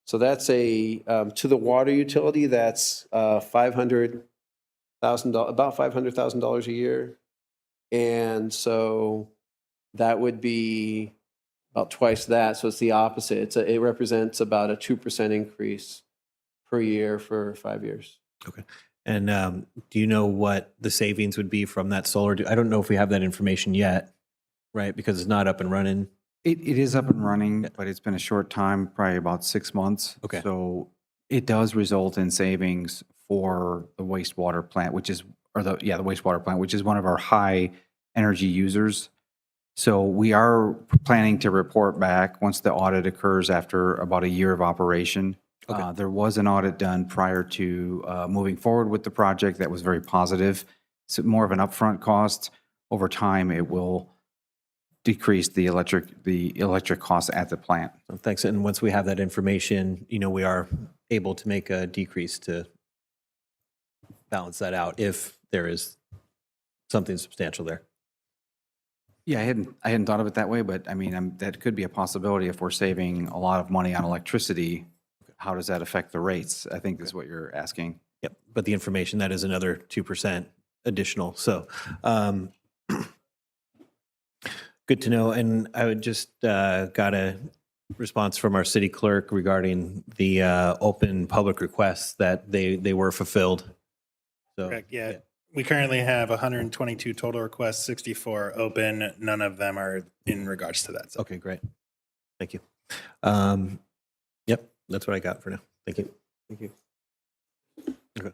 S15: So that's to the water utility, that's $500,000, about $500,000 a year. And so that would be about twice that. So it's the opposite. It represents about a 2% increase per year for 5 years.
S23: Okay. And do you know what the savings would be from that solar? I don't know if we have that information yet, right? Because it's not up and running.
S6: It is up and running, but it's been a short time, probably about 6 months.
S23: Okay.
S6: So it does result in savings for the wastewater plant, the wastewater plant, which is one of our high energy users. So we are planning to report back once the audit occurs after about a year of operation.
S23: Okay.
S6: There was an audit done prior to moving forward with the project that was very positive. It's more of an upfront cost. Over time, it will decrease the electric costs at the plant.
S23: So thanks. And once we have that information, we are able to make a decrease to balance that out if there is something substantial there.
S6: Yeah, I hadn't thought of it that way, but I mean, that could be a possibility if we're saving a lot of money on electricity. How does that affect the rates? I think is what you're asking.
S23: Yep. But the information, that is another 2% additional. So good to know. And I would just got a response from our city clerk regarding the open public requests that they were fulfilled. So
S4: Correct, yeah. We currently have 122 total requests, 64 open. None of them are in regards to that. So.
S23: Okay, great. Thank you. Yep, that's what I got for now. Thank you.
S15: Thank you.
S23: Okay.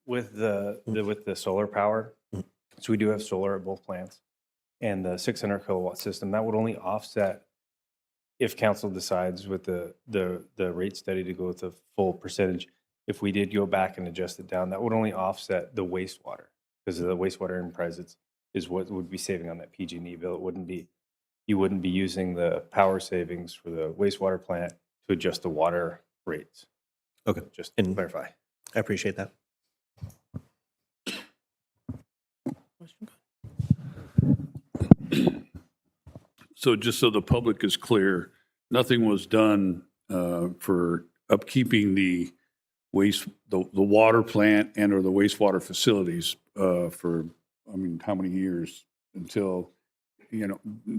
S17: With the solar power, so we do have solar at both plants, and the 600 kilowatt system, that would only offset if council decides with the rate study to go with the full percentage. If we did go back and adjust it down, that would only offset the wastewater, because the wastewater enterprise is what would be saving on that PG&E bill. You wouldn't be using the power savings for the wastewater plant to adjust the water rates.
S23: Okay.
S17: Just to clarify.
S23: I appreciate that.
S9: So just so the public is clear, nothing was done for upkeeping the water plant and or the wastewater facilities for, how many years until,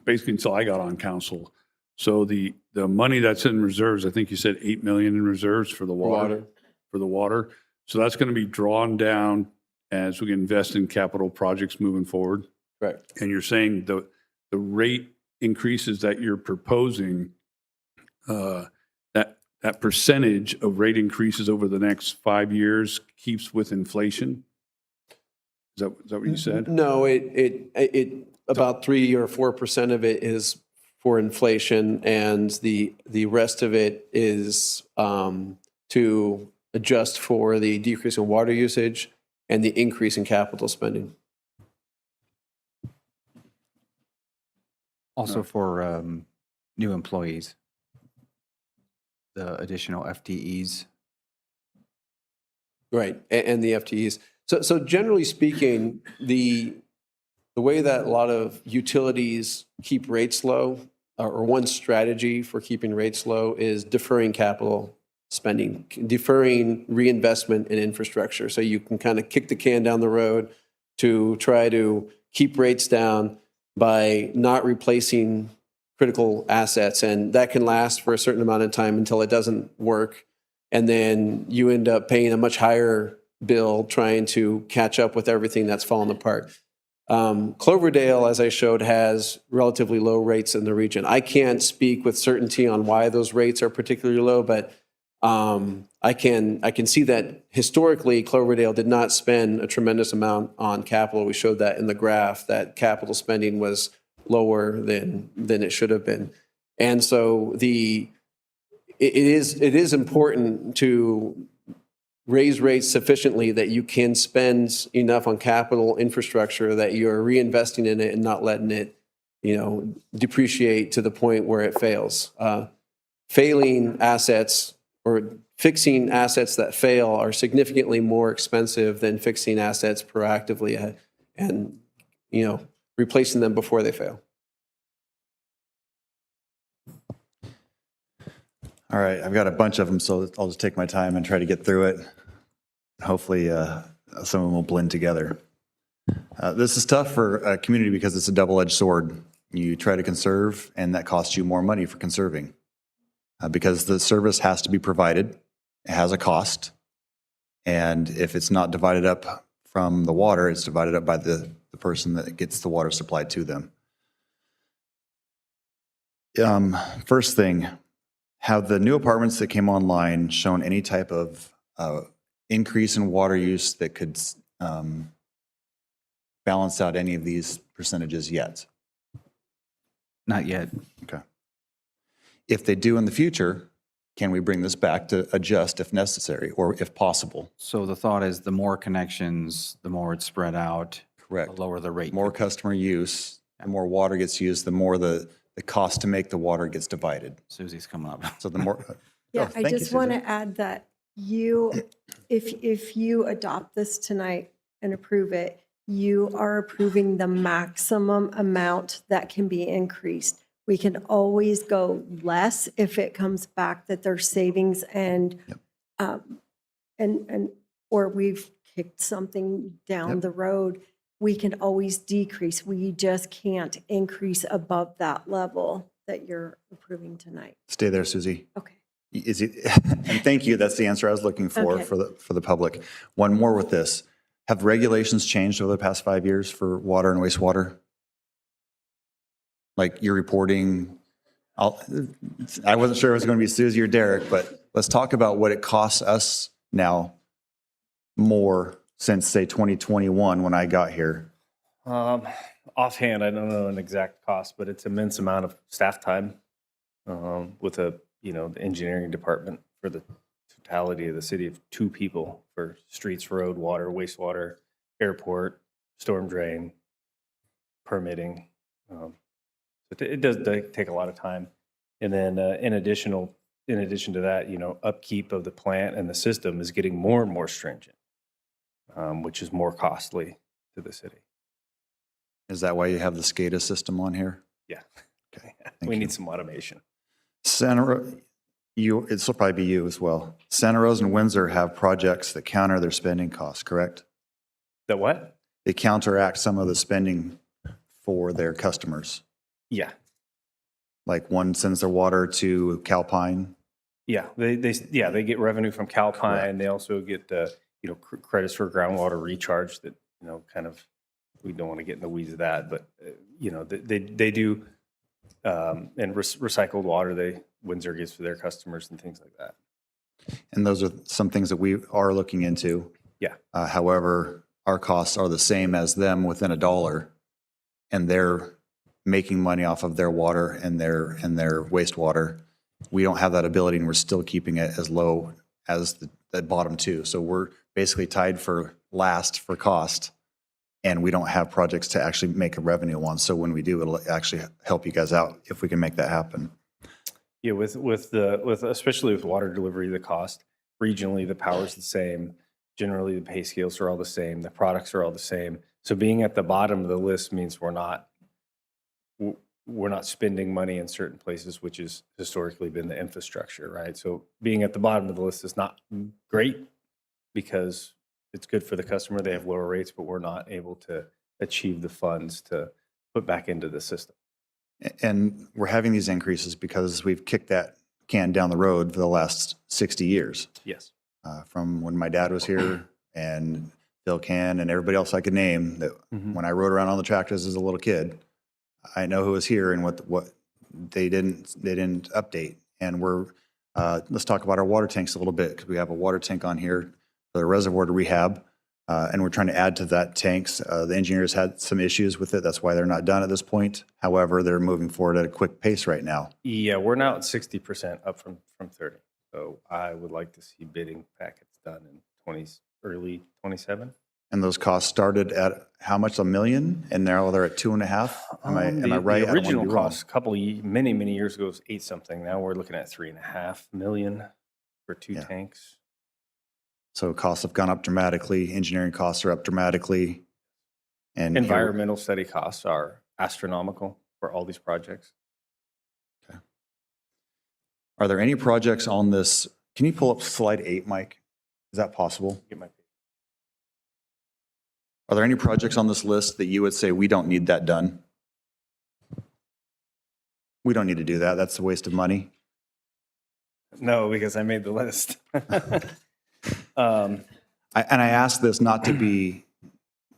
S9: basically until I got on council. So the money that's in reserves, I think you said 8 million in reserves for the water. For the water. So that's going to be drawn down as we invest in capital projects moving forward.
S15: Correct.
S9: And you're saying the rate increases that you're proposing, that percentage of rate increases over the next 5 years keeps with inflation? Is that what you said?
S15: No, it about 3 or 4% of it is for inflation, and the rest of it is to adjust for the decrease in water usage and the increase in capital spending.
S6: Also for new employees, the additional FTEs.
S15: Right, and the FTEs. So generally speaking, the way that a lot of utilities keep rates low, or one strategy for keeping rates low, is deferring capital spending, deferring reinvestment in infrastructure. So you can kind of kick the can down the road to try to keep rates down by not replacing critical assets. And that can last for a certain amount of time until it doesn't work. And then you end up paying a much higher bill trying to catch up with everything that's fallen apart. Cloverdale, as I showed, has relatively low rates in the region. I can't speak with certainty on why those rates are particularly low, but I can see that historically Cloverdale did not spend a tremendous amount on capital. We showed that in the graph, that capital spending was lower than it should have been. And so it is important to raise rates sufficiently that you can spend enough on capital infrastructure that you're reinvesting in it and not letting it, depreciate to the point where it fails. Failing assets or fixing assets that fail are significantly more expensive than fixing assets proactively and replacing them before they fail.
S2: All right, I've got a bunch of them, so I'll just take my time and try to get through it. Hopefully, some of them will blend together. This is tough for a community because it's a double-edged sword. You try to conserve, and that costs you more money for conserving. Because the service has to be provided, it has a cost, and if it's not divided up from the water, it's divided up by the person that gets the water supplied to them. First thing, have the new apartments that came online shown any type of increase in water use that could balance out any of these percentages yet?
S6: Not yet.
S2: Okay. If they do in the future, can we bring this back to adjust if necessary or if possible?
S6: So the thought is the more connections, the more it's spread out.
S2: Correct.
S6: The lower the rate.
S2: More customer use, the more water gets used, the more the cost to make the water gets divided.
S6: Susie's coming up.
S2: So the more.
S10: Yeah,
S2: Oh,
S10: I
S2: thank you,
S10: just want
S2: Susan.
S10: to add that if you adopt this tonight and approve it, you are approving the maximum amount that can be increased. We can always go less if it comes back that there's savings and or we've kicked something down the road. We can always decrease. We just can't increase above that level that you're approving tonight.
S2: Stay there, Susie.
S10: Okay.
S2: And thank you. That's the answer I was looking for
S10: Okay.
S2: for the public. One more with this. Have regulations changed over the past 5 years for water and wastewater? Like you're reporting, I wasn't sure if it was going to be Susie or Derek, but let's talk about what it costs us now more since, say, 2021 when I got here.
S17: Offhand, I don't know an exact cost, but it's immense amount of staff time with the engineering department for the totality of the city of 2 people for streets, road, water, wastewater, airport, storm drain, permitting. It does take a lot of time. And then in addition to that, upkeep of the plant and the system is getting more and more stringent, which is more costly to the city.
S2: Is that why you have the SCADA system on here?
S17: Yeah.
S2: Okay.
S17: We need some automation.
S2: This will probably be you as well. Santa Rosa and Windsor have projects that counter their spending costs, correct?
S17: The what?
S2: They counteract some of the spending for their customers.
S17: Yeah.
S2: Like one sends their water to Calpine.
S17: Yeah, they get revenue from Calpine. Correct. They also get credits for groundwater recharge that kind of, we don't want to get in the weeds of that, but they do and recycled water Windsor gives for their customers and things like that.
S2: And those are some things that we are looking into.
S17: Yeah.
S2: However, our costs are the same as them within $1, and they're making money off of their water and their wastewater. We don't have that ability, and we're still keeping it as low as the bottom 2. So we're basically tied for last for cost, and we don't have projects to actually make a revenue on. So when we do, it'll actually help you guys out if we can make that happen.
S17: Yeah, with especially with water delivery, the cost regionally, the power's the same. Generally, the pay scales are all the same. The products are all the same. So being at the bottom of the list means we're not spending money in certain places, which has historically been the infrastructure, right? So being at the bottom of the list is not great because it's good for the customer. They have lower rates, but we're not able to achieve the funds to put back into the system.
S2: And we're having these increases because we've kicked that can down the road for the last 60 years.
S17: Yes.
S2: From when my dad was here and Phil Can and everybody else I could name, that when I rode around on the tractors as a little kid, I know who was here and what they didn't update. And we're Let's talk about our water tanks a little bit, because we have a water tank on here for the reservoir to rehab, and we're trying to add to that tanks. The engineers had some issues with it. That's why they're not done at this point. However, they're moving forward at a quick pace right now.
S17: Yeah, we're now at 60% up from 30. So I would like to see bidding packets done in early 27.
S2: And those costs started at how much? $1 million, and now they're at 2.5. Am I right?
S17: The original cost, many years ago, was 8 something. Now we're looking at 3.5 million for 2 tanks.
S2: So costs have gone up dramatically. Engineering costs are up dramatically. And
S17: Environmental study costs are astronomical for all these projects.
S2: Are there any projects on this? Can you pull up slide 8, Mike? Is that possible? Are there any projects on this list that you would say we don't need that done? We don't need to do that. That's a waste of money.
S17: No, because I made the list.
S2: I ask this not to be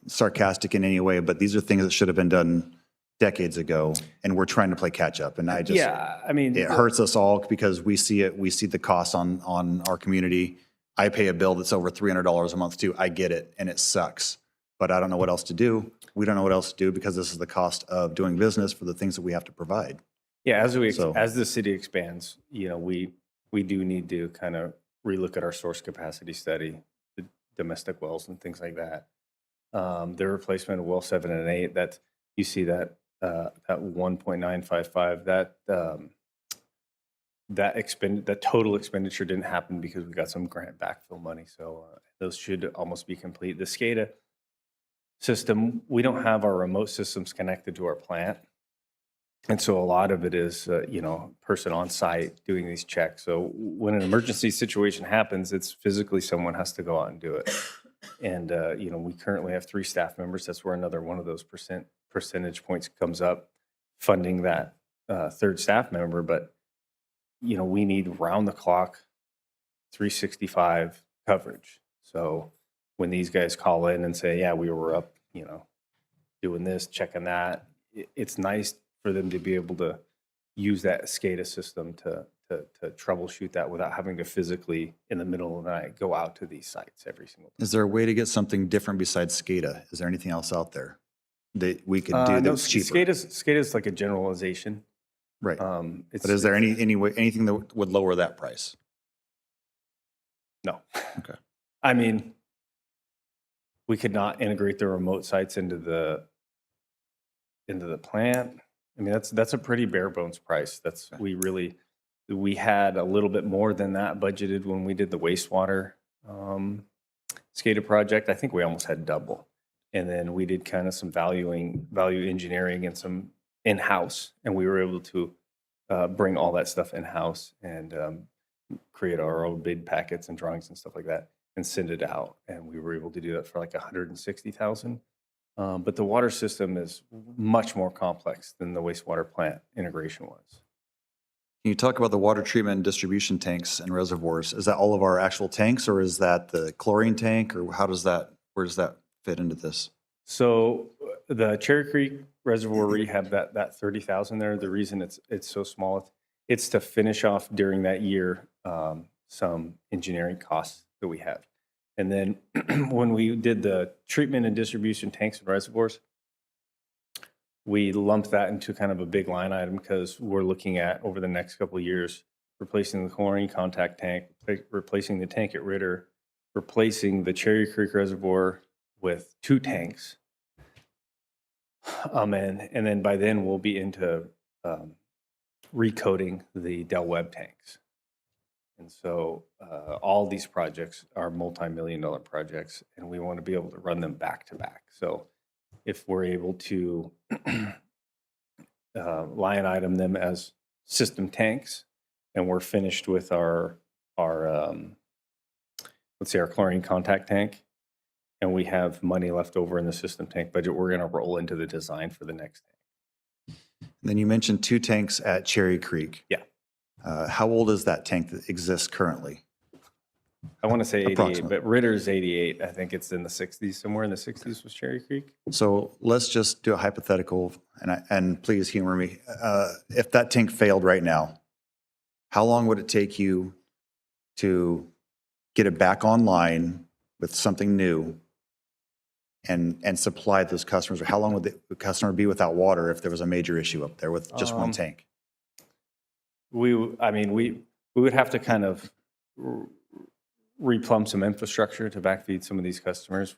S2: sarcastic in any way, but these are things that should have been done decades ago, and we're trying to play catch up. And it hurts us all because we see it. We see the costs on our community. I pay a bill that's over $300 a month too. I get it, and it sucks. But I don't know what else to do. We don't know what else to do because this is the cost of doing business for the things that we have to provide.
S17: Yeah, as the city expands, we do need to kind of relook at our source capacity study, the domestic wells and things like that. The replacement of well 7 and 8, that you see that 1.955, that total expenditure didn't happen because we got some grant backfill money. So those should almost be complete. The SCADA system, we don't have our remote systems connected to our plant. And so a lot of it is, person on site doing these checks. So when an emergency situation happens, it's physically someone has to go out and do it. And, we currently have 3 staff members. That's where another one of those percentage points comes up, funding that 3rd staff member. But, we need round the clock, 365 coverage. So when these guys call in and say, yeah, we were up, doing this, checking that, it's nice for them to be able to use that SCADA system to troubleshoot that without having to physically, in the middle of the night, go out to these sites every single time.
S2: Is there a way to get something different besides SCADA? Is there anything else out there that we could do that's cheaper?
S17: SCADA is like a generalization.
S2: Right. But is there anything that would lower that price?
S17: No.
S2: Okay.
S17: I mean, we could not integrate the remote sites into the plant. I mean, that's a pretty bare bones price. We had a little bit more than that budgeted when we did the wastewater SCADA project. I think we almost had double. And then we did kind of some value engineering and some in-house, and we were able to bring all that stuff in-house and create our own bid packets and drawings and stuff like that and send it out. And we were able to do that for like $160,000. But the water system is much more complex than the wastewater plant integration was.
S2: Can you talk about the water treatment and distribution tanks and reservoirs? Is that all of our actual tanks, or is that the chlorine tank, or where does that fit into this?
S17: So the Cherry Creek Reservoir rehab, that 30,000 there, the reason it's so small, it's to finish off during that year some engineering costs that we have. And then when we did the treatment and distribution tanks and reservoirs, we lumped that into kind of a big line item because we're looking at, over the next couple of years, replacing the chlorine contact tank, replacing the tank at Ritter, replacing the Cherry Creek Reservoir with 2 tanks. And then by then we'll be into recoating the Del Webb tanks. And so all these projects are multi-million-dollar projects, and we want to be able to run them back to back. So if we're able to line item them as system tanks, and we're finished with our let's say our chlorine contact tank, and we have money left over in the system tank budget, we're going to roll into the design for the next tank.
S2: Then you mentioned 2 tanks at Cherry Creek.
S17: Yeah.
S2: How old is that tank that exists currently?
S17: I want to say 88, but Ritter's 88. I think it's in the 60s, somewhere in the 60s was Cherry Creek.
S2: So let's just do a hypothetical, and please humor me. If that tank failed right now, how long would it take you to get it back online with something new and supply those customers? Or how long would the customer be without water if there was a major issue up there with just one tank?
S17: We would have to kind of replumb some infrastructure to backfeed some of these customers.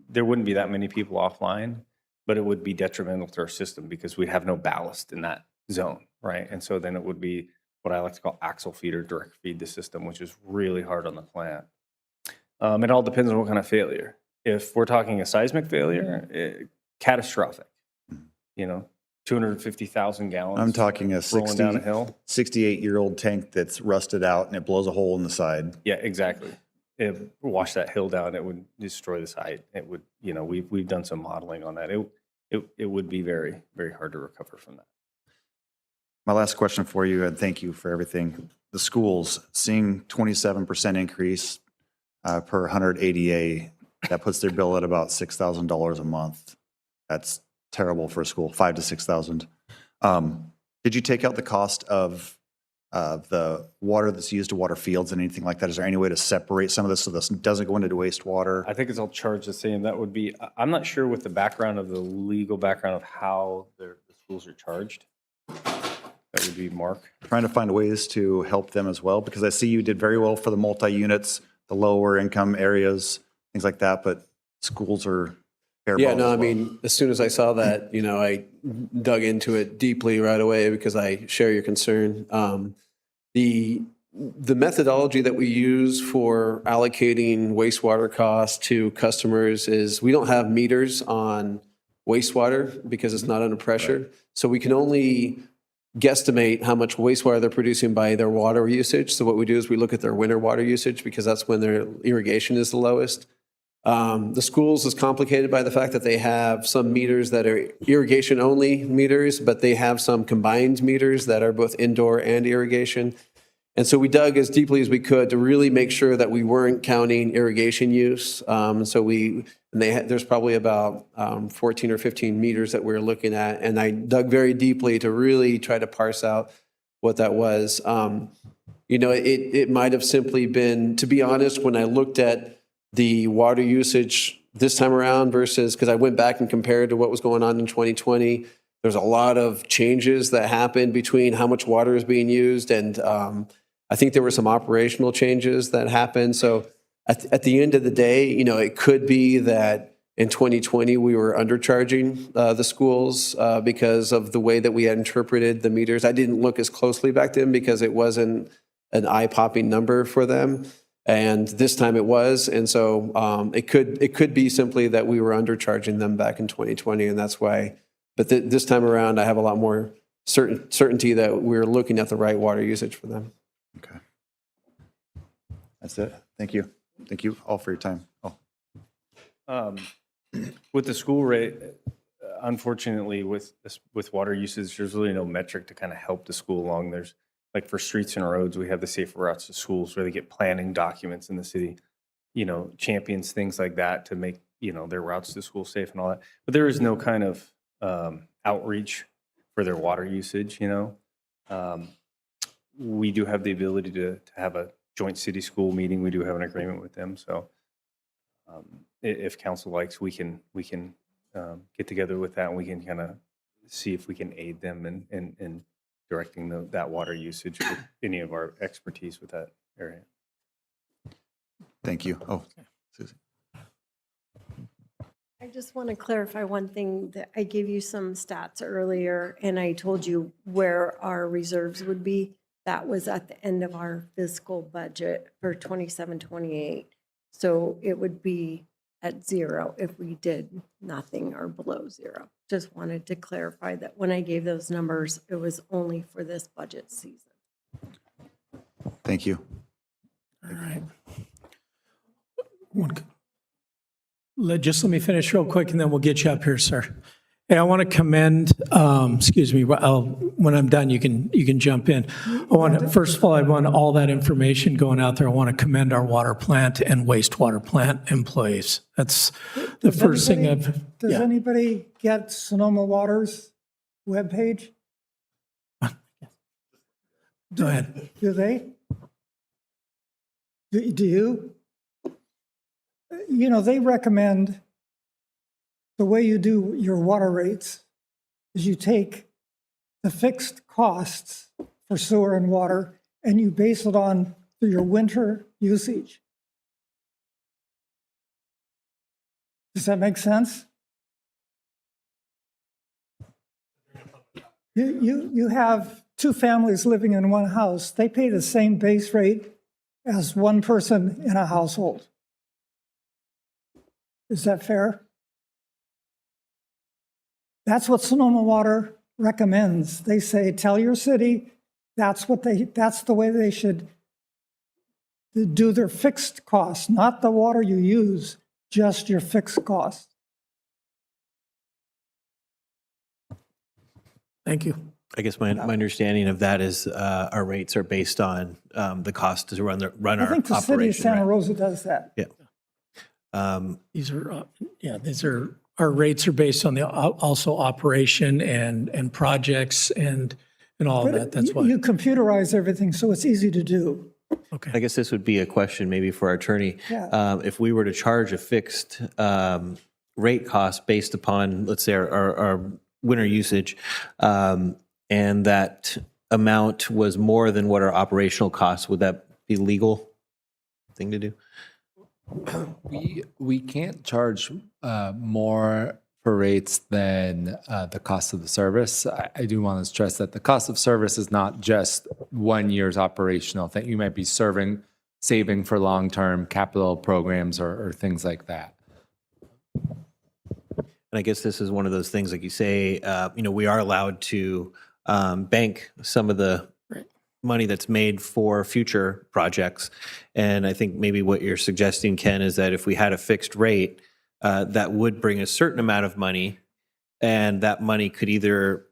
S17: There wouldn't be that many people offline, but it would be detrimental to our system because we'd have no ballast in that zone, right? And so then it would be what I like to call axle feed or direct feed the system, which is really hard on the plant. It all depends on what kind of failure. If we're talking a seismic failure, catastrophic, 250,000 gallons.
S2: I'm talking a
S17: rolling down a hill.
S2: 68-year-old tank that's rusted out and it blows a hole in the side.
S17: Yeah, exactly. It wash that hill down, it would destroy the site. It would, we've done some modeling on that. It would be very, very hard to recover from that.
S2: My last question for you, and thank you for everything. The schools, seeing 27% increase per 100 ADA, that puts their bill at about $6,000 a month. That's terrible for a school, $5,000 to $6,000. Did you take out the cost of the water that's used to water fields and anything like that? Is there any way to separate some of this so this doesn't go into wastewater?
S17: I think it's all charged the same. That would be, I'm not sure with the background of the legal background of how the schools are charged. That would be Mark.
S2: Trying to find ways to help them as well, because I see you did very well for the multi-units, the lower income areas, things like that, but schools are
S15: Yeah, no, I mean, as soon as I saw that, I dug into it deeply right away because I share your concern. The methodology that we use for allocating wastewater costs to customers is we don't have meters on wastewater because it's not under pressure. Right. So we can only guesstimate how much wastewater they're producing by their water usage. So what we do is we look at their winter water usage because that's when their irrigation is the lowest. The schools is complicated by the fact that they have some meters that are irrigation only meters, but they have some combined meters that are both indoor and irrigation. And so we dug as deeply as we could to really make sure that we weren't counting irrigation use. There's probably about 14 or 15 meters that we're looking at. And I dug very deeply to really try to parse out what that was. It might have simply been, to be honest, when I looked at the water usage this time around versus, because I went back and compared to what was going on in 2020, there's a lot of changes that happened between how much water is being used. And I think there were some operational changes that happened. So at the end of the day, it could be that in 2020, we were undercharging the schools because of the way that we had interpreted the meters. I didn't look as closely back then because it wasn't an eye-popping number for them. And this time it was. And so it could be simply that we were undercharging them back in 2020. And that's why, but this time around, I have a lot more certainty that we're looking at the right water usage for them.
S2: Okay. That's it. Thank you. Thank you all for your time.
S17: With the school rate, unfortunately, with water usage, there's really no metric to kind of help the school along. There's, like for streets and roads, we have the Safer Routes to Schools where they get planning documents in the city, champions things like that to make, their routes to school safe and all that. But there is no kind of outreach for their water usage, We do have the ability to have a joint city school meeting. We do have an agreement with them. So if council likes, we can get together with that and we can kind of see if we can aid them in directing that water usage with any of our expertise with that area.
S2: Thank you. Oh, Susie.
S10: I just want to clarify one thing. That I gave you some stats earlier, and I told you where our reserves would be. That was at the end of our fiscal budget for 27-28. So it would be at zero if we did nothing or below zero. Just wanted to clarify that when I gave those numbers, it was only for this budget season.
S2: Thank you.
S1: All right. Just let me finish real quick and then we'll get you up here, sir. Hey, I want to commend, when I'm done, you can jump in. First of all, I want all that information going out there. I want to commend our water plant and wastewater plant employees. That's the first thing
S19: Does anybody get Sonoma Water's webpage?
S1: Go ahead.
S19: Do they? Do you? You know, they recommend the way you do your water rates is you take the fixed costs for sewer and water and you base it on your winter usage. Does that make sense? You have two families living in one house. They pay the same base rate as one person in a household. Is that fair? That's what Sonoma Water recommends. They say, tell your city that's the way they should do their fixed costs, not the water you use, just your fixed costs.
S1: Thank you.
S23: I guess my understanding of that is our rates are based on the cost to run
S19: I
S23: our
S19: think the city of
S23: operation.
S19: Santa
S23: right?
S19: Rosa does that.
S23: Yeah.
S1: These are, our rates are based on the also operation and projects and all of that. That's why.
S19: You computerize everything, so it's easy to do.
S1: Okay.
S23: I guess this would be a question maybe for our attorney.
S19: Yeah.
S23: If we were to charge a fixed rate cost based upon, let's say, our winter usage, and that amount was more than what our operational costs, would that be legal thing to do?
S5: We can't charge more for rates than the cost of the service. I do want to stress that the cost of service is not just 1 year's operational thing. You might be saving for long-term capital programs or things like that.
S23: And I guess this is one of those things, like you say, we are allowed to bank some of the money that's made for future projects. And I think maybe what you're suggesting, Ken, is that if we had a fixed rate, that would bring a certain amount of money, and that money could either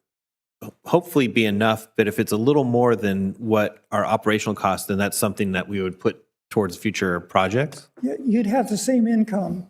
S23: hopefully be enough, but if it's a little more than what our operational costs, then that's something that we would put towards future projects.
S19: You'd have the same income.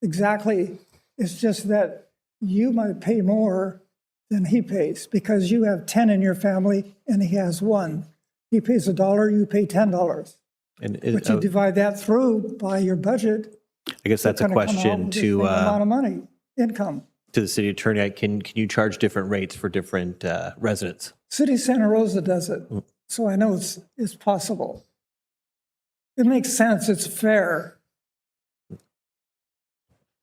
S19: Exactly. It's just that you might pay more than he pays because you have 10 in your family and he has 1. He pays $1, you pay $10. But you divide that through by your budget.
S23: I guess that's a question to
S19: amount of money, income.
S23: to the city attorney. Can you charge different rates for different residents?
S19: City of Santa Rosa does it, so I know it's possible. It makes sense. It's fair.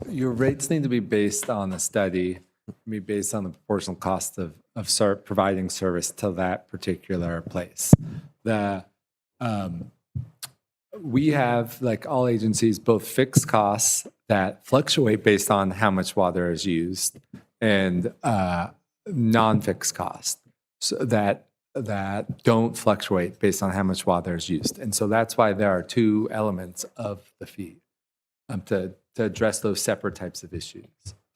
S5: Your rates need to be based on a study, be based on the proportional cost of providing service to that particular place. We have, like all agencies, both fixed costs that fluctuate based on how much water is used and non-fixed costs that don't fluctuate based on how much water is used. And so that's why there are 2 elements of the fee to address those separate types of issues.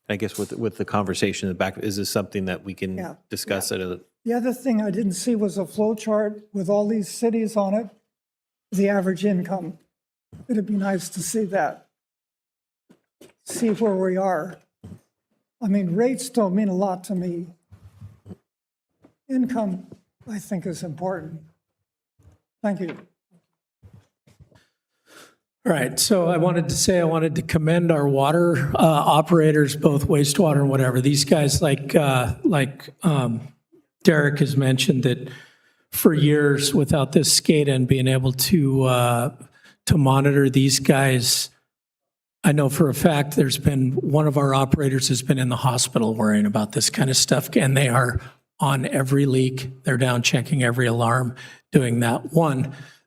S23: I guess with the conversation in the back, is this something that we can discuss at a...
S19: The other thing I didn't see was a flow chart with all these cities on it, the average income. It'd be nice to see that. See where we are. I mean, rates don't mean a lot to me. Income, I think, is important. Thank you.
S1: All right, so I wanted to commend our water operators, both wastewater and whatever. These guys, like Derek has mentioned, that for years without this SCADA and being able to monitor these guys, I know for a fact there's been one of our operators has been in the hospital worrying about this kind of stuff, and they are on every leak. They're down checking every alarm, doing that.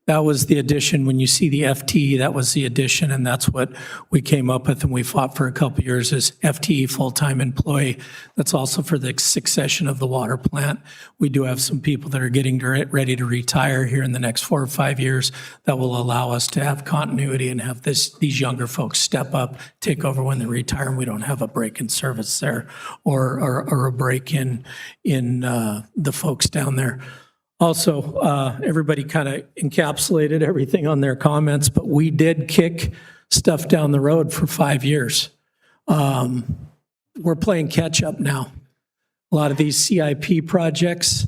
S1: That was the addition. When you see the FTE, that was the addition, and that's what we came up with, and we fought for a couple of years as FTE, full-time employee. That's also for the succession of the water plant. We do have some people that are getting ready to retire here in the next 4 or 5 years that will allow us to have continuity and have these younger folks step up, take over when they retire, and we don't have a break in service there or a break in the folks down there. Also, everybody kind of encapsulated everything on their comments, but we did kick stuff down the road for 5 years. We're playing catch up now. A lot of these CIP projects,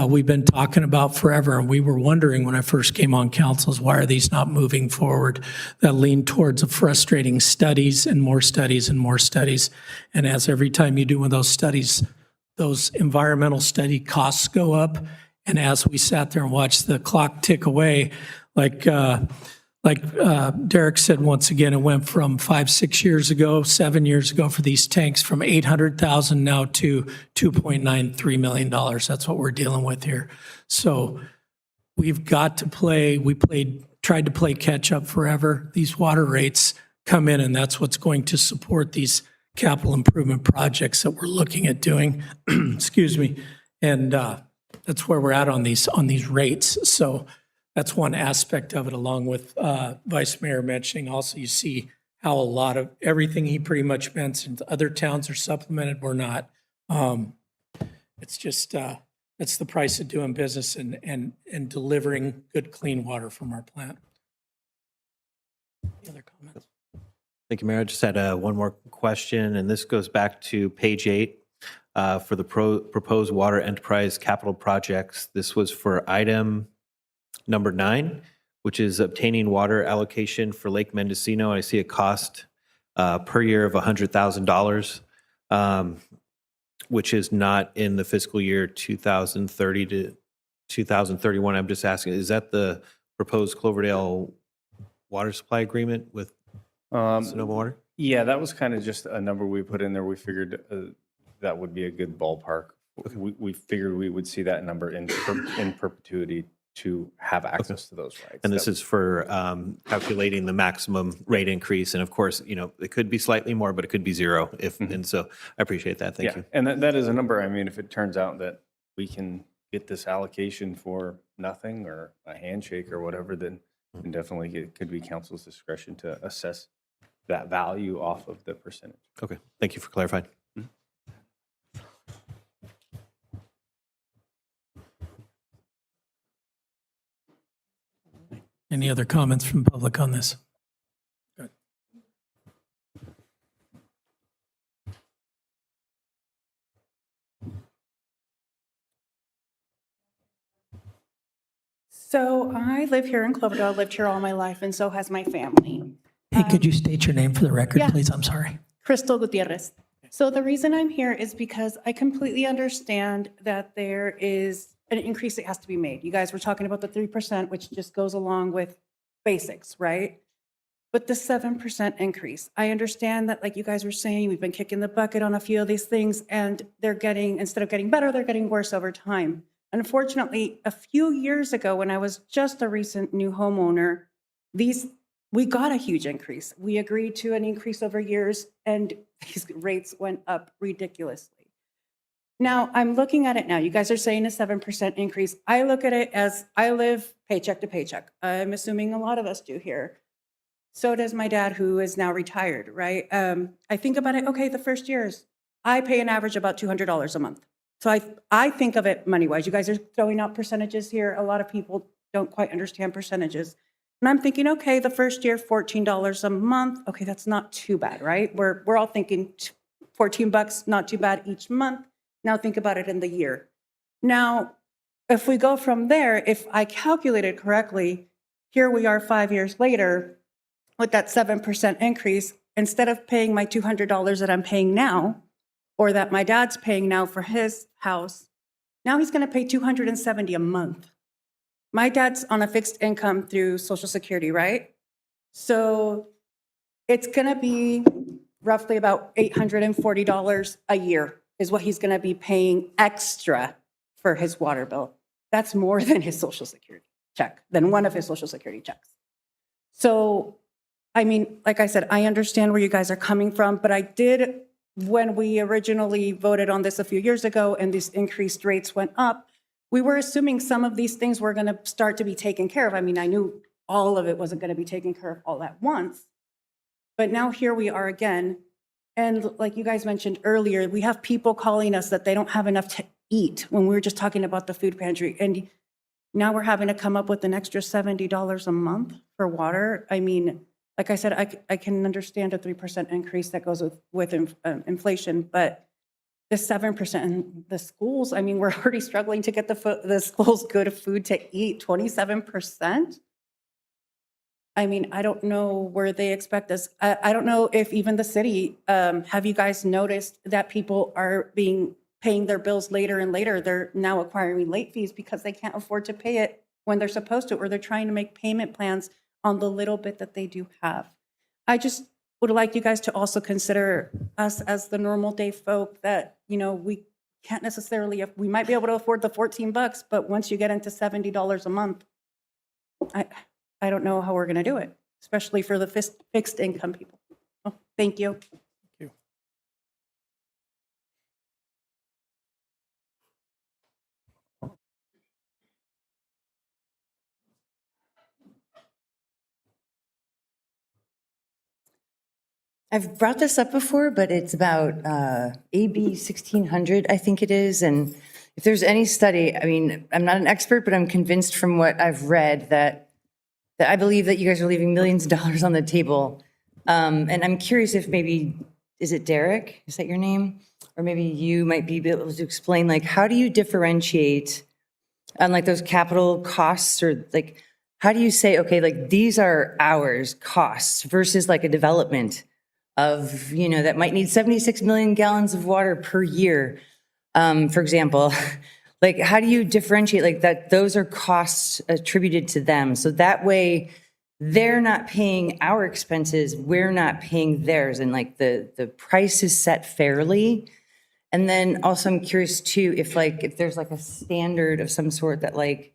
S1: we've been talking about forever. And we were wondering when I first came on council is why are these not moving forward that lean towards a frustrating studies and more studies and more studies. And as every time you do one of those studies, those environmental study costs go up. And as we sat there and watched the clock tick away, like Derek said, once again, it went from 5-6 years ago, 7 years ago for these tanks from 800,000 now to $2.93 million. That's what we're dealing with here. So we've got to play, tried to play catch up forever. These water rates come in and that's what's going to support these capital improvement projects that we're looking at doing. Excuse me. And that's where we're at on these rates. So that's one aspect of it, along with Vice Mayor mentioning also, you see how a lot of everything he pretty much mentioned, other towns are supplemented, we're not. It's just, that's the price of doing business and delivering good, clean water from our plant. Any other comments?
S23: Thank you, Mayor. I just had one more question, and this goes back to page 8 for the proposed water enterprise capital projects. This was for item number 9, which is obtaining water allocation for Lake Mendocino. I see a cost per year of $100,000, which is not in the fiscal year 2030 to 2031. I'm just asking, is that the proposed Cloverdale water supply agreement with Sonoma Water?
S17: Yeah, that was kind of just a number we put in there. We figured that would be a good ballpark. Okay. We figured we would see that number in perpetuity to have access to those rights.
S23: And this is for calculating the maximum rate increase. And of course, it could be slightly more, but it could be zero. And so I appreciate that. Thank you.
S17: And that is a number. I mean, if it turns out that we can get this allocation for nothing or a handshake or whatever, then definitely it could be council's discretion to assess that value off of the percentage.
S23: Okay. Thank you for clarifying.
S1: Any other comments from the public on this? Good.
S7: So I live here in Cloverdale. I've lived here all my life, and so has my family.
S1: Hey, could you state your name for the record,
S7: yeah.
S1: please? I'm sorry.
S7: Crystal Gutierrez. So the reason I'm here is because I completely understand that there is an increase that has to be made. You guys were talking about the 3%, which just goes along with basics, right? But the 7% increase, I understand that, like you guys were saying, we've been kicking the bucket on a few of these things, and instead of getting better, they're getting worse over time. Unfortunately, a few years ago, when I was just a recent new homeowner, we got a huge increase. We agreed to an increase over years, and these rates went up ridiculously. Now, I'm looking at it now. You guys are saying a 7% increase. I look at it as I live paycheck to paycheck. I'm assuming a lot of us do here. So does my dad, who is now retired, right? I think about it, okay, the first years, I pay an average about $200 a month. So I think of it money-wise. You guys are throwing out percentages here. A lot of people don't quite understand percentages. And I'm thinking, okay, the first year, $14 a month. Okay, that's not too bad, right? We're all thinking $14, not too bad each month. Now think about it in the year. Now, if we go from there, if I calculated correctly, here we are 5 years later with that 7% increase. Instead of paying my $200 that I'm paying now, or that my dad's paying now for his house, now he's going to pay $270 a month. My dad's on a fixed income through Social Security, right? So it's going to be roughly about $840 a year is what he's going to be paying extra for his water bill. That's more than his Social Security check, than one of his Social Security checks. So, I mean, like I said, I understand where you guys are coming from, but I did, when we originally voted on this a few years ago and these increased rates went up, we were assuming some of these things were going to start to be taken care of. I mean, I knew all of it wasn't going to be taken care of all at once, but now here we are again. And like you guys mentioned earlier, we have people calling us that they don't have enough to eat when we were just talking about the food pantry. And now we're having to come up with an extra $70 a month for water. I mean, like I said, I can understand a 3% increase that goes with inflation, but the 7% in the schools, I mean, we're already struggling to get the schools good food to eat, 27%? I mean, I don't know where they expect us. I don't know if even the city, have you guys noticed that people are paying their bills later and later? They're now acquiring late fees because they can't afford to pay it when they're supposed to, or they're trying to make payment plans on the little bit that they do have. I just would like you guys to also consider us as the normal day folk that, you know, we can't necessarily, we might be able to afford the $14, but once you get into $70 a month, I don't know how we're going to do it, especially for the fixed income people. Oh, thank you.
S18: I've brought this up before, but it's about AB 1600, I think it is. And if there's any study, I mean, I'm not an expert, but I'm convinced from what I've read that I believe that you guys are leaving millions of dollars on the table. And I'm curious if maybe, is it Derek? Is that your name? Or maybe you might be able to explain, like, how do you differentiate on like those capital costs, or like, how do you say, okay, like these are ours costs versus like a development of, you know, that might need 76 million gallons of water per year, for example. Like, how do you differentiate like that? Those are costs attributed to them. So that way they're not paying our expenses, we're not paying theirs. And like the price is set fairly. And then also I'm curious too, if there's like a standard of some sort that like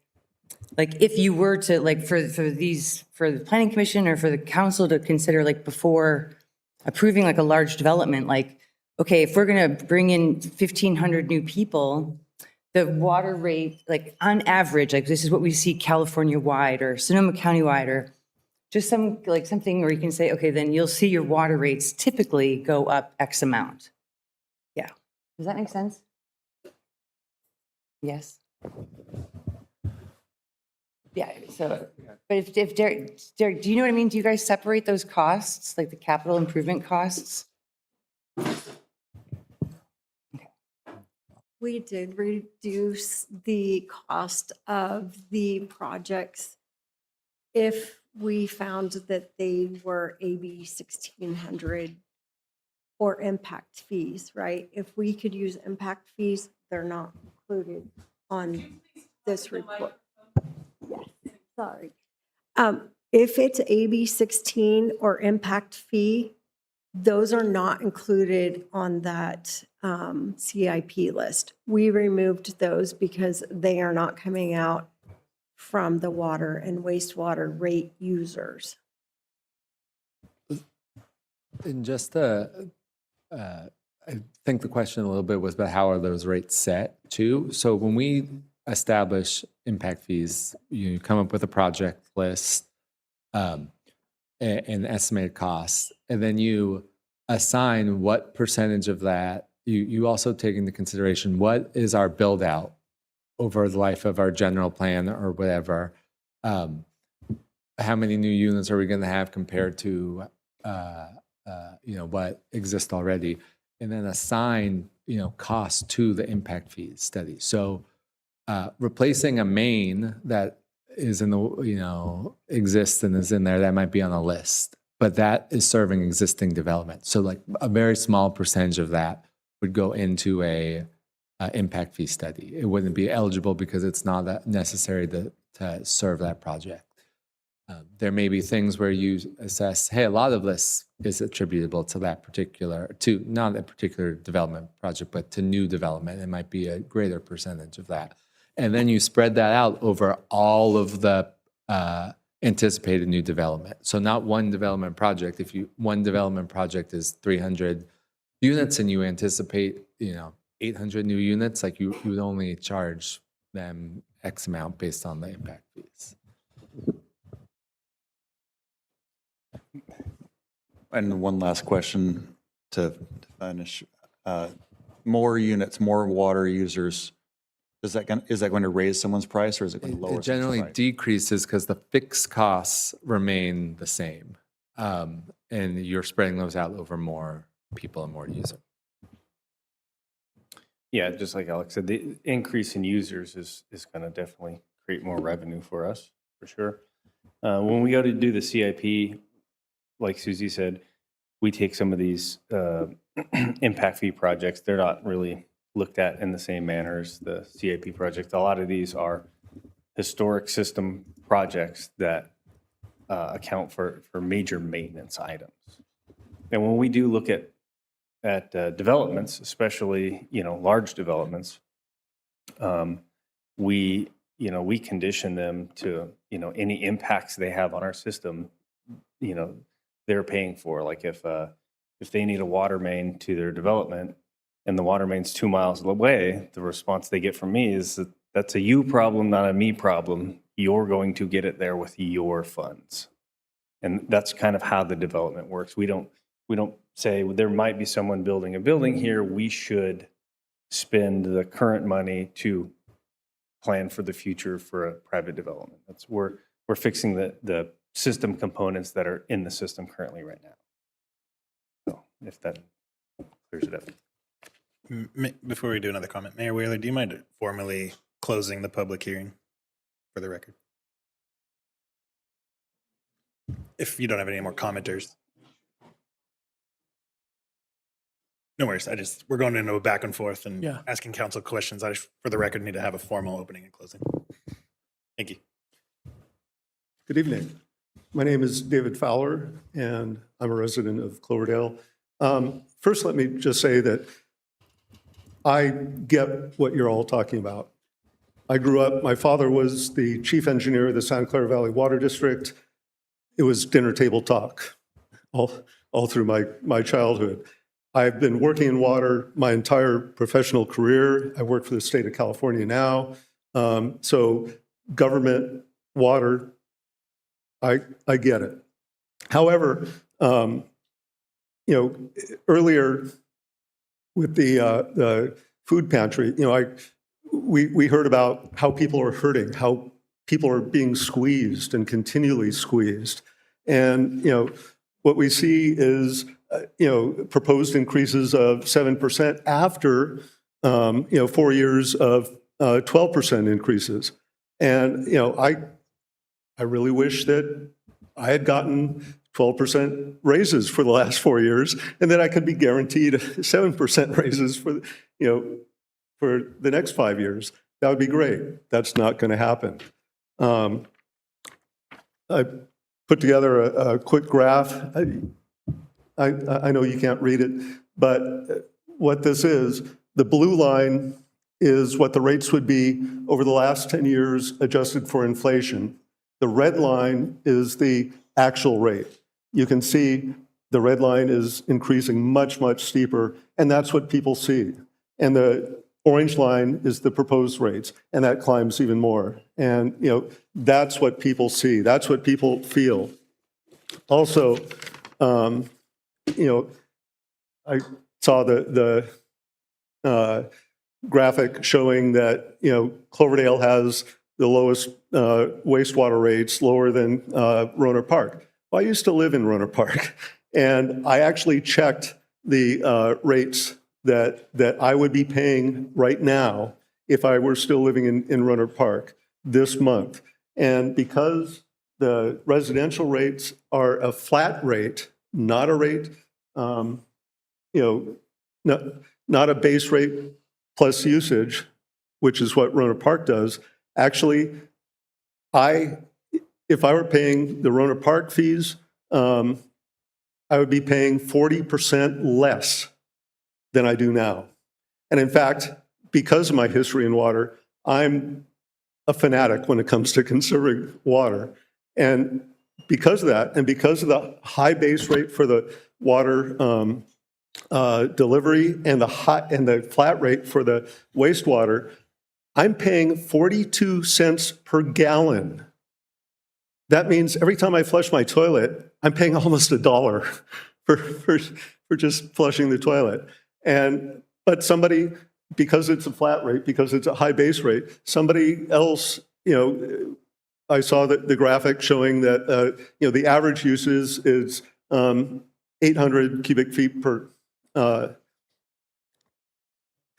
S18: if you were to like for the planning commission or for the council to consider like before approving like a large development, like, okay, if we're going to bring in 1,500 new people, the water rate, like on average, like this is what we see California wide or Sonoma County wide, or just something where you can say, okay, then you'll see your water rates typically go up X amount. Yeah. Does that make sense? Yes. Yeah, so, but if Derek, do you know what I mean? Do you guys separate those costs, like the capital improvement costs?
S10: We did reduce the cost of the projects if we found that they were AB 1600 or impact fees, right? If we could use impact fees, they're not included on this report. Yes, sorry. If it's AB 16 or impact fee, those are not included on that CIP list. We removed those because they are not coming out from the water and wastewater rate users.
S5: And just I think the question a little bit was about how are those rates set too. So when we establish impact fees, you come up with a project list and estimated costs, and then you assign what percentage of that. You also take into consideration what is our build out over the life of our general plan or whatever. How many new units are we going to have compared to what exists already, and then assign costs to the impact fees study. So replacing a main that is in the exists and is in there, that might be on a list, but that is serving existing development. So like a very small percentage of that would go into a impact fee study. It wouldn't be eligible because it's not that necessary to serve that project. There may be things where you assess, hey, a lot of this is attributable to not a particular development project, but to new development. It might be a greater percentage of that. And then you spread that out over all of the anticipated new development. So not one development project. If one development project is 300 units and you anticipate, 800 new units, like you would only charge them X amount based on the impact fees.
S2: And one last question to finish. More units, more water users, is that going to raise someone's price or is it going to lower?
S5: It generally decreases because the fixed costs remain the same. And you're spreading those out over more people and more users.
S17: Yeah, just like Alex said, the increase in users is going to definitely create more revenue for us, for sure. When we go to do the CIP, like Susie said, we take some of these impact fee projects. They're not really looked at in the same manner as the CIP project. A lot of these are historic system projects that account for major maintenance items. And when we do look at developments, especially large developments, we condition them to any impacts they have on our system. They're paying for. Like if they need a water main to their development and the water main's 2 miles away, the response they get from me is that that's a you problem, not a me problem. You're going to get it there with your funds. And that's kind of how the development works. We don't say there might be someone building a building here. We should spend the current money to plan for the future for a private development. We're fixing the system components that are in the system currently right now. So if that clears it up.
S4: Before we do another comment, Mayor Whaler, do you mind formally closing the public hearing for the record? If you don't have any more commenters. No worries. We're going into a back and forth and asking council questions. I just, for the record, need to have a formal opening and closing. Thank you.
S14: Good evening. My name is David Fowler, and I'm a resident of Cloverdale. First, let me just say that I get what you're all talking about. I grew up, my father was the chief engineer of the Santa Clara Valley Water District. It was dinner table talk all through my childhood. I've been working in water my entire professional career. I work for the state of California now. So government, water, I get it. However, earlier with the food pantry, we heard about how people are hurting, how people are being squeezed and continually squeezed. And, what we see is, proposed increases of 7% after, 4 years of 12% increases. And, I really wish that I had gotten 12% raises for the last 4 years, and then I could be guaranteed 7% raises for the next 5 years. That would be great. That's not going to happen. I put together a quick graph. I know you can't read it, but what this is, the blue line is what the rates would be over the last 10 years adjusted for inflation. The red line is the actual rate. You can see the red line is increasing much, much steeper, and that's what people see. And the orange line is the proposed rates, and that climbs even more. And, that's what people see. That's what people feel. Also, I saw the graphic showing that, Cloverdale has the lowest wastewater rates, lower than Rohnert Park. Well, I used to live in Rohnert Park, and I actually checked the rates that I would be paying right now if I were still living in Rohnert Park this month. And because the residential rates are a flat rate, not a rate, not a base rate plus usage, which is what Rohnert Park does. Actually, if I were paying the Rohnert Park fees, I would be paying 40% less than I do now. And in fact, because of my history in water, I'm a fanatic when it comes to conserving water. And because of that, and because of the high base rate for the water delivery and the flat rate for the wastewater, I'm paying 42 cents per gallon. That means every time I flush my toilet, I'm paying almost $1 for just flushing the toilet. But somebody, because it's a flat rate, because it's a high base rate, somebody else, I saw the graphic showing that, the average use is 800 cubic feet per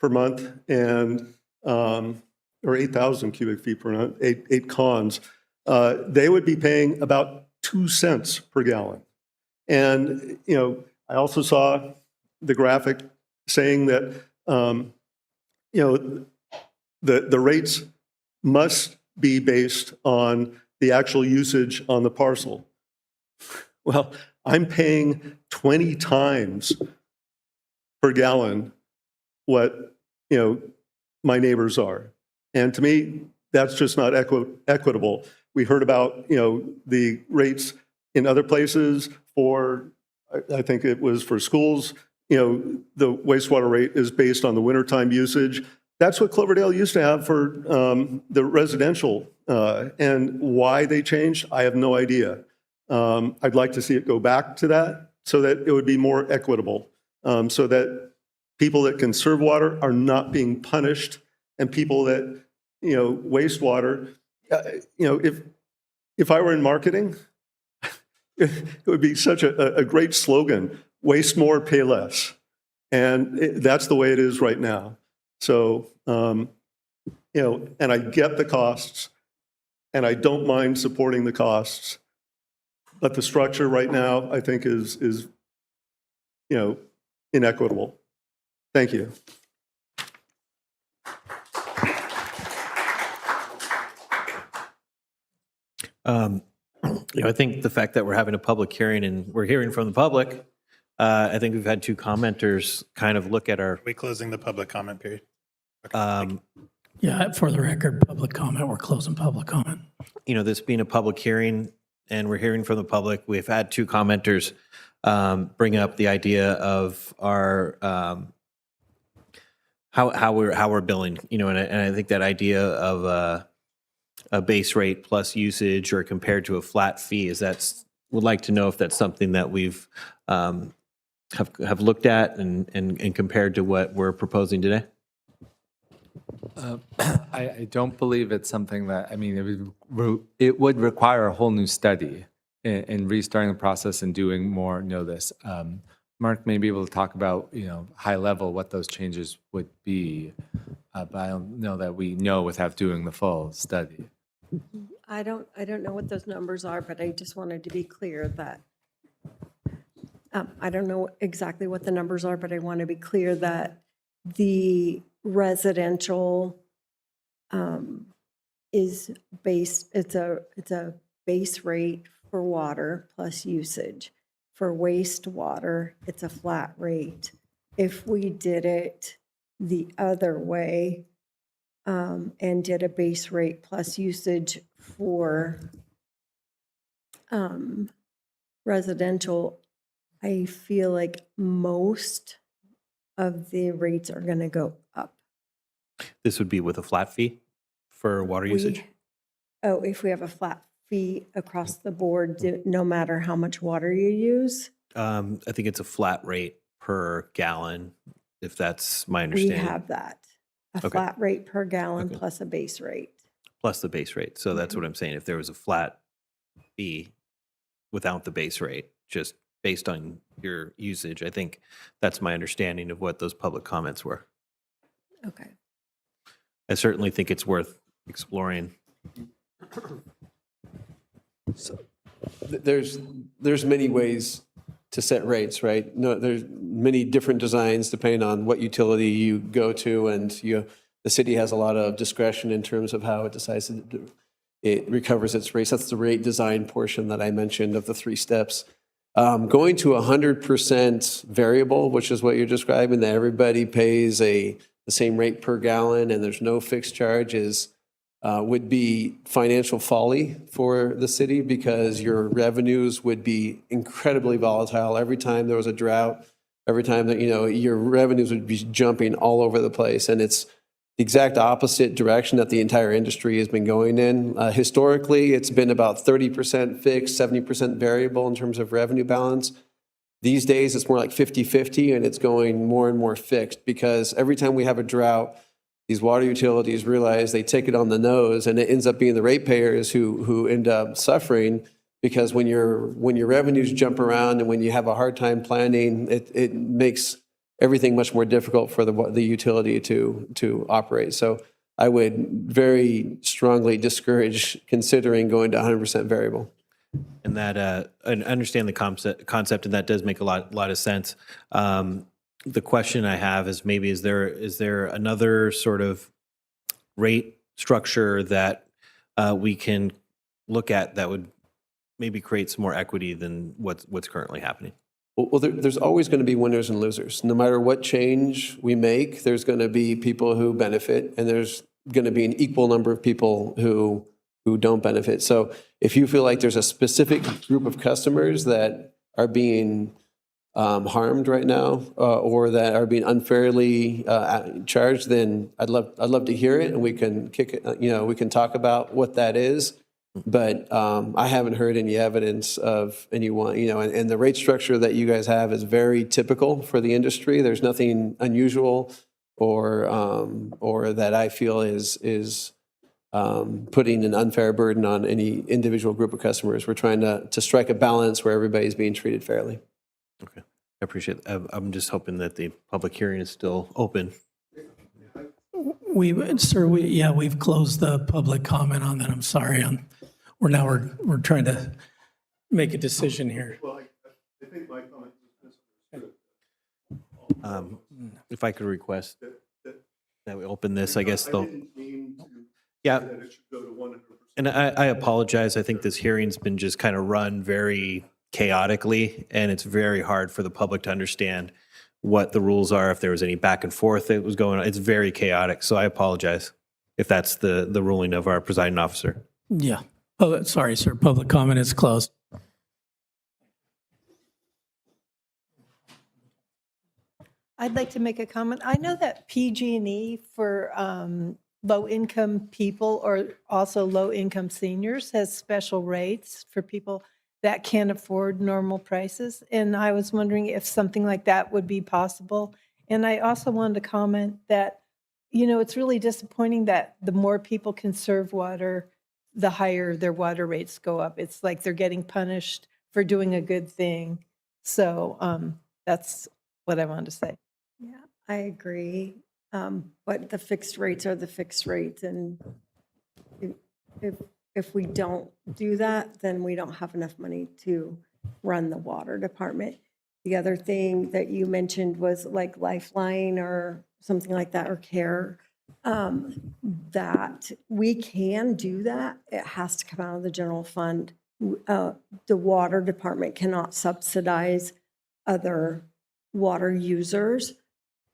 S14: per month and, or 8,000 cubic feet per month, eight cons, they would be paying about 2 cents per gallon. And, I also saw the graphic saying that, the rates must be based on the actual usage on the parcel. Well, I'm paying 20 times per gallon what, my neighbors are. And to me, that's just not equitable. We heard about, the rates in other places for, I think it was for schools, the wastewater rate is based on the wintertime usage. That's what Cloverdale used to have for the residential. And why they changed, I have no idea. I'd like to see it go back to that so that it would be more equitable, so that people that conserve water are not being punished, and people that, waste water, if I were in marketing, it would be such a great slogan, waste more, pay less. And that's the way it is right now. So, and I get the costs, and I don't mind supporting the costs, but the structure right now, I think is inequitable. Thank you.
S23: I think the fact that we're having a public hearing and we're hearing from the public, I think we've had two commenters kind of look at our.
S4: Are we closing the public comment period?
S1: Yeah, for the record, public comment, we're closing public comment.
S23: This being a public hearing and we're hearing from the public, we've had two commenters bring up the idea of our how we're billing. And I think that idea of a base rate plus usage or compared to a flat fee would like to know if that's something that we've have looked at and compared to what we're proposing today.
S5: I don't believe it's something that, it would require a whole new study in restarting the process and doing more this. Mark may be able to talk about, high level what those changes would be, but I don't know that we know without doing the full study.
S10: I don't know what those numbers are, but I just wanted to be clear that, I don't know exactly what the numbers are, but I want to be clear that the residential is based, it's a base rate for water plus usage. For wastewater, it's a flat rate. If we did it the other way and did a base rate plus usage for residential, I feel like most of the rates are going to go up.
S23: This would be with a flat fee for water usage?
S10: If we have a flat fee across the board, no matter how much water you use?
S23: I think it's a flat rate per gallon, if that's my understanding.
S10: We have that. A flat rate per gallon plus a base rate.
S23: Plus the base rate. So that's what I'm saying. If there was a flat fee without the base rate, just based on your usage, I think that's my understanding of what those public comments were.
S10: Okay.
S23: I certainly think it's worth exploring.
S15: So there's many ways to set rates, right? No, there's many different designs depending on what utility you go to, and the city has a lot of discretion in terms of how it decides it recovers its rates. That's the rate design portion that I mentioned of the 3 steps. Going to 100% variable, which is what you're describing, that everybody pays the same rate per gallon and there's no fixed charge, would be financial folly for the city, because your revenues would be incredibly volatile. Every time there was a drought, every time that, your revenues would be jumping all over the place. And it's the exact opposite direction that the entire industry has been going in. Historically, it's been about 30% fixed, 70% variable in terms of revenue balance. These days, it's more like 50-50, and it's going more and more fixed, because every time we have a drought, these water utilities realize they take it on the nose, and it ends up being the ratepayers who end up suffering, because when your revenues jump around and when you have a hard time planning, it makes everything much more difficult for the utility to operate. So I would very strongly discourage considering going to 100% variable.
S23: And that, I understand the concept, and that does make a lot of sense. The question I have is maybe is there another sort of rate structure that we can look at that would maybe create some more equity than what's currently happening?
S15: Well, there's always going to be winners and losers. No matter what change we make, there's going to be people who benefit, and there's going to be an equal number of people who don't benefit. So if you feel like there's a specific group of customers that are being harmed right now, or that are being unfairly charged, then I'd love to hear it, and we can kick it. We can talk about what that is. But I haven't heard any evidence of anyone. And the rate structure that you guys have is very typical for the industry. There's nothing unusual or that I feel is putting an unfair burden on any individual group of customers. We're trying to strike a balance where everybody's being treated fairly.
S23: Okay, I appreciate it. I'm just hoping that the public hearing is still open.
S1: We've closed the public comment on that. I'm sorry. We're trying to make a decision here.
S14: Well, I think my comment is
S23: If I could request that we open this, I guess
S14: I didn't mean to
S23: Yeah.
S14: say that it should go to 100%.
S23: And I apologize. I think this hearing's been just kind of run very chaotically, and it's very hard for the public to understand what the rules are, if there was any back and forth that was going on. It's very chaotic, so I apologize if that's the ruling of our presiding officer.
S1: Yeah. Oh, sorry, sir. Public comment is closed.
S8: I'd like to make a comment. I know that PG&E for low-income people or also low-income seniors has special rates for people that can't afford normal prices. And I was wondering if something like that would be possible. And I also wanted to comment that, it's really disappointing that the more people conserve water, the higher their water rates go up. It's like they're getting punished for doing a good thing. So that's what I wanted to say.
S10: Yeah, I agree. But the fixed rates are the fixed rates. And if we don't do that, then we don't have enough money to run the water department. The other thing that you mentioned was like Lifeline or something like that, or CARE, that we can do that. It has to come out of the general fund. The water department cannot subsidize other water users.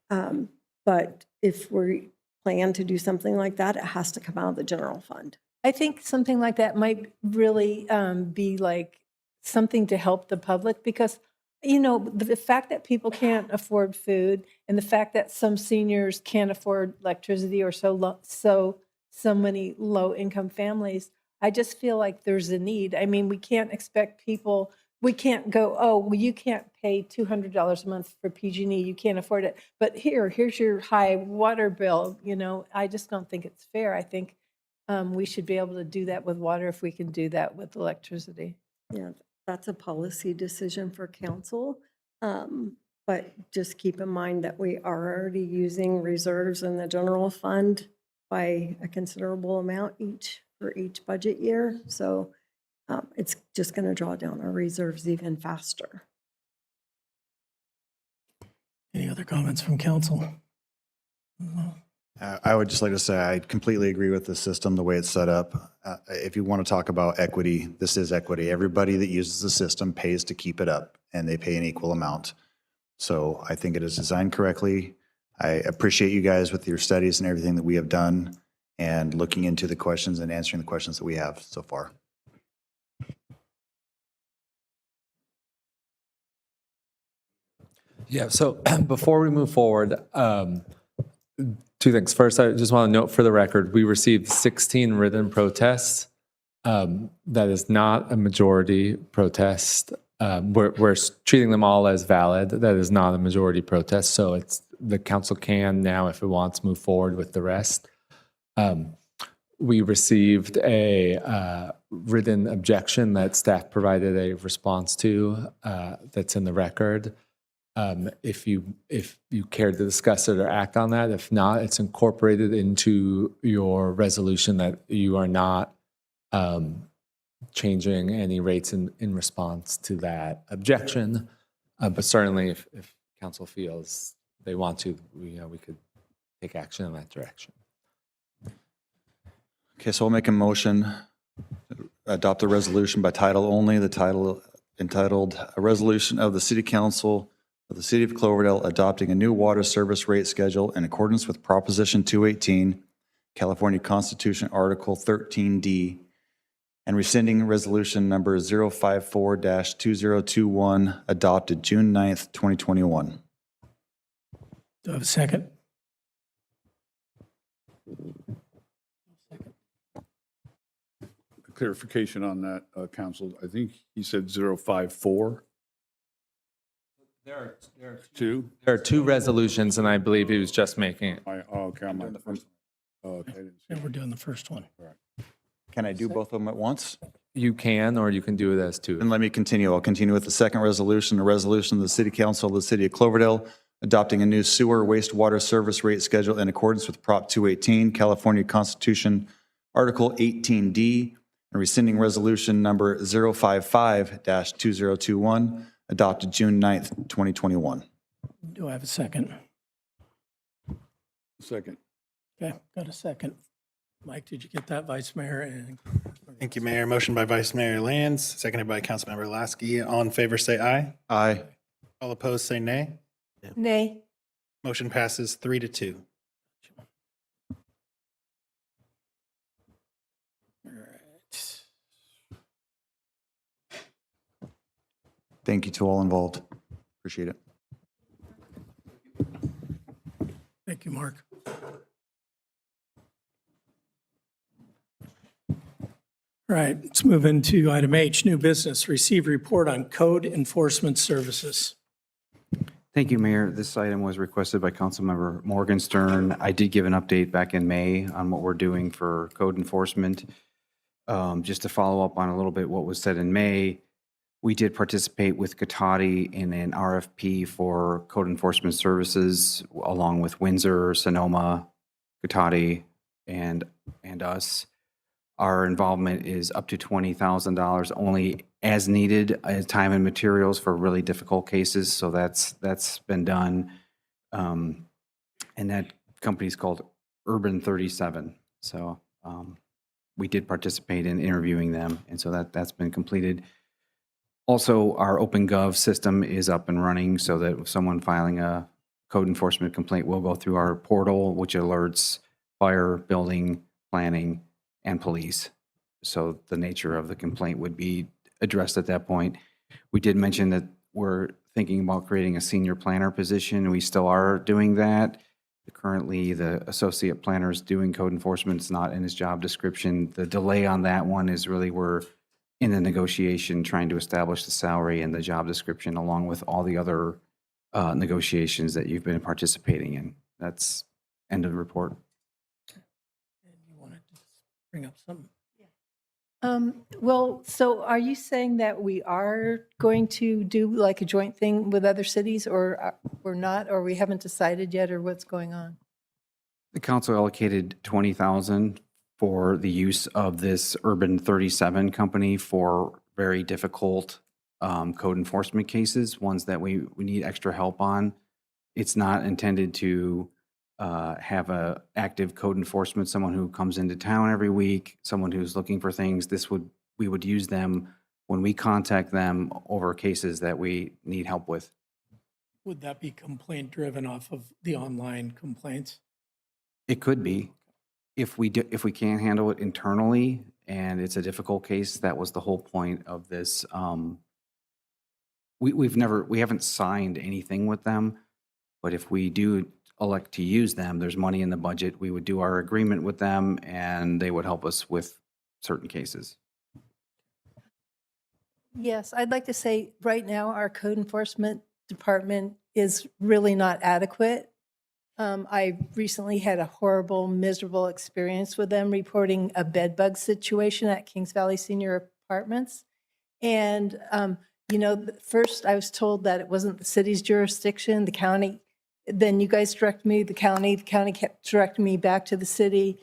S10: But if we plan to do something like that, it has to come out of the general fund.
S8: I think something like that might really be like something to help the public because, the fact that people can't afford food and the fact that some seniors can't afford electricity or so many low-income families, I just feel like there's a need. I mean, we can't expect people, we can't go, oh, well, you can't pay $200 a month for PG&E, you can't afford it. But here's your high water bill. I just don't think it's fair. I think we should be able to do that with water if we can do that with electricity.
S10: Yeah, that's a policy decision for council. But just keep in mind that we are already using reserves in the general fund by a considerable amount for each budget year. So it's just going to draw down our reserves even faster.
S1: Any other comments from council?
S2: I would just like to say I completely agree with the system, the way it's set up. If you want to talk about equity, this is equity. Everybody that uses the system pays to keep it up, and they pay an equal amount. So I think it is designed correctly. I appreciate you guys with your studies and everything that we have done and looking into the questions and answering the questions that we have so far.
S5: Yeah, so before we move forward, two things. First, I just want to note for the record, we received 16 written protests. That is not a majority protest. We're treating them all as valid. That is not a majority protest. So the council can now, if it wants, move forward with the rest. We received a written objection that staff provided a response to that's in the record. if you care to discuss it or act on that. If not, it's incorporated into your resolution that you are not changing any rates in response to that objection. But certainly, if council feels they want to, we could take action in that direction.
S2: Okay, so I'll make a motion, to adopt the resolution by title only, the title entitled, "A Resolution of the City Council of the City of Cloverdale adopting a new water service rate schedule in accordance with Proposition 218, California Constitution, Article 13D, and rescinding resolution number 054-2021, adopted June 9th, 2021.
S1: Do I have a second?
S9: Clarification on that, Council. I think he said 054.
S5: There are
S9: Two?
S5: There are two resolutions, and I believe he was just making.
S9: Okay, I'm on the first. Okay, I didn't see
S1: And we're doing the first one.
S2: Can I do both of them at once?
S5: You can, or you can do it as two.
S2: And let me continue. I'll continue with the second resolution, a resolution of the City Council of the City of Cloverdale adopting a new sewer wastewater service rate schedule in accordance with Prop 218, California Constitution, Article 18D, and rescinding resolution number 055-2021, adopted June 9th, 2021.
S1: Do I have a second?
S9: Second.
S1: Okay, got a second. Mike, did you get that, Vice Mayor? And
S4: Thank you, Mayor. Motion by Vice Mayor Lands, seconded by Councilmember Lasky. All in favor, say aye.
S2: Aye.
S4: All opposed, say nay.
S8: Nay.
S4: Motion passes 3-2.
S1: all right.
S2: Thank you to all involved. Appreciate it.
S1: Thank you, Mark. All right, let's move into item H, new business, receive report on code enforcement services.
S6: Thank you, Mayor. This item was requested by Councilmember Morgenstern. I did give an update back in May on what we're doing for code enforcement. Just to follow up on a little bit what was said in May, we did participate with Cotati in an RFP for code enforcement services, along with Windsor, Sonoma, Cotati, and us. Our involvement is up to $20,000 only as needed, time and materials for really difficult cases. So that's been done. And that company is called Urban 37. So we did participate in interviewing them. And so that's been completed. Also, our OpenGov system is up and running so that if someone filing a code enforcement complaint will go through our portal, which alerts fire, building, planning, and police. So the nature of the complaint would be addressed at that point. We did mention that we're thinking about creating a senior planner position. We still are doing that. Currently, the associate planner is doing code enforcement. It's not in his job description. The delay on that one is really we're in the negotiation trying to establish the salary and the job description along with all the other negotiations that you've been participating in. That's end of the report.
S1: You wanted to bring up something?
S8: Well, so are you saying that we are going to do like a joint thing with other cities or we're not, or we haven't decided yet, or what's going on?
S6: The council allocated $20,000 for the use of this Urban 37 company for very difficult code enforcement cases, ones that we need extra help on. It's not intended to have a active code enforcement, someone who comes into town every week, someone who's looking for things. We would use them when we contact them over cases that we need help with.
S1: Would that be complaint driven off of the online complaints?
S6: It could be. If we can't handle it internally and it's a difficult case, that was the whole point of this. We haven't signed anything with them, but if we do elect to use them, there's money in the budget. We would do our agreement with them and they would help us with certain cases.
S8: Yes, I'd like to say right now our code enforcement department is really not adequate. I recently had a horrible, miserable experience with them reporting a bed bug situation at Kings Valley Senior Apartments. And you know, first I was told that it wasn't the city's jurisdiction, the county, then you guys directed me to the county kept directing me back to the city.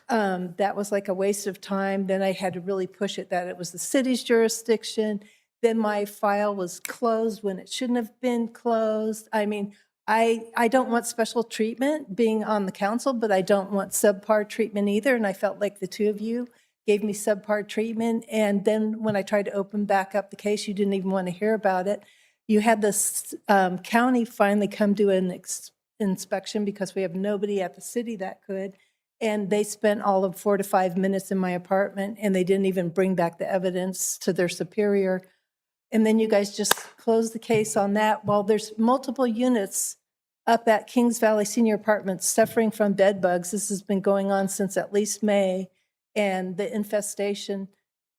S8: That was like a waste of time. Then I had to really push it that it was the city's jurisdiction. Then my file was closed when it shouldn't have been closed. I mean, I don't want special treatment being on the council, but I don't want subpar treatment either. And I felt like the two of you gave me subpar treatment. And then when I tried to open back up the case, you didn't even want to hear about it. You had this county finally come do an inspection because we have nobody at the city that could. And they spent all of 4 to 5 minutes in my apartment, and they didn't even bring back the evidence to their superior. And then you guys just closed the case on that. While there's multiple units up at Kings Valley Senior Apartments suffering from bed bugs. This has been going on since at least May, and the infestation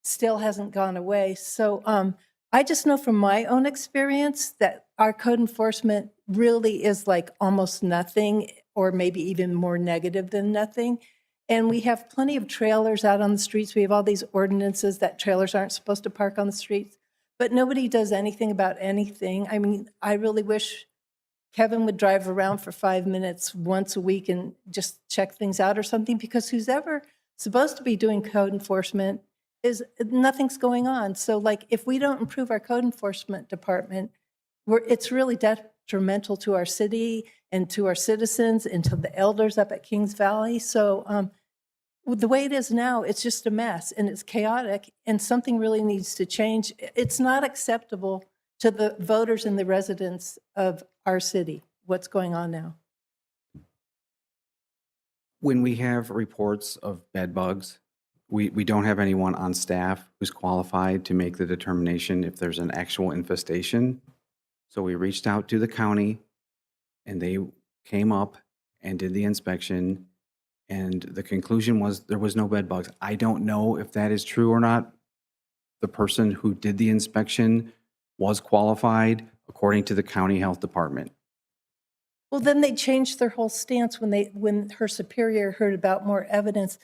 S8: still hasn't gone away. So I just know from my own experience that our code enforcement really is like almost nothing, or maybe even more negative than nothing. And we have plenty of trailers out on the streets. We have all these ordinances that trailers aren't supposed to park on the streets, but nobody does anything about anything. I mean, I really wish Kevin would drive around for 5 minutes once a week and just check things out or something, because who's ever supposed to be doing code enforcement is nothing's going on. So like, if we don't improve our code enforcement department, it's really detrimental to our city and to our citizens and to the elders up at Kings Valley. So the way it is now, it's just a mess and it's chaotic, and something really needs to change. It's not acceptable to the voters and the residents of our city, what's going on now.
S6: When we have reports of bed bugs, we don't have anyone on staff who's qualified to make the determination if there's an actual infestation. So we reached out to the county, and they came up and did the inspection, and the conclusion was there was no bed bugs. I don't know if that is true or not. The person who did the inspection was qualified according to the county health department.
S8: Well, then they changed their whole stance when her superior heard about more evidence.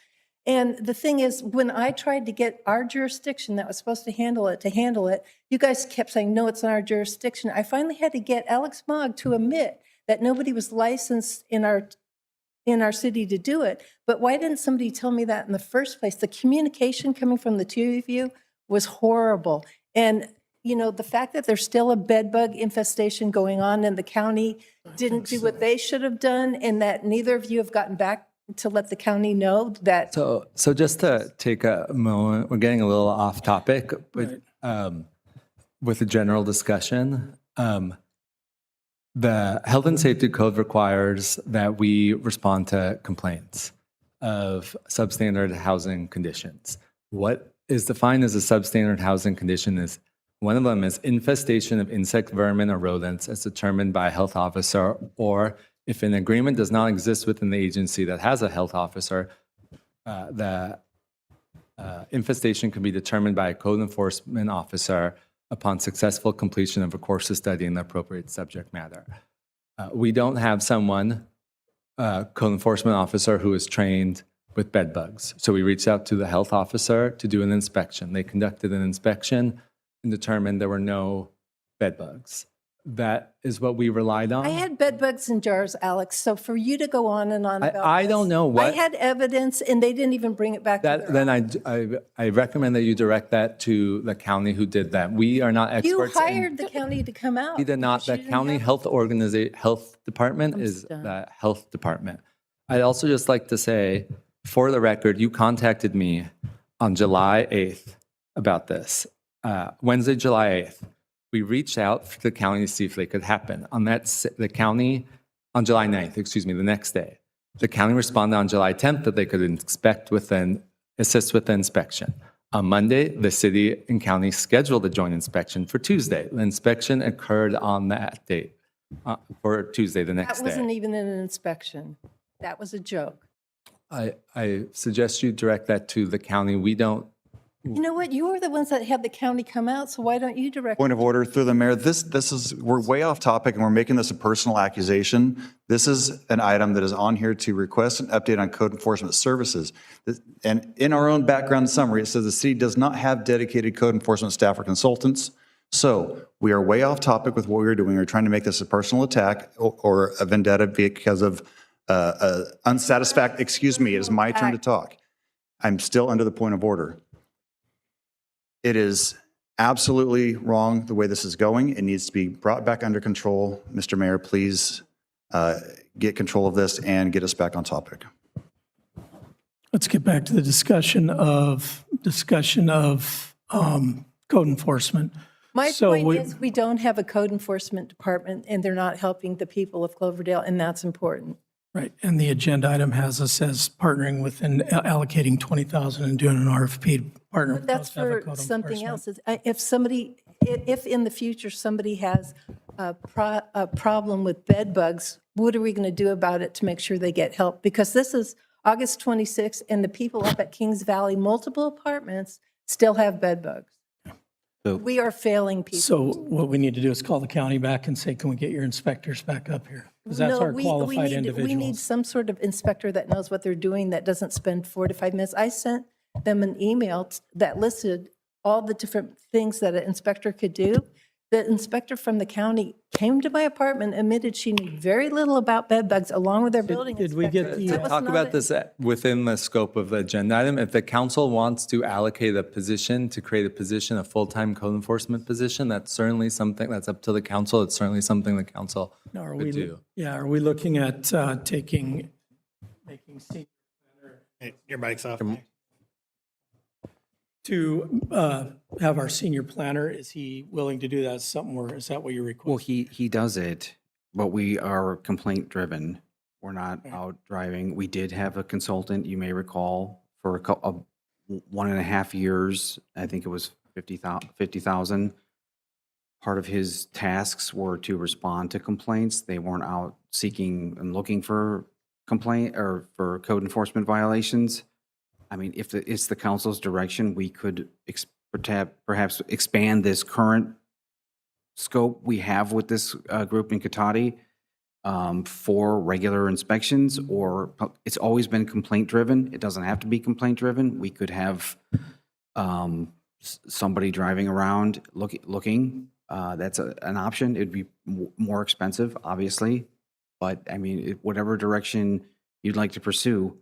S8: And the thing is, when I tried to get our jurisdiction that was supposed to handle it, you guys kept saying, no, it's not our jurisdiction. I finally had to get Alex Mogg to admit that nobody was licensed in our city to do it. But why didn't somebody tell me that in the first place? The communication coming from the two of you was horrible. And you know, the fact that there's still a bed bug infestation going on and the county didn't do what they should have done, and that neither of you have gotten back to let the county know that.
S5: So just to take a moment, we're getting a little off topic, but with a general discussion, the health and safety code requires that we respond to complaints of substandard housing conditions. What is defined as a substandard housing condition is one of them is infestation of insect, vermin, or rodents as determined by a health officer, or if an agreement does not exist within the agency that has a health officer, the infestation can be determined by a code enforcement officer upon successful completion of a course of study in the appropriate subject matter. We don't have someone, code enforcement officer, who is trained with bed bugs. So we reached out to the health officer to do an inspection. They conducted an inspection and determined there were no bed bugs. That is what we relied on.
S8: I had bed bugs in jars, Alex. So for you to go on and on about
S5: I don't know what.
S8: I had evidence, and they didn't even bring it back.
S5: Then I recommend that you direct that to the county who did that. We are not experts.
S8: You hired the county to come out.
S5: We did not. The county health department is the health department. I'd also just like to say, for the record, you contacted me on July 8th about this. Wednesday, July 8th. We reached out to the county to see if they could happen. On July 9th, the next day. The county responded on July 10th that they could assist with the inspection. On Monday, the city and county scheduled a joint inspection for Tuesday. The inspection occurred on that date, for Tuesday, the next day.
S8: That wasn't even an inspection. That was a joke.
S5: I suggest you direct that to the county. We don't.
S8: You know what? You were the ones that had the county come out, so why don't you direct?
S2: Point of order through the mayor. We're way off topic and we're making this a personal accusation. This is an item that is on here to request an update on code enforcement services. And in our own background summary, it says the city does not have dedicated code enforcement staff or consultants. So we are way off topic with what we were doing. We're trying to make this a personal attack or a vendetta because of unsatisfactory, excuse me, it is my turn to talk. I'm still under the point of order. It is absolutely wrong the way this is going. It needs to be brought back under control. Mr. Mayor, please get control of this and get us back on topic.
S1: Let's get back to the discussion of code enforcement.
S8: My
S1: So
S8: point is, we don't have a code enforcement department, and they're not helping the people of Cloverdale, and that's important.
S1: Right, and the agenda item has us as partnering with and allocating 20,000 and doing an RFP to partner
S8: But
S1: with
S8: that's
S1: us to have a
S8: for
S1: code
S8: something
S1: enforcement.
S8: else. If in the future somebody has a problem with bed bugs, what are we going to do about it to make sure they get help? Because this is August 26th, and the people up at Kings Valley, multiple apartments, still have bed bugs. We are failing people.
S1: So what we need to do is call the county back and say, can we get your inspectors back up here? Because that's
S8: No,
S1: our qualified
S8: We need
S1: individuals.
S8: some sort of inspector that knows what they're doing, that doesn't spend 4 to 5 minutes. I sent them an email that listed all the different things that an inspector could do. The inspector from the county came to my apartment, admitted she knew very little about bed bugs, along with their building
S1: Did we
S8: inspector.
S1: get
S8: That
S1: the,
S8: was
S5: Talk
S8: not
S5: about
S8: a-
S5: this within the scope of the agenda item. If the council wants to allocate a position, to create a position, a full-time code enforcement position, that's certainly something that's up to the council. It's certainly something the council
S1: no, are
S5: would
S1: we,
S5: do.
S1: are we looking at making senior
S4: Hey, your mic's off.
S1: to have our senior planner, is he willing to do that? Is that what you're requesting?
S6: Well, he does it, but we are complaint driven. We're not out driving. We did have a consultant, you may recall, for 1.5 years. I think it was 50,000. Part of his tasks were to respond to complaints. They weren't out seeking and looking for complaint or for code enforcement violations. I mean, if it's the council's direction, we could perhaps expand this current scope we have with this group in Cotati for regular inspections, or it's always been complaint driven. It doesn't have to be complaint driven. We could have somebody driving around looking. That's an option. It'd be more expensive, obviously, but I mean, whatever direction you'd like to pursue,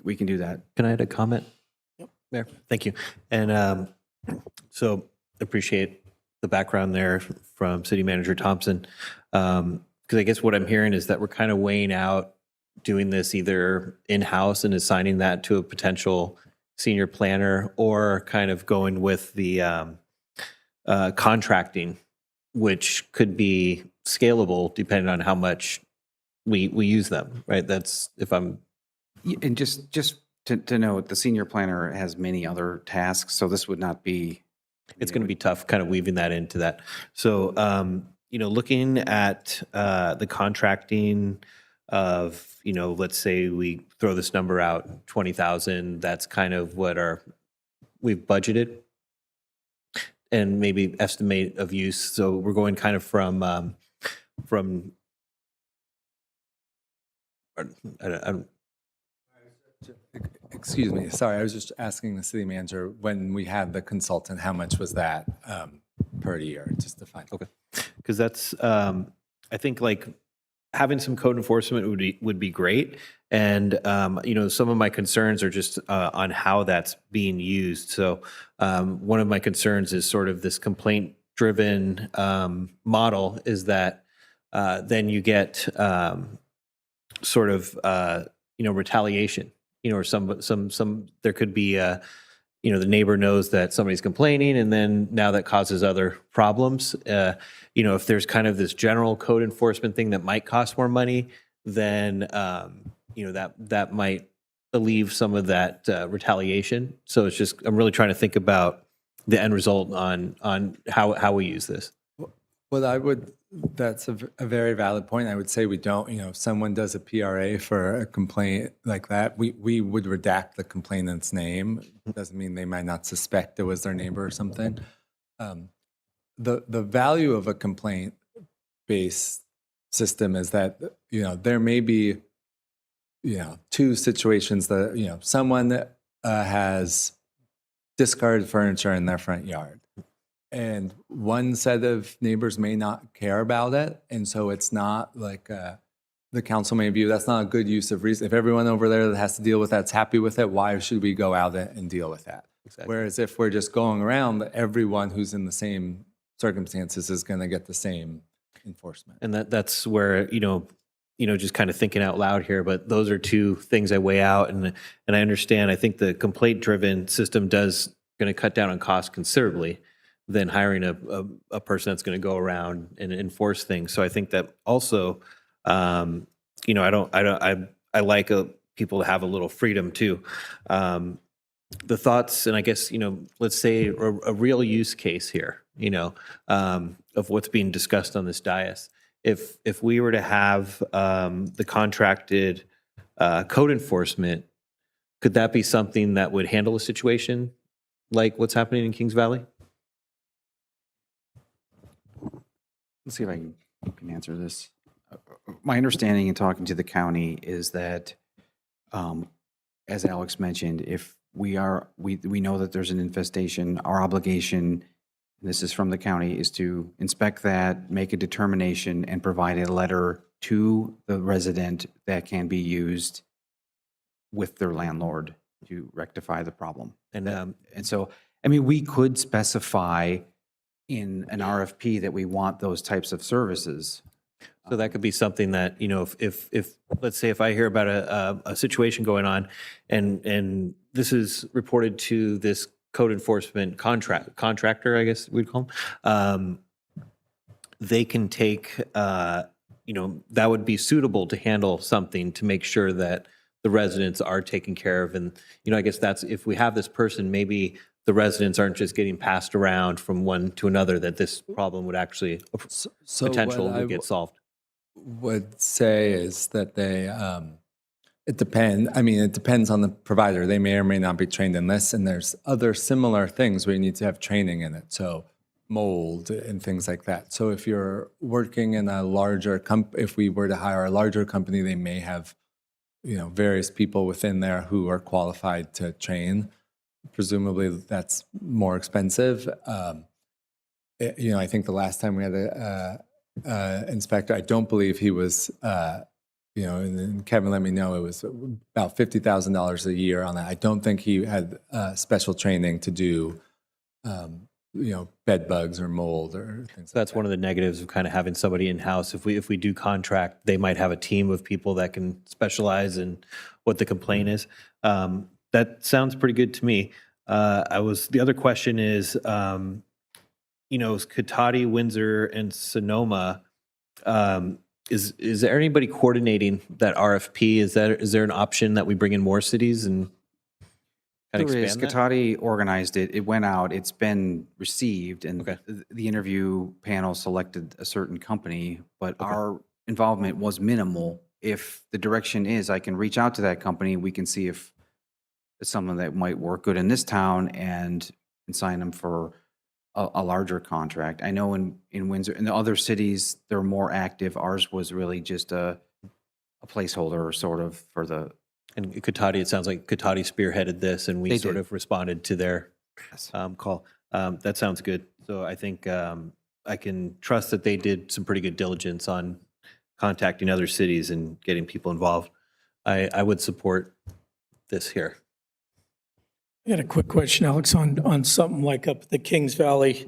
S6: we can do that.
S23: Can I add a comment? There, thank you. And so appreciate the background there from City Manager Thompson. Because I guess what I'm hearing is that we're kind of weighing out doing this either in-house and assigning that to a potential senior planner, or kind of going with the contracting, which could be scalable depending on how much we use them, right? That's if I'm.
S6: And just to note, the senior planner has many other tasks, so this would not be.
S23: It's going to be tough kind of weaving that into that. So, looking at the contracting of, let's say we throw this number out, 20,000, that's kind of what we've budgeted, and maybe estimate of use. So we're going kind of from
S5: Excuse me, sorry, I was just asking the city manager, when we had the consultant, how much was that per year, just to find?
S23: Okay, because that's, I think like having some code enforcement would be great. And, some of my concerns are just on how that's being used. So one of my concerns is sort of this complaint-driven model is that then you get sort of, retaliation, or some there could be, the neighbor knows that somebody's complaining, and then now that causes other problems. If there's kind of this general code enforcement thing that might cost more money, then, that might alleviate some of that retaliation. So it's just, I'm really trying to think about the end result on how we use this.
S5: Well, that's a very valid point. I would say we don't, if someone does a PRA for a complaint like that, we would redact the complainant's name. Doesn't mean they might not suspect it was their neighbor or something. The value of a complaint-based system is that, there may be, two situations that, someone that has discarded furniture in their front yard. and one set of neighbors may not care about it. And so it's not like the council may view that's not a good use of reason. If everyone over there that has to deal with that's happy with it, why should we go out and deal with that?
S23: Exactly.
S5: Whereas if we're just going around, everyone who's in the same circumstances is going to get the same enforcement.
S23: And that's where, just kind of thinking out loud here, but those are two things I weigh out. And I understand, I think the complaint-driven system does going to cut down on costs considerably than hiring a person that's going to go around and enforce things. So I think that also, I like people to have a little freedom too. The thoughts, and I guess, let's say a real use case here, of what's being discussed on this dais. If we were to have the contracted code enforcement, could that be something that would handle a situation like what's happening in Kings Valley?
S6: Let's see if I can answer this. My understanding in talking to the county is that, as Alex mentioned, if we know that there's an infestation, our obligation, and this is from the county, is to inspect that, make a determination, and provide a letter to the resident that can be used with their landlord to rectify the problem. And so, we could specify in an RFP that we want those types of services.
S23: So that could be something that, if let's say if I hear about a situation going on and this is reported to this code enforcement contractor, I guess we'd call them, they can take, that would be suitable to handle something to make sure that the residents are taken care of. And, I guess that's, if we have this person, maybe the residents aren't just getting passed around from one to another, that this problem would actually, potential would get solved.
S5: Would say is that they, it depends on the provider. They may or may not be trained in this, and there's other similar things where you need to have training in it. So mold and things like that. So if you're working in a larger if we were to hire a larger company, they may have, various people within there who are qualified to train. Presumably that's more expensive. I think the last time we had a inspector, I don't believe he was, and Kevin let me know it was about $50,000 a year on that. I don't think he had special training to do, bed bugs or mold or things.
S23: So that's one of the negatives of kind of having somebody in-house. If we do contract, they might have a team of people that can specialize in what the complaint is. That sounds pretty good to me. The other question is, Cotati, Windsor, and Sonoma, is there anybody coordinating that RFP? Is there an option that we bring in more cities and kind of
S6: There is.
S23: expand that?
S6: Cotati organized it. It went out. It's been received, and the interview panel selected a certain company, but our involvement was minimal. If the direction is I can reach out to that company, we can see if it's something that might work good in this town and sign them for a larger contract. I know in Windsor, in the other cities, they're more active. Ours was really just a placeholder sort of for the.
S23: And Cotati, it sounds like Cotati spearheaded this, and we
S6: They
S23: sort
S6: did.
S23: of responded to their call. That sounds good. So I think I can trust that they did some pretty good diligence on contacting other cities and getting people involved. I would support this here.
S1: I got a quick question, Alex, on something like up at the Kings Valley.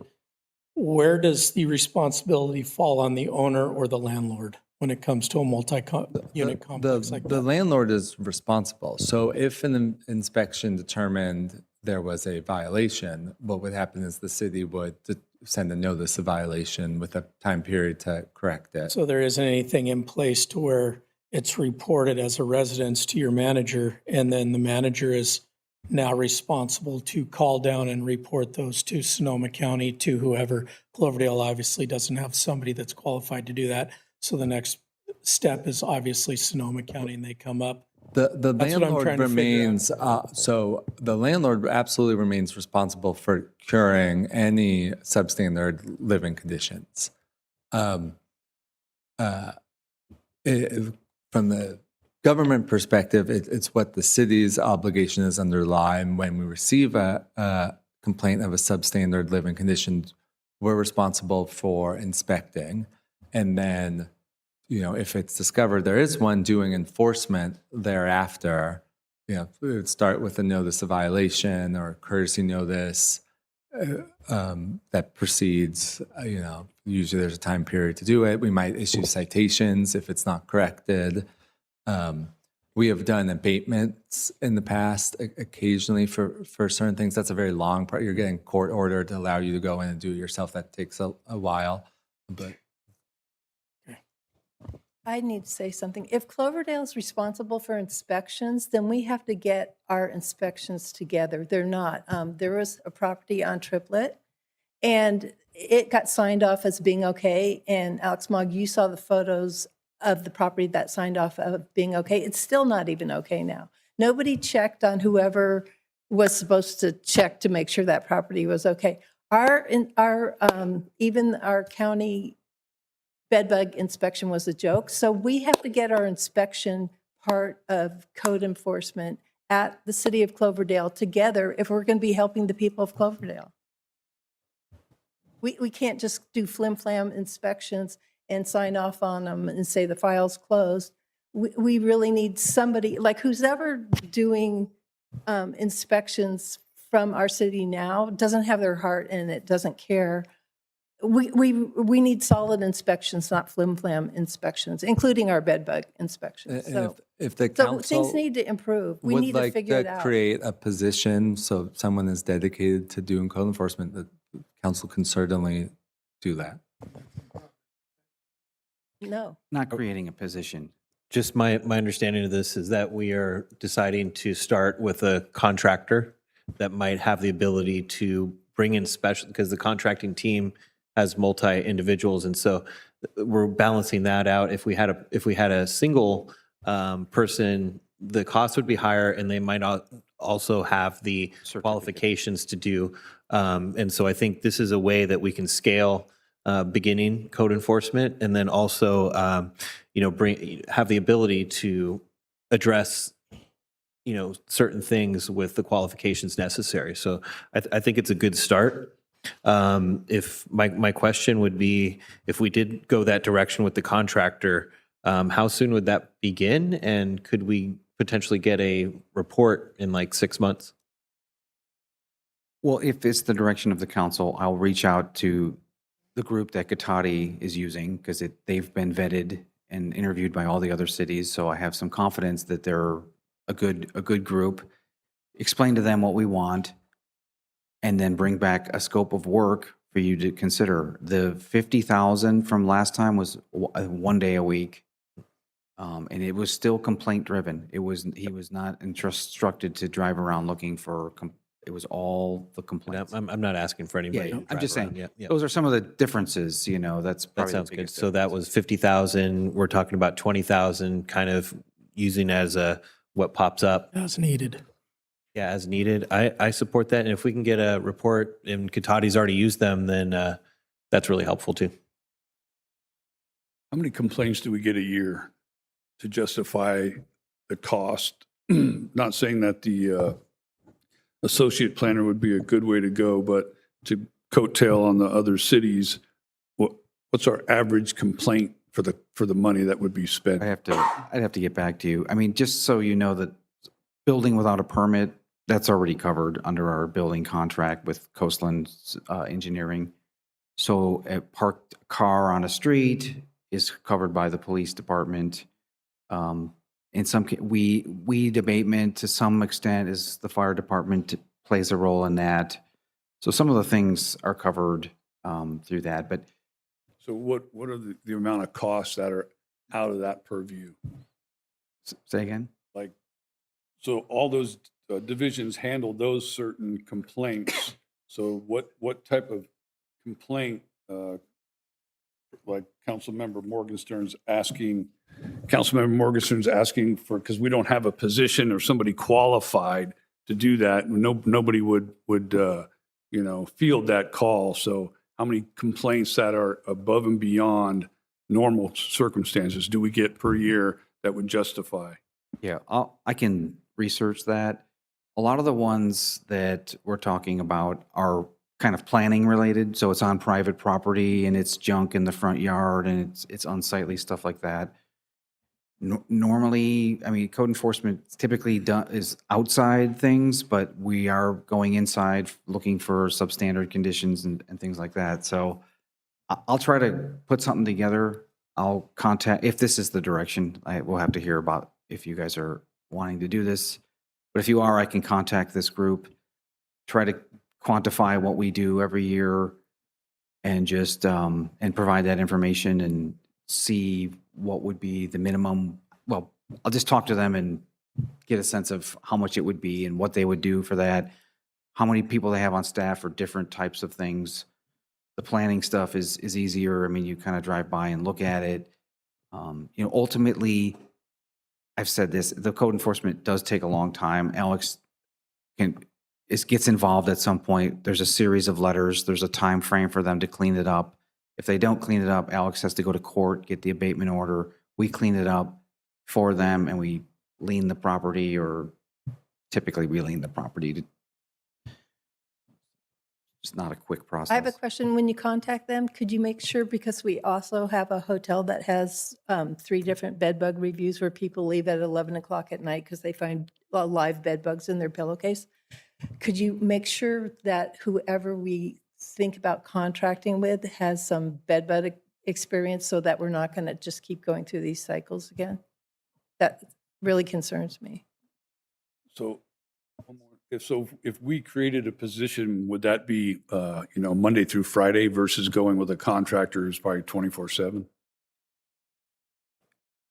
S1: Where does the responsibility fall on the owner or the landlord when it comes to a multi-unit complex like that?
S5: The landlord is responsible. So if an inspection determined there was a violation, what would happen is the city would send a notice of violation with a time period to correct it.
S1: So there isn't anything in place to where it's reported as a residence to your manager, and then the manager is now responsible to call down and report those to Sonoma County, to whoever. Cloverdale obviously doesn't have somebody that's qualified to do that. So the next step is obviously Sonoma County, and they come up.
S5: The
S1: That's what I'm
S5: landlord
S1: trying to figure
S5: remains, so the landlord absolutely remains responsible for curing any substandard living conditions. From the government perspective, it's what the city's obligation is under law. And when we receive a complaint of a substandard living condition, we're responsible for inspecting. And then, if it's discovered there is one, doing enforcement thereafter. We would start with a notice of violation or courtesy notice that proceeds, usually there's a time period to do it. We might issue citations if it's not corrected. We have done abatements in the past occasionally for certain things. That's a very long part. You're getting court order to allow you to go in and do it yourself. That takes a while. But
S8: I need to say something. If Cloverdale is responsible for inspections, then we have to get our inspections together. They're not. There was a property on Triplet, and it got signed off as being okay. And Alex Mogg, you saw the photos of the property that signed off of being okay. It's still not even okay now. Nobody checked on whoever was supposed to check to make sure that property was okay. Even our county bedbug inspection was a joke. So we have to get our inspection part of code enforcement at the city of Cloverdale together if we're going to be helping the people of Cloverdale. We can't just do flim-flam inspections and sign off on them and say the file's closed. We really need somebody, like who's ever doing inspections from our city now doesn't have their heart in it, doesn't care. We need solid inspections, not flim-flam inspections, including our bedbug inspections.
S5: and if the
S8: So
S5: council
S8: things need to improve. We
S5: would
S8: need to
S5: like
S8: figure it
S5: to
S8: out.
S5: create a position so someone is dedicated to doing code enforcement, the council can certainly do that.
S8: No.
S6: Not creating a position.
S23: Just my understanding of this is that we are deciding to start with a contractor that might have the ability to bring in special, because the contracting team has multi-individuals, and so we're balancing that out. If we had a single person, the cost would be higher, and they might not also have the qualifications to do. And so I think this is a way that we can scale beginning code enforcement, and then also have the ability to address certain things with the qualifications necessary. So I think it's a good start. If my question would be, if we did go that direction with the contractor, how soon would that begin? And could we potentially get a report in like 6 months?
S6: Well, if it's the direction of the council, I'll reach out to the group that Katati is using, because they've been vetted and interviewed by all the other cities. So I have some confidence that they're a good group. Explain to them what we want, and then bring back a scope of work for you to consider. The 50,000 from last time was 1 day a week. And it was still complaint driven. He was not instructed to drive around looking for, it was all the complaints.
S23: I'm not asking for anybody.
S6: Yeah,
S23: to
S6: I'm
S23: drive
S6: just saying,
S23: around. Yeah.
S6: those are some of the differences, that's
S23: That
S6: probably the
S23: sounds good.
S6: biggest
S23: So that was 50,000. We're talking about 20,000, kind of using as what pops up.
S1: As needed.
S23: Yeah, as needed. I support that. And if we can get a report and Katati's already used them, then that's really helpful too.
S9: How many complaints do we get a year to justify the cost? Not saying that the associate planner would be a good way to go, but to coattail on the other cities, what's our average complaint for the money that would be spent?
S6: I'd have to get back to you. I mean, just so you know, that building without a permit, that's already covered under our building contract with Coastland Engineering. So a parked car on a street is covered by the police department. In some weed abatement to some extent is the fire department plays a role in that. So some of the things are covered through that. But
S9: So what are the amount of costs that are out of that purview?
S6: Say again?
S9: So all those divisions handle those certain complaints. So what type of complaint, like Councilmember Morgenstern's asking for, because we don't have a position or somebody qualified to do that. Nobody would field that call. So how many complaints that are above and beyond normal circumstances do we get per year that would justify?
S6: Yeah, I can research that. A lot of the ones that we're talking about are kind of planning related, so it's on private property and it's junk in the front yard and it's unsightly, stuff like that. Normally, I mean, code enforcement typically is outside things, but we are going inside looking for substandard conditions and things like that. So I'll try to put something together. I'll contact, if this is the direction, I will have to hear about if you guys are wanting to do this. But if you are, I can contact this group, try to quantify what we do every year and just, and provide that information and see what would be the minimum. Well, I'll just talk to them and get a sense of how much it would be and what they would do for that, how many people they have on staff for different types of things. The planning stuff is easier. I mean, you kind of drive by and look at it. Ultimately, I've said this, the code enforcement does take a long time. Alex gets involved at some point. There's a series of letters. There's a time frame for them to clean it up. If they don't clean it up, Alex has to go to court, get the abatement order. We clean it up for them and we lien the property, or typically we lien the property. It's not a quick process.
S8: I have a question. When you contact them, could you make sure, because we also have a hotel that has 3 different bed bug reviews where people leave at 11 o'clock at night because they find live bed bugs in their pillowcase. Could you make sure that whoever we think about contracting with has some bed bug experience so that we're not going to just keep going through these cycles again? That really concerns me.
S9: So, if we created a position, would that be, Monday through Friday versus going with a contractor who's probably 24/7?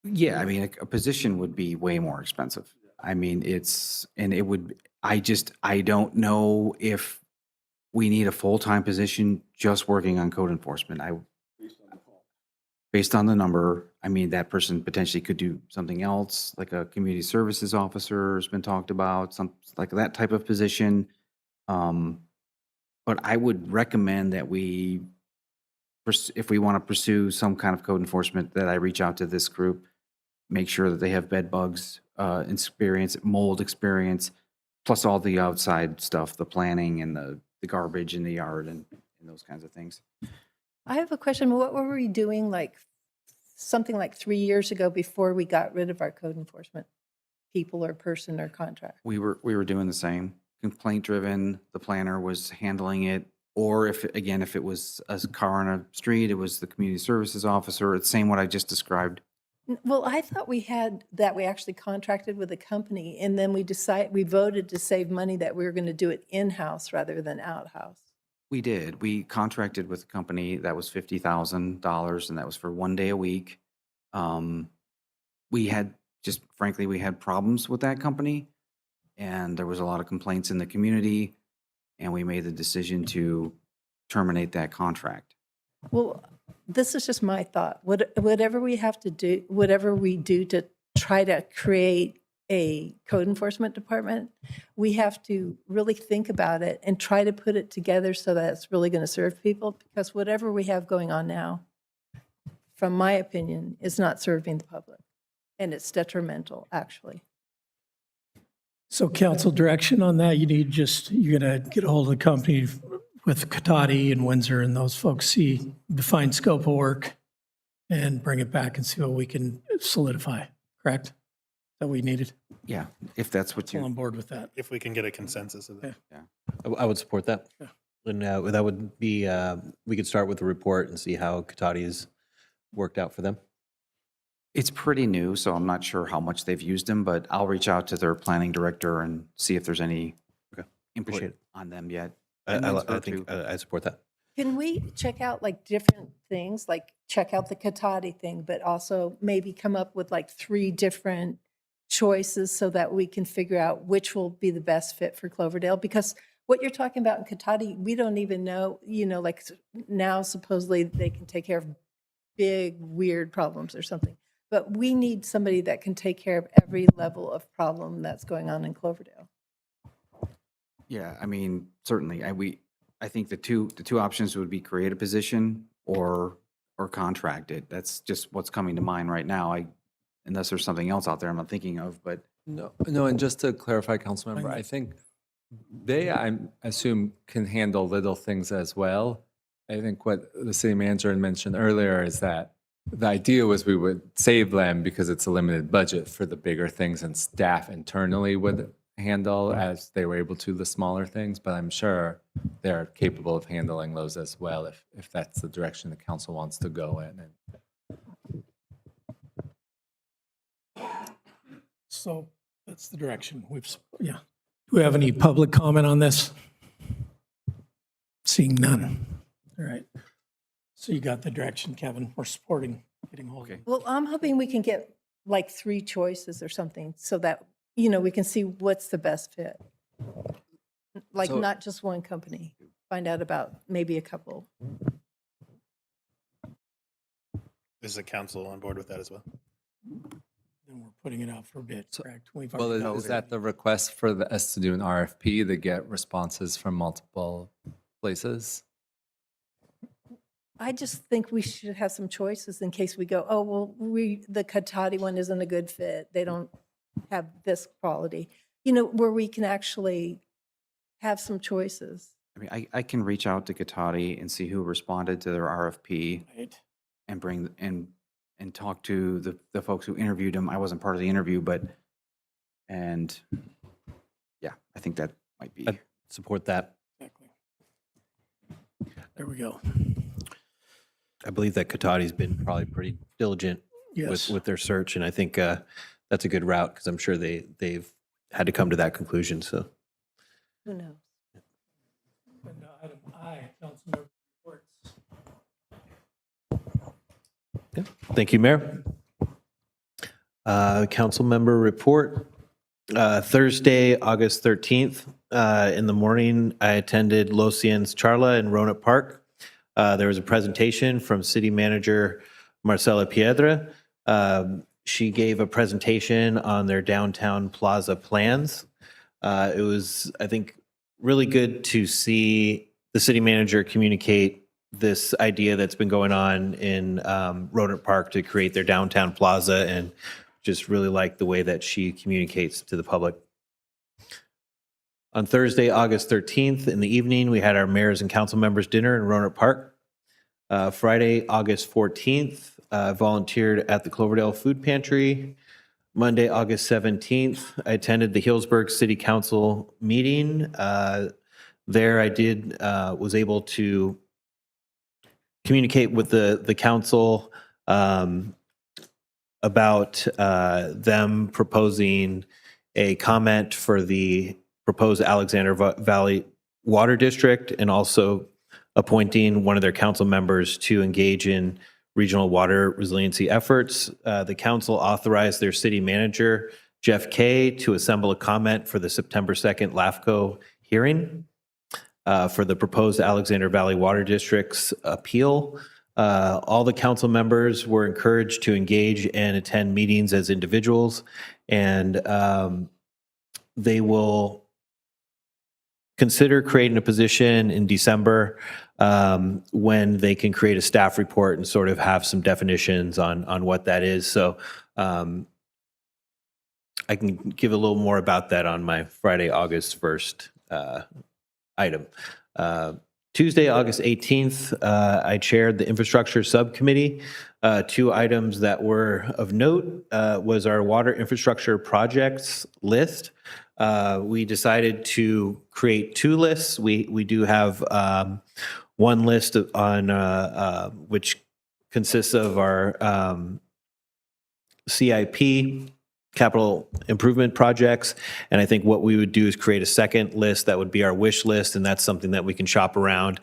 S6: Yeah, I mean, a position would be way more expensive. I mean, I don't know if we need a full-time position just working on code enforcement. Based on the number, I mean, that person potentially could do something else, like a community services officer has been talked about, some like that type of position. But I would recommend that if we want to pursue some kind of code enforcement, that I reach out to this group, make sure that they have bed bugs experience, mold experience, plus all the outside stuff, the planning and the garbage in the yard and those kinds of things.
S8: I have a question. What were we doing something like 3 years ago before we got rid of our code enforcement people or person or contract?
S6: We were doing the same, complaint driven. The planner was handling it, or if it was a car on a street, it was the community services officer. It's same what I just described.
S8: Well, I thought we actually contracted with a company, and then we voted to save money that we were going to do it in-house rather than out-house.
S6: We did. We contracted with a company that was $50,000, and that was for 1 day a week. We had problems with that company, and there was a lot of complaints in the community, and we made the decision to terminate that contract.
S8: Well, this is just my thought. Whatever we do to try to create a code enforcement department, we have to really think about it and try to put it together so that it's really going to serve people, because whatever we have going on now, from my opinion, is not serving the public, and it's detrimental, actually.
S1: So council direction on that, you're going to get a hold of the company with Katati and Windsor and those folks, define scope of work and bring it back and see what we can solidify, correct? Is that what we needed?
S6: Yeah, if that's what
S1: Still on board with that.
S4: If we can get a consensus of that.
S6: Yeah.
S23: I would support that.
S1: Yeah.
S23: And that would be, we could start with the report and see how Katati has worked out for them.
S6: It's pretty new, so I'm not sure how much they've used them, but I'll reach out to their planning director and see if there's any input
S23: Appreciate it.
S6: on them yet.
S23: I think I support that.
S8: Can we check out different things, check out the Katati thing, but also maybe come up with 3 different choices so that we can figure out which will be the best fit for Cloverdale? Because what you're talking about in Katati, we don't even know, now supposedly they can take care of big, weird problems or something. But we need somebody that can take care of every level of problem that's going on in Cloverdale.
S6: Yeah, I mean, certainly. I think the two options would be create a position or contract it. That's just what's coming to mind right now. Unless there's something else out there I'm not thinking of, but
S5: No, and just to clarify, Councilmember, I think They, I assume, can handle little things as well. I think what the city manager had mentioned earlier is that the idea was we would save them because it's a limited budget for the bigger things, and staff internally would handle as they were able to the smaller things. But I'm sure they're capable of handling those as well if that's the direction the council wants to go in.
S1: So that's the direction yeah. Do we have any public comment on this? Seeing none. All right. So you got the direction, Kevin. We're supporting getting hold of it.
S8: Well, I'm hoping we can get like 3 choices or something so that, we can see what's the best fit. Like
S5: So-
S8: not just one company, find out about maybe a couple.
S4: Is the council on board with that as well?
S1: Then we're putting it out for bid, correct? We've
S5: Well,
S1: already-
S5: is that the request for us to do an RFP to get responses from multiple places?
S8: I just think we should have some choices in case we go, oh, well, the Katati one isn't a good fit. They don't have this quality, where we can actually have some choices.
S6: I mean, I can reach out to Katati and see who responded to their RFP
S1: Right.
S6: and bring and talk to the folks who interviewed them. I wasn't part of the interview, and yeah, I think that might be.
S23: I support that.
S1: Exactly. There we go.
S23: I believe that Katati's been probably pretty diligent
S1: Yes.
S23: with their search, and I think that's a good route because I'm sure they've had to come to that conclusion. So
S8: Who knows?
S1: Item I, Councilmember reports.
S23: thank you, Mayor. Council member report. Thursday, August 13th, in the morning, I attended Los Cienes Charla in Roanoke Park. There was a presentation from City Manager Marcela Piedra. She gave a presentation on their downtown plaza plans. It was, I think, really good to see the city manager communicate this idea that's been going on in Roanoke Park to create their downtown plaza, and just really like the way that she communicates to the public. On Thursday, August 13th, in the evening, we had our mayors and council members dinner in Roanoke Park. Friday, August 14th, volunteered at the Cloverdale Food Pantry. Monday, August 17th, I attended the Healdsburg City Council meeting. There I was able to communicate with the council about them proposing a comment for the proposed Alexander Valley Water District, and also appointing one of their council members to engage in regional water resiliency efforts. The council authorized their city manager, Jeff Kay, to assemble a comment for the September 2nd LAFCO hearing for the proposed Alexander Valley Water District's appeal. All the council members were encouraged to engage and attend meetings as individuals, and they will consider creating a position in December when they can create a staff report and sort of have some definitions on what that is. So I can give a little more about that on my Friday, August 1st item. Tuesday, August 18th, I chaired the infrastructure subcommittee. 2 items that were of note was our water infrastructure projects list. We decided to create 2 lists. We do have one list on which consists of our CIP, capital improvement projects. And I think what we would do is create a second list that would be our wish list, and that's something that we can shop around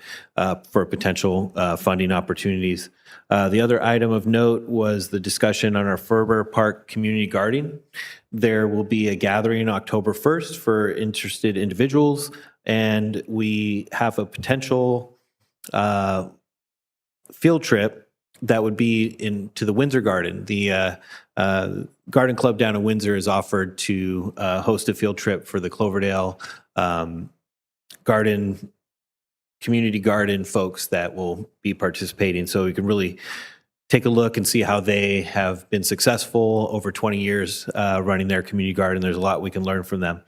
S23: for potential funding opportunities. The other item of note was the discussion on our Ferber Park community garden. There will be a gathering October 1st for interested individuals, and we have a potential field trip that would be into the Windsor Garden. The Garden Club down in Windsor has offered to host a field trip for the Cloverdale community garden folks that will be participating. So we can really take a look and see how they have been successful over 20 years running their community garden. There's a lot we can learn from them.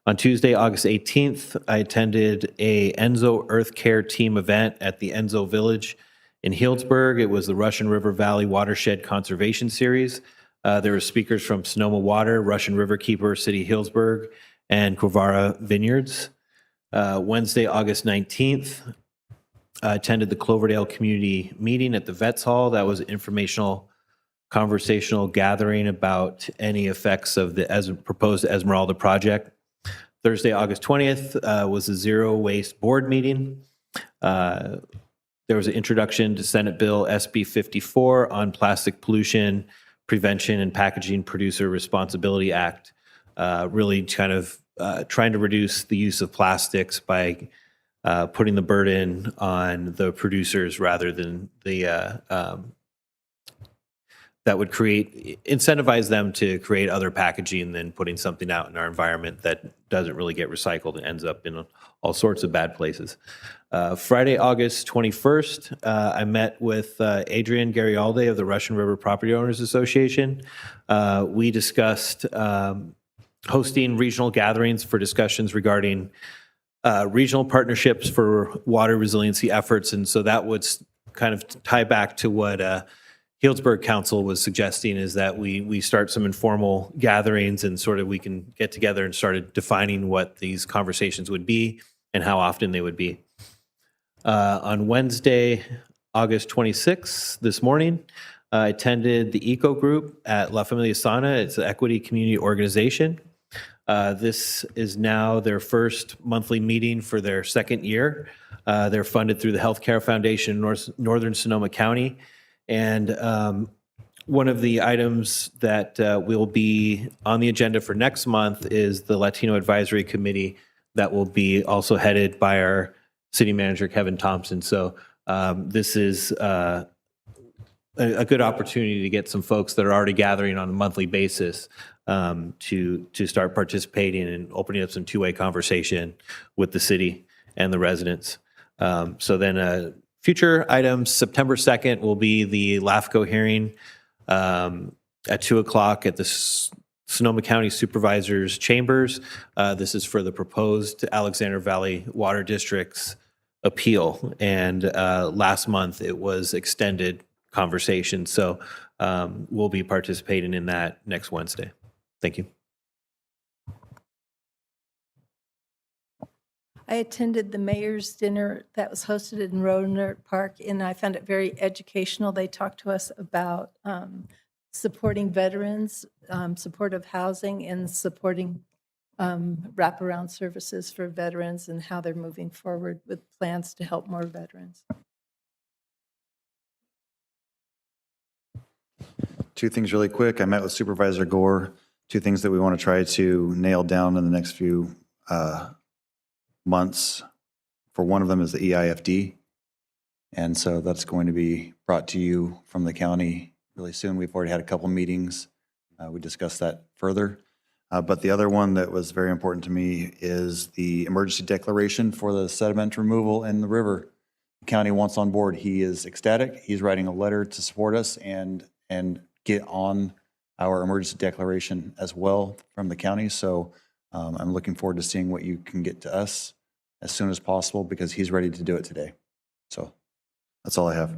S23: On Tuesday, August 18th, I attended a Enzo Earth Care Team event at the Enzo Village in Healdsburg. It was the Russian River Valley Watershed Conservation Series. There were speakers from Sonoma Water, Russian River Keeper, City Healdsburg, and Quivara Vineyards. Wednesday, August 19th, I attended the Cloverdale Community Meeting at the Vets Hall. That was an informational, conversational gathering about any effects of the proposed Esmeralda project. Thursday, August 20th, was a Zero Waste Board meeting. There was an introduction to Senate Bill SB 54 on Plastic Pollution Prevention and Packaging Producer Responsibility Act, really kind of trying to reduce the use of plastics by putting the burden on the producers rather than the that would incentivize them to create other packaging than putting something out in our environment that doesn't really get recycled and ends up in all sorts of bad places. Friday, August 21st, I met with Adrian Garialde of the Russian River Property Owners Association. We discussed hosting regional gatherings for discussions regarding regional partnerships for water resiliency efforts. And so that would kind of tie back to what Healdsburg Council was suggesting, is that we start some informal gatherings and sort of we can get together and start defining what these conversations would be and how often they would be. On Wednesday, August 26th, this morning, I attended the Eco Group at La Familia Sana. It's an equity community organization. This is now their first monthly meeting for their second year. They're funded through the Healthcare Foundation in Northern Sonoma County. And one of the items that will be on the agenda for next month is the Latino Advisory Committee that will be also headed by our city manager, Kevin Thompson. So this is a good opportunity to get some folks that are already gathering on a monthly basis to start participating and opening up some two-way conversation with the city and the residents. So then future items, September 2nd will be the LAFCO hearing at 2 o'clock at the Sonoma County Supervisors Chambers. This is for the proposed Alexander Valley Water District's appeal. And last month it was extended conversation. So we'll be participating in that next Wednesday. Thank you.
S8: I attended the mayor's dinner that was hosted in Rohnert Park, and I found it very educational. They talked to us about supporting veterans, supportive housing, and supporting wraparound services for veterans and how they're moving forward with plans to help more veterans.
S2: Two things really quick. I met with Supervisor Gore. Two things that we want to try to nail down in the next few months. For one of them is the EIFD. And so that's going to be brought to you from the county really soon. We've already had a couple meetings. We discussed that further. But the other one that was very important to me is the emergency declaration for the sediment removal in the river. The county wants on board. He is ecstatic. He's writing a letter to support us and get on our emergency declaration as well from the county. So I'm looking forward to seeing what you can get to us as soon as possible because he's ready to do it today. So that's all I have.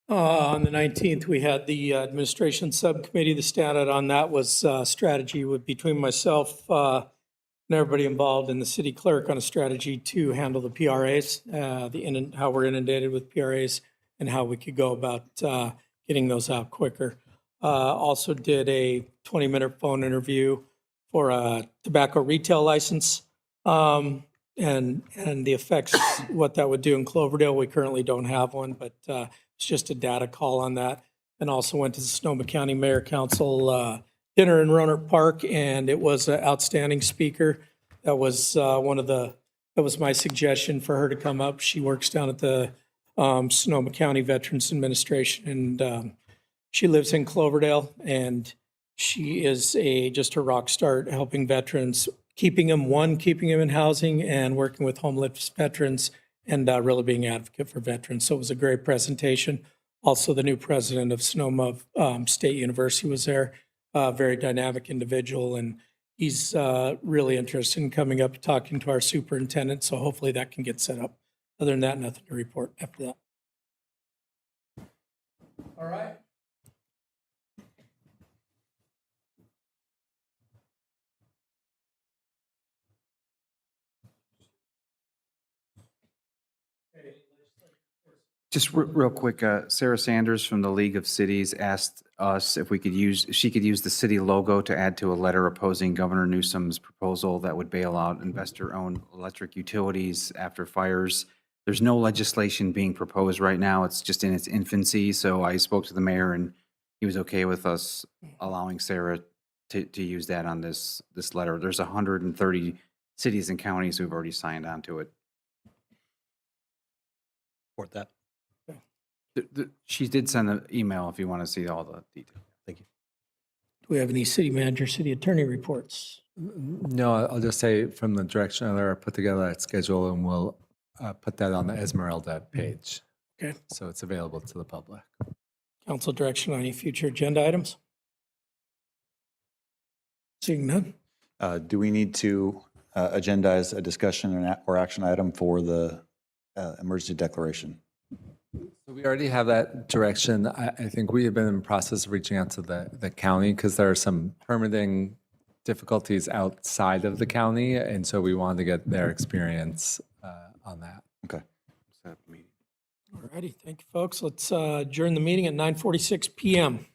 S1: On the 19th, we had the administration subcommittee. The status on that was strategy between myself and everybody involved and the city clerk on a strategy to handle the PRAs, how we're inundated with PRAs and how we could go about getting those out quicker. Also did a 20-minute phone interview for a tobacco retail license and the effects, what that would do in Cloverdale. We currently don't have one, but it's just a data call on that. And also went to the Sonoma County Mayor Council dinner in Rohnert Park, and it was an outstanding speaker. That was that was my suggestion for her to come up. She works down at the Sonoma County Veterans Administration, and she lives in Cloverdale, and she is just a rock star at helping veterans, keeping them in housing and working with homeless veterans and really being an advocate for veterans. So it was a great presentation. Also, the new president of Sonoma State University was there, a very dynamic individual, and he's really interested in coming up, talking to our superintendent, so hopefully that can get set up. Other than that, nothing to report after that. All right.
S6: Just real quick, Sarah Sanders from the League of Cities asked us if she could use the city logo to add to a letter opposing Governor Newsom's proposal that would bail out investor-owned electric utilities after fires. There's no legislation being proposed right now. It's just in its infancy. So I spoke to the mayor and he was okay with us allowing Sarah to use that on this letter. There's 130 cities and counties who've already signed on to it.
S23: Support that.
S6: She did send an email if you want to see all the details.
S23: Thank you.
S1: Do we have any city manager, city attorney reports?
S5: No, I'll just say from the direction of our put together that schedule, and we'll put that on the Esmeralda page.
S1: Okay.
S5: So it's available to the public.
S1: Council direction on any future agenda items? Seeing none?
S2: Do we need to agendize a discussion or action item for the emergency declaration?
S5: So we already have that direction. I think we have been in the process of reaching out to the county because there are some permitting difficulties outside of the county. And so we wanted to get their experience on that.
S2: Okay.
S1: All righty. Thank you, folks. Let's adjourn the meeting at 9:46 p.m.